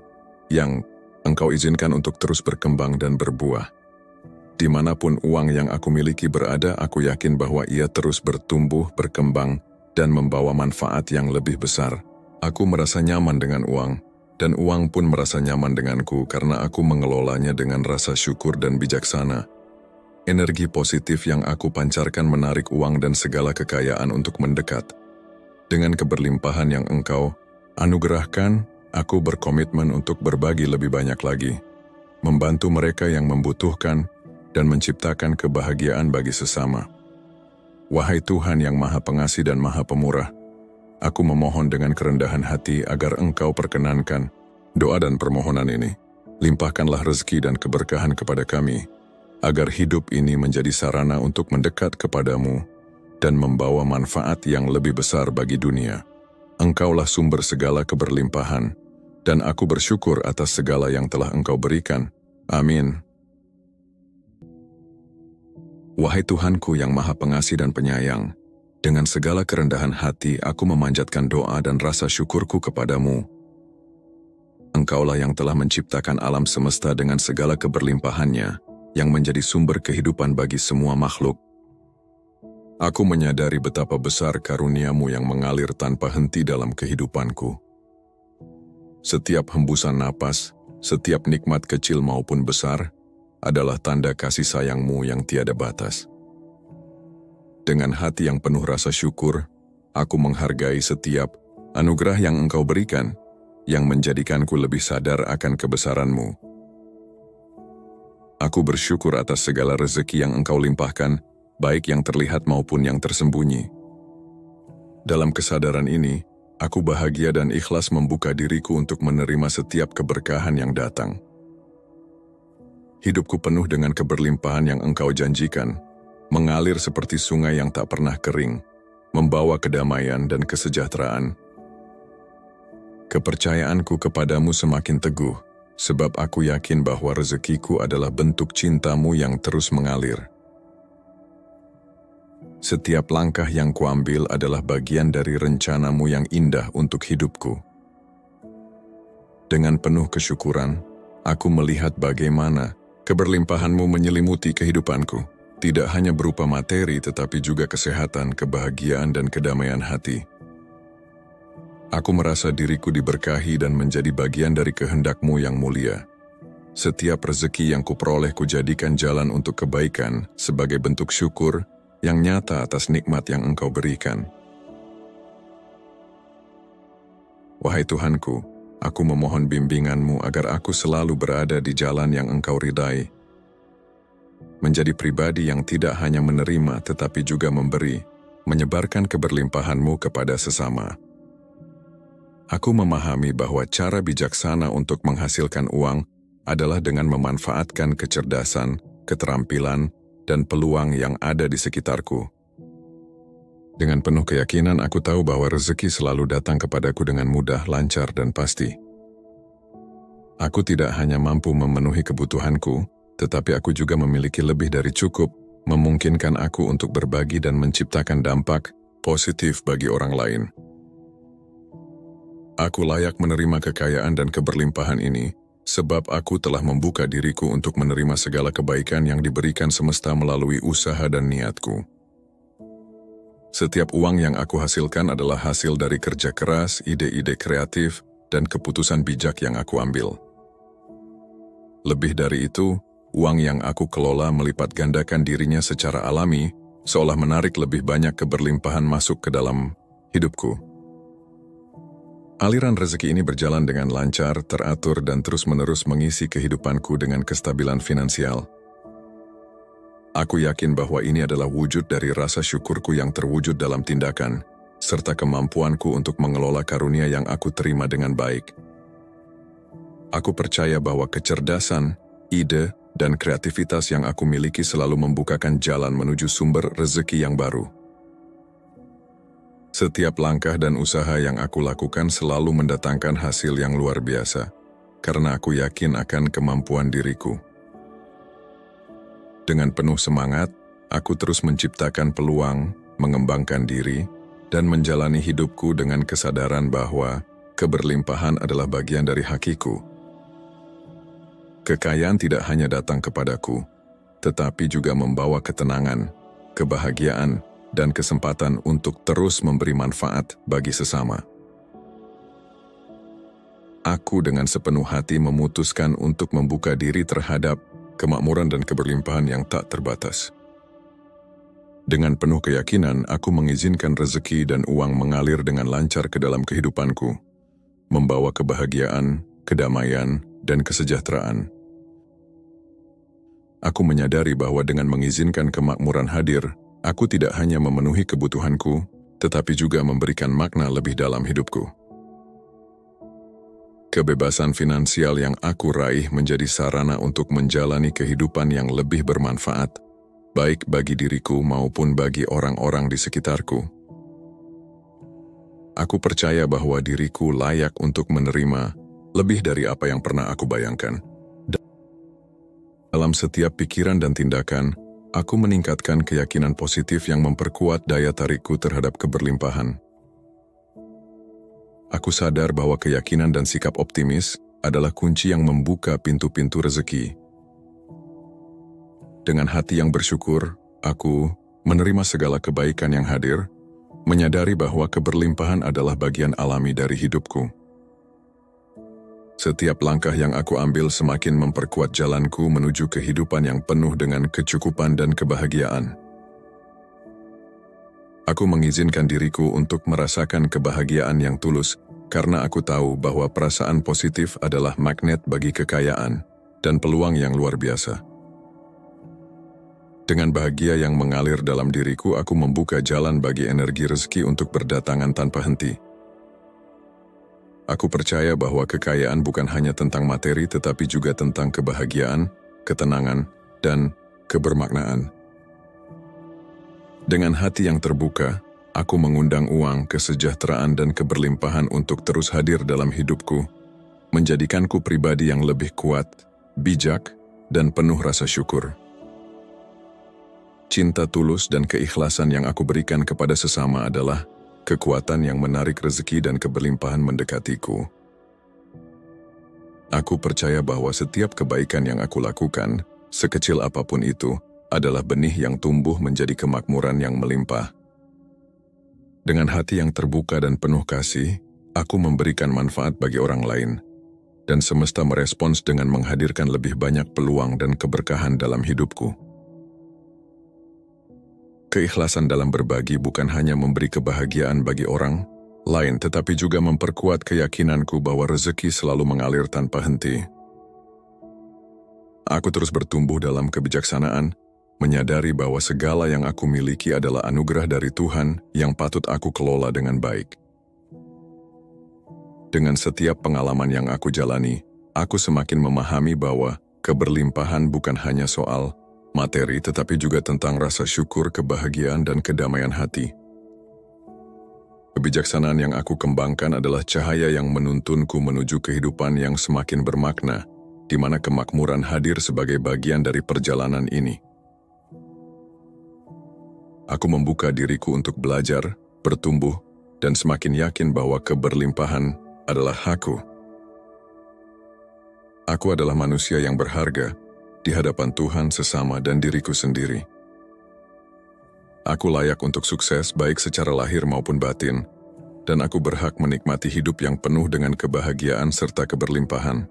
Speaker 1: yang Engkau izinkan untuk terus berkembang dan berbuah. Dimanapun uang yang aku miliki berada, aku yakin bahwa ia terus bertumbuh, berkembang, dan membawa manfaat yang lebih besar. Aku merasa nyaman dengan uang, dan uang pun merasa nyaman denganku karena aku mengelolanya dengan rasa syukur dan bijaksana. Energi positif yang aku pancarkan menarik uang dan segala kekayaan untuk mendekat. Dengan keberlimpahan yang Engkau anugerahkan, aku berkomitmen untuk berbagi lebih banyak lagi, membantu mereka yang membutuhkan, dan menciptakan kebahagiaan bagi sesama. Wahai Tuhan yang Maha Pengasih dan Maha Pemurah, aku memohon dengan kerendahan hati agar Engkau perkenankan doa dan permohonan ini. Limpahkanlah rezeki dan keberkahan kepada kami, agar hidup ini menjadi sarana untuk mendekat kepadamu dan membawa manfaat yang lebih besar bagi dunia. Engkaulah sumber segala keberlimpahan, dan aku bersyukur atas segala yang telah Engkau berikan. Amin. Wahai Tuhanku yang Maha Pengasih dan Penyayang, dengan segala kerendahan hati aku memanjatkan doa dan rasa syukurku kepadamu. Engkaulah yang telah menciptakan alam semesta dengan segala keberlimpahannya, yang menjadi sumber kehidupan bagi semua makhluk. Aku menyadari betapa besar karunia-Mu yang mengalir tanpa henti dalam kehidupanku. Setiap hembusan napas, setiap nikmat kecil maupun besar, adalah tanda kasih sayang-Mu yang tiada batas. Dengan hati yang penuh rasa syukur, aku menghargai setiap anugerah yang Engkau berikan, yang menjadikanku lebih sadar akan kebesaran-Mu. Aku bersyukur atas segala rezeki yang Engkau limpahkan, baik yang terlihat maupun yang tersembunyi. Dalam kesadaran ini, aku bahagia dan ikhlas membuka diriku untuk menerima setiap keberkahan yang datang. Hidupku penuh dengan keberlimpahan yang Engkau janjikan, mengalir seperti sungai yang tak pernah kering, membawa kedamaian dan kesejahteraan. Kepercayaanku kepadamu semakin teguh, sebab aku yakin bahwa rezekiku adalah bentuk cinta-Mu yang terus mengalir. Setiap langkah yang kuambil adalah bagian dari rencana-Mu yang indah untuk hidupku. Dengan penuh kesyukuran, aku melihat bagaimana keberlimpahan-Mu menyelimuti kehidupanku, tidak hanya berupa materi tetapi juga kesehatan, kebahagiaan, dan kedamaian hati. Aku merasa diriku diberkahi dan menjadi bagian dari kehendak-Mu yang mulia. Setiap rezeki yang kuperoleh kujadikan jalan untuk kebaikan sebagai bentuk syukur yang nyata atas nikmat yang Engkau berikan. Wahai Tuhanku, aku memohon bimbingan-Mu agar aku selalu berada di jalan yang Engkau ridai. Menjadi pribadi yang tidak hanya menerima tetapi juga memberi, menyebarkan keberlimpahan-Mu kepada sesama. Aku memahami bahwa cara bijaksana untuk menghasilkan uang adalah dengan memanfaatkan kecerdasan, keterampilan, dan peluang yang ada di sekitarku. Dengan penuh keyakinan, aku tahu bahwa rezeki selalu datang kepadaku dengan mudah, lancar, dan pasti. Aku tidak hanya mampu memenuhi kebutuhanku, tetapi aku juga memiliki lebih dari cukup, memungkinkan aku untuk berbagi dan menciptakan dampak positif bagi orang lain. Aku layak menerima kekayaan dan keberlimpahan ini, sebab aku telah membuka diriku untuk menerima segala kebaikan yang diberikan semesta melalui usaha dan niatku. Setiap uang yang aku hasilkan adalah hasil dari kerja keras, ide-ide kreatif, dan keputusan bijak yang aku ambil. Lebih dari itu, uang yang aku kelola melipat gandakan dirinya secara alami, seolah menarik lebih banyak keberlimpahan masuk ke dalam hidupku. Aliran rezeki ini berjalan dengan lancar, teratur, dan terus-menerus mengisi kehidupanku dengan kestabilan finansial. Aku yakin bahwa ini adalah wujud dari rasa syukurku yang terwujud dalam tindakan, serta kemampuanku untuk mengelola karunia yang aku terima dengan baik. Aku percaya bahwa kecerdasan, ide, dan kreativitas yang aku miliki selalu membukakan jalan menuju sumber rezeki yang baru. Setiap langkah dan usaha yang aku lakukan selalu mendatangkan hasil yang luar biasa, karena aku yakin akan kemampuan diriku. Dengan penuh semangat, aku terus menciptakan peluang, mengembangkan diri, dan menjalani hidupku dengan kesadaran bahwa keberlimpahan adalah bagian dari hakiku. Kekayaan tidak hanya datang kepadaku, tetapi juga membawa ketenangan, kebahagiaan, dan kesempatan untuk terus memberi manfaat bagi sesama. Aku dengan sepenuh hati memutuskan untuk membuka diri terhadap kemakmuran dan keberlimpahan yang tak terbatas. Dengan penuh keyakinan, aku mengizinkan rezeki dan uang mengalir dengan lancar ke dalam kehidupanku, membawa kebahagiaan, kedamaian, dan kesejahteraan. Aku menyadari bahwa dengan mengizinkan kemakmuran hadir, aku tidak hanya memenuhi kebutuhanku, tetapi juga memberikan makna lebih dalam hidupku. Kebebasan finansial yang aku raih menjadi sarana untuk menjalani kehidupan yang lebih bermanfaat, baik bagi diriku maupun bagi orang-orang di sekitarku. Aku percaya bahwa diriku layak untuk menerima lebih dari apa yang pernah aku bayangkan. Dalam setiap pikiran dan tindakan, aku meningkatkan keyakinan positif yang memperkuat daya tarikku terhadap keberlimpahan. Aku sadar bahwa keyakinan dan sikap optimis adalah kunci yang membuka pintu-pintu rezeki. Dengan hati yang bersyukur, aku menerima segala kebaikan yang hadir, menyadari bahwa keberlimpahan adalah bagian alami dari hidupku. Setiap langkah yang aku ambil semakin memperkuat jalanku menuju kehidupan yang penuh dengan kecukupan dan kebahagiaan. Aku mengizinkan diriku untuk merasakan kebahagiaan yang tulus karena aku tahu bahwa perasaan positif adalah magnet bagi kekayaan dan peluang yang luar biasa. Dengan bahagia yang mengalir dalam diriku, aku membuka jalan bagi energi rezeki untuk berdatangan tanpa henti. Aku percaya bahwa kekayaan bukan hanya tentang materi tetapi juga tentang kebahagiaan, ketenangan, dan kebermaknaan. Dengan hati yang terbuka, aku mengundang uang, kesejahteraan, dan keberlimpahan untuk terus hadir dalam hidupku, menjadikanku pribadi yang lebih kuat, bijak, dan penuh rasa syukur. Cinta tulus dan keikhlasan yang aku berikan kepada sesama adalah kekuatan yang menarik rezeki dan keberlimpahan mendekatiku. Aku percaya bahwa setiap kebaikan yang aku lakukan, sekecil apapun itu, adalah benih yang tumbuh menjadi kemakmuran yang melimpah. Dengan hati yang terbuka dan penuh kasih, aku memberikan manfaat bagi orang lain, dan semesta merespons dengan menghadirkan lebih banyak peluang dan keberkahan dalam hidupku. Keikhlasan dalam berbagi bukan hanya memberi kebahagiaan bagi orang lain, tetapi juga memperkuat keyakinanku bahwa rezeki selalu mengalir tanpa henti. Aku terus bertumbuh dalam kebijaksanaan, menyadari bahwa segala yang aku miliki adalah anugerah dari Tuhan yang patut aku kelola dengan baik. Dengan setiap pengalaman yang aku jalani, aku semakin memahami bahwa keberlimpahan bukan hanya soal materi, tetapi juga tentang rasa syukur, kebahagiaan, dan kedamaian hati. Kebijaksanaan yang aku kembangkan adalah cahaya yang menuntunku menuju kehidupan yang semakin bermakna, di mana kemakmuran hadir sebagai bagian dari perjalanan ini. Aku membuka diriku untuk belajar, bertumbuh, dan semakin yakin bahwa keberlimpahan adalah hakku. Aku adalah manusia yang berharga di hadapan Tuhan, sesama, dan diriku sendiri. Aku layak untuk sukses baik secara lahir maupun batin, dan aku berhak menikmati hidup yang penuh dengan kebahagiaan serta keberlimpahan.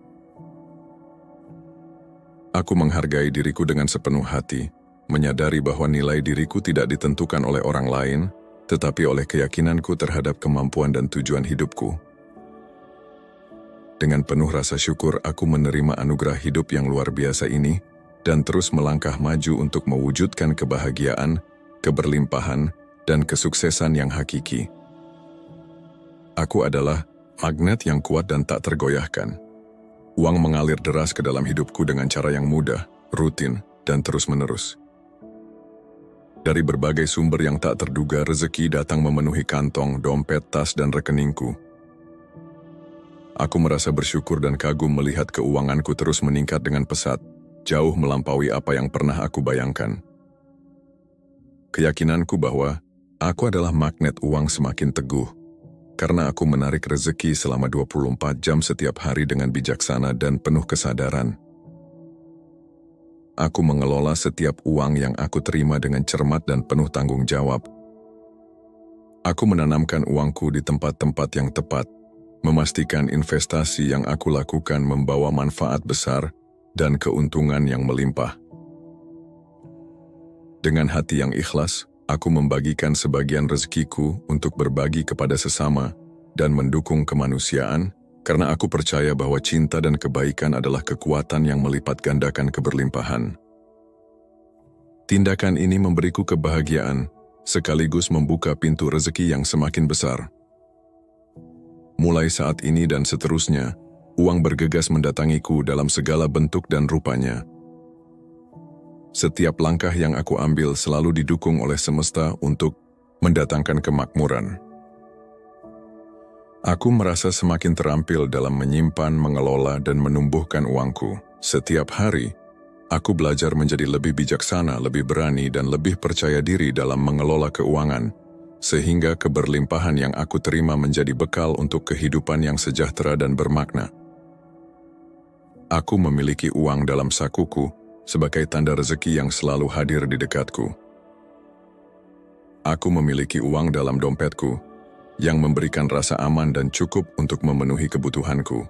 Speaker 1: Aku menghargai diriku dengan sepenuh hati, menyadari bahwa nilai diriku tidak ditentukan oleh orang lain, tetapi oleh keyakinanku terhadap kemampuan dan tujuan hidupku. Dengan penuh rasa syukur, aku menerima anugerah hidup yang luar biasa ini dan terus melangkah maju untuk mewujudkan kebahagiaan, keberlimpahan, dan kesuksesan yang hakiki. Aku adalah magnet yang kuat dan tak tergoyahkan. Uang mengalir deras ke dalam hidupku dengan cara yang mudah, rutin, dan terus-menerus. Dari berbagai sumber yang tak terduga, rezeki datang memenuhi kantong, dompet, tas, dan rekeningku. Aku merasa bersyukur dan kagum melihat keuanganku terus meningkat dengan pesat, jauh melampaui apa yang pernah aku bayangkan. Keyakinanku bahwa aku adalah magnet uang semakin teguh, karena aku menarik rezeki selama 24 jam setiap hari dengan bijaksana dan penuh kesadaran. Aku mengelola setiap uang yang aku terima dengan cermat dan penuh tanggung jawab. Aku menanamkan uangku di tempat-tempat yang tepat, memastikan investasi yang aku lakukan membawa manfaat besar dan keuntungan yang melimpah. Dengan hati yang ikhlas, aku membagikan sebagian rezekiku untuk berbagi kepada sesama dan mendukung kemanusiaan, karena aku percaya bahwa cinta dan kebaikan adalah kekuatan yang melipat gandakan keberlimpahan. Tindakan ini memberiku kebahagiaan, sekaligus membuka pintu rezeki yang semakin besar. Mulai saat ini dan seterusnya, uang bergegas mendatangiku dalam segala bentuk dan rupanya. Setiap langkah yang aku ambil selalu didukung oleh semesta untuk mendatangkan kemakmuran. Aku merasa semakin terampil dalam menyimpan, mengelola, dan menumbuhkan uangku. Setiap hari, aku belajar menjadi lebih bijaksana, lebih berani, dan lebih percaya diri dalam mengelola keuangan, sehingga keberlimpahan yang aku terima menjadi bekal untuk kehidupan yang sejahtera dan bermakna. Aku memiliki uang dalam sakuku sebagai tanda rezeki yang selalu hadir di dekatku. Aku memiliki uang dalam dompetku, yang memberikan rasa aman dan cukup untuk memenuhi kebutuhanku.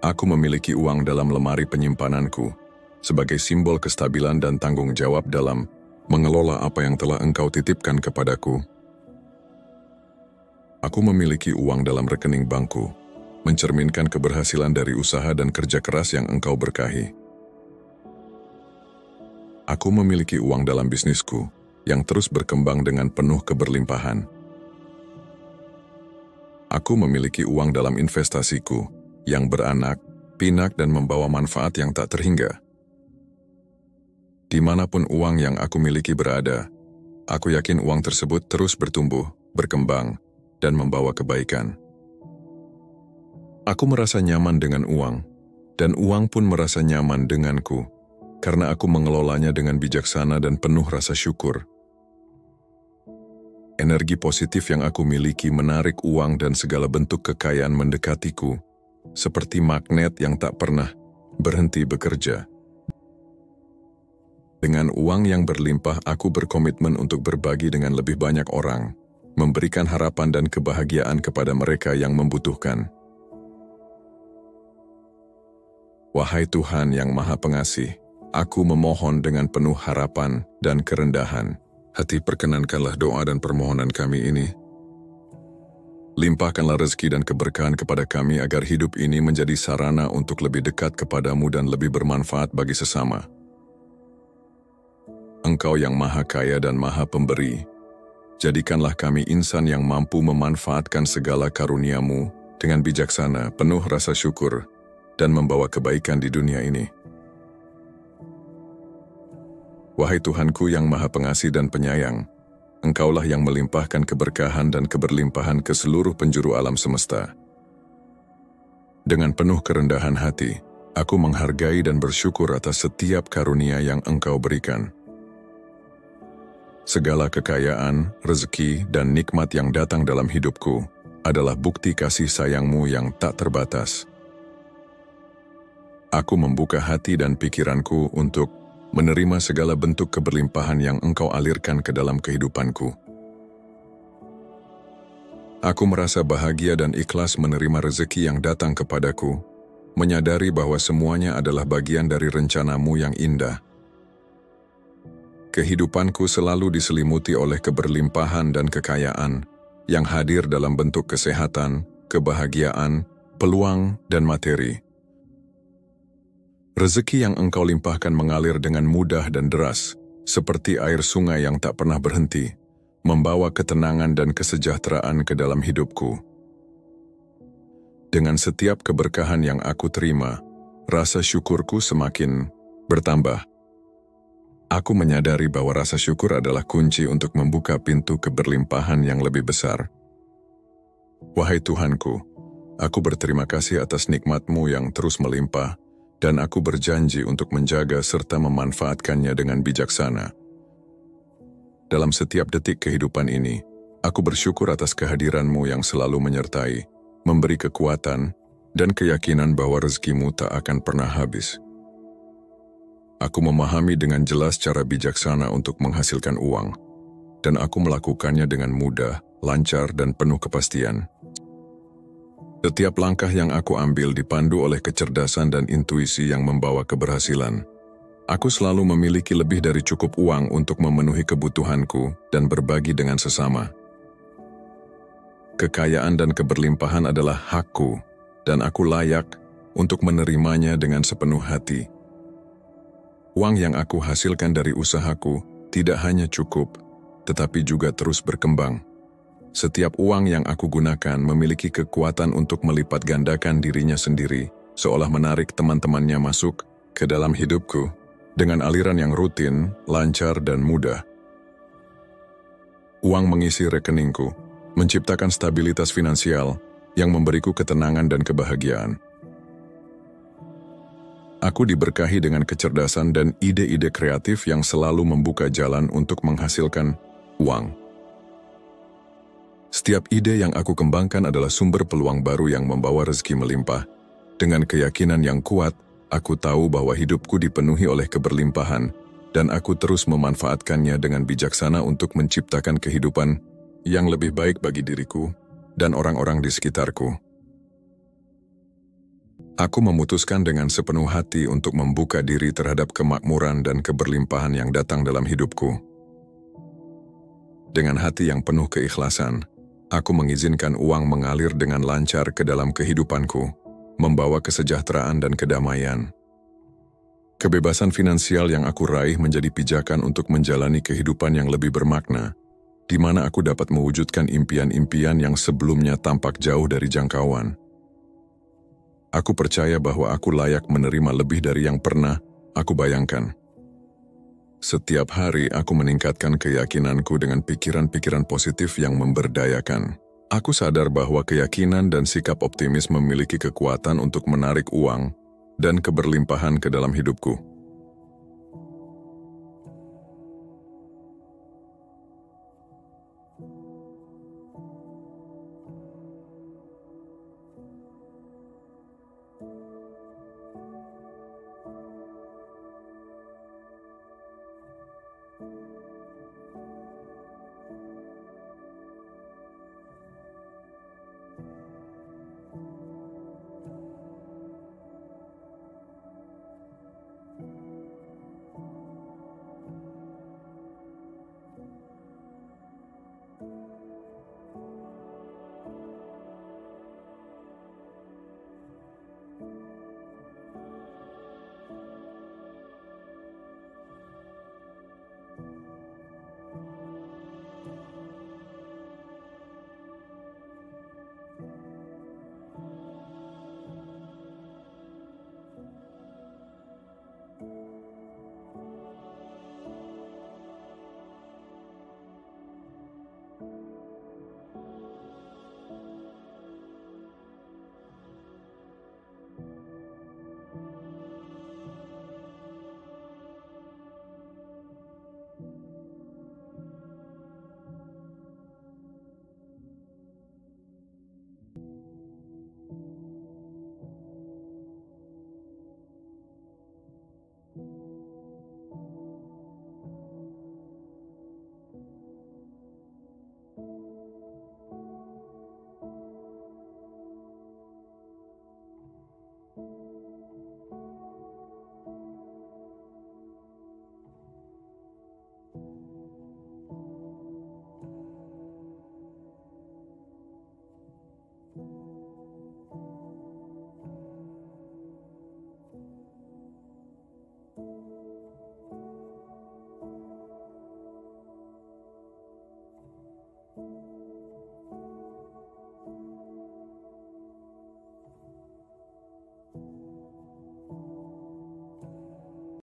Speaker 1: Aku memiliki uang dalam lemari penyimpananku, sebagai simbol kestabilan dan tanggung jawab dalam mengelola apa yang telah Engkau titipkan kepadaku. Aku memiliki uang dalam rekening bankku, mencerminkan keberhasilan dari usaha dan kerja keras yang Engkau berkahi. Aku memiliki uang dalam bisnisku, yang terus berkembang dengan penuh keberlimpahan. Aku memiliki uang dalam investasiku, yang beranak, pinak dan membawa manfaat yang tak terhingga. Dimanapun uang yang aku miliki berada, aku yakin uang tersebut terus bertumbuh, berkembang, dan membawa kebaikan. Aku merasa nyaman dengan uang, dan uang pun merasa nyaman denganku, karena aku mengelolanya dengan bijaksana dan penuh rasa syukur. Energi positif yang aku miliki menarik uang dan segala bentuk kekayaan mendekatiku, seperti magnet yang tak pernah berhenti bekerja. Dengan uang yang berlimpah, aku berkomitmen untuk berbagi dengan lebih banyak orang, memberikan harapan dan kebahagiaan kepada mereka yang membutuhkan. Wahai Tuhan yang Maha Pengasih, aku memohon dengan penuh harapan dan kerendahan hati, perkenankanlah doa dan permohonan kami ini. Limpahkanlah rezeki dan keberkahan kepada kami agar hidup ini menjadi sarana untuk lebih dekat kepadamu dan lebih bermanfaat bagi sesama. Engkau yang Maha Kaya dan Maha Pemberi, jadikanlah kami insan yang mampu memanfaatkan segala karunia-Mu dengan bijaksana, penuh rasa syukur, dan membawa kebaikan di dunia ini. Wahai Tuhanku yang Maha Pengasih dan Penyayang, Engkaulah yang melimpahkan keberkahan dan keberlimpahan ke seluruh penjuru alam semesta. Dengan penuh kerendahan hati, aku menghargai dan bersyukur atas setiap karunia yang Engkau berikan. Segala kekayaan, rezeki, dan nikmat yang datang dalam hidupku adalah bukti kasih sayang-Mu yang tak terbatas. Aku membuka hati dan pikiranku untuk menerima segala bentuk keberlimpahan yang Engkau alirkan ke dalam kehidupanku. Aku merasa bahagia dan ikhlas menerima rezeki yang datang kepadaku, menyadari bahwa semuanya adalah bagian dari rencana-Mu yang indah. Kehidupanku selalu diselimuti oleh keberlimpahan dan kekayaan yang hadir dalam bentuk kesehatan, kebahagiaan, peluang, dan materi. Rezeki yang Engkau limpahkan mengalir dengan mudah dan deras, seperti air sungai yang tak pernah berhenti, membawa ketenangan dan kesejahteraan ke dalam hidupku. Dengan setiap keberkahan yang aku terima, rasa syukurku semakin bertambah. Aku menyadari bahwa rasa syukur adalah kunci untuk membuka pintu keberlimpahan yang lebih besar. Wahai Tuhanku, aku berterima kasih atas nikmat-Mu yang terus melimpah, dan aku berjanji untuk menjaga serta memanfaatkannya dengan bijaksana. Dalam setiap detik kehidupan ini, aku bersyukur atas kehadiran-Mu yang selalu menyertai, memberi kekuatan, dan keyakinan bahwa rezeki-Mu tak akan pernah habis. Aku memahami dengan jelas cara bijaksana untuk menghasilkan uang, dan aku melakukannya dengan mudah, lancar, dan penuh kepastian. Setiap langkah yang aku ambil dipandu oleh kecerdasan dan intuisi yang membawa keberhasilan. Aku selalu memiliki lebih dari cukup uang untuk memenuhi kebutuhanku dan berbagi dengan sesama. Kekayaan dan keberlimpahan adalah hakku, dan aku layak untuk menerimanya dengan sepenuh hati. Uang yang aku hasilkan dari usahaku tidak hanya cukup, tetapi juga terus berkembang. Setiap uang yang aku gunakan memiliki kekuatan untuk melipat gandakan dirinya sendiri, seolah menarik teman-temannya masuk ke dalam hidupku, dengan aliran yang rutin, lancar, dan mudah. Uang mengisi rekeningku, menciptakan stabilitas finansial yang memberiku ketenangan dan kebahagiaan. Aku diberkahi dengan kecerdasan dan ide-ide kreatif yang selalu membuka jalan untuk menghasilkan uang. Setiap ide yang aku kembangkan adalah sumber peluang baru yang membawa rezeki melimpah. Dengan keyakinan yang kuat, aku tahu bahwa hidupku dipenuhi oleh keberlimpahan, dan aku terus memanfaatkannya dengan bijaksana untuk menciptakan kehidupan yang lebih baik bagi diriku dan orang-orang di sekitarku. Aku memutuskan dengan sepenuh hati untuk membuka diri terhadap kemakmuran dan keberlimpahan yang datang dalam hidupku. Dengan hati yang penuh keikhlasan, aku mengizinkan uang mengalir dengan lancar ke dalam kehidupanku, membawa kesejahteraan dan kedamaian. Kebebasan finansial yang aku raih menjadi pijakan untuk menjalani kehidupan yang lebih bermakna, di mana aku dapat mewujudkan impian-impian yang sebelumnya tampak jauh dari jangkauan. Aku percaya bahwa aku layak menerima lebih dari yang pernah aku bayangkan. Setiap hari aku meningkatkan keyakinanku dengan pikiran-pikiran positif yang memberdayakan. Aku sadar bahwa keyakinan dan sikap optimis memiliki kekuatan untuk menarik uang dan keberlimpahan ke dalam hidupku.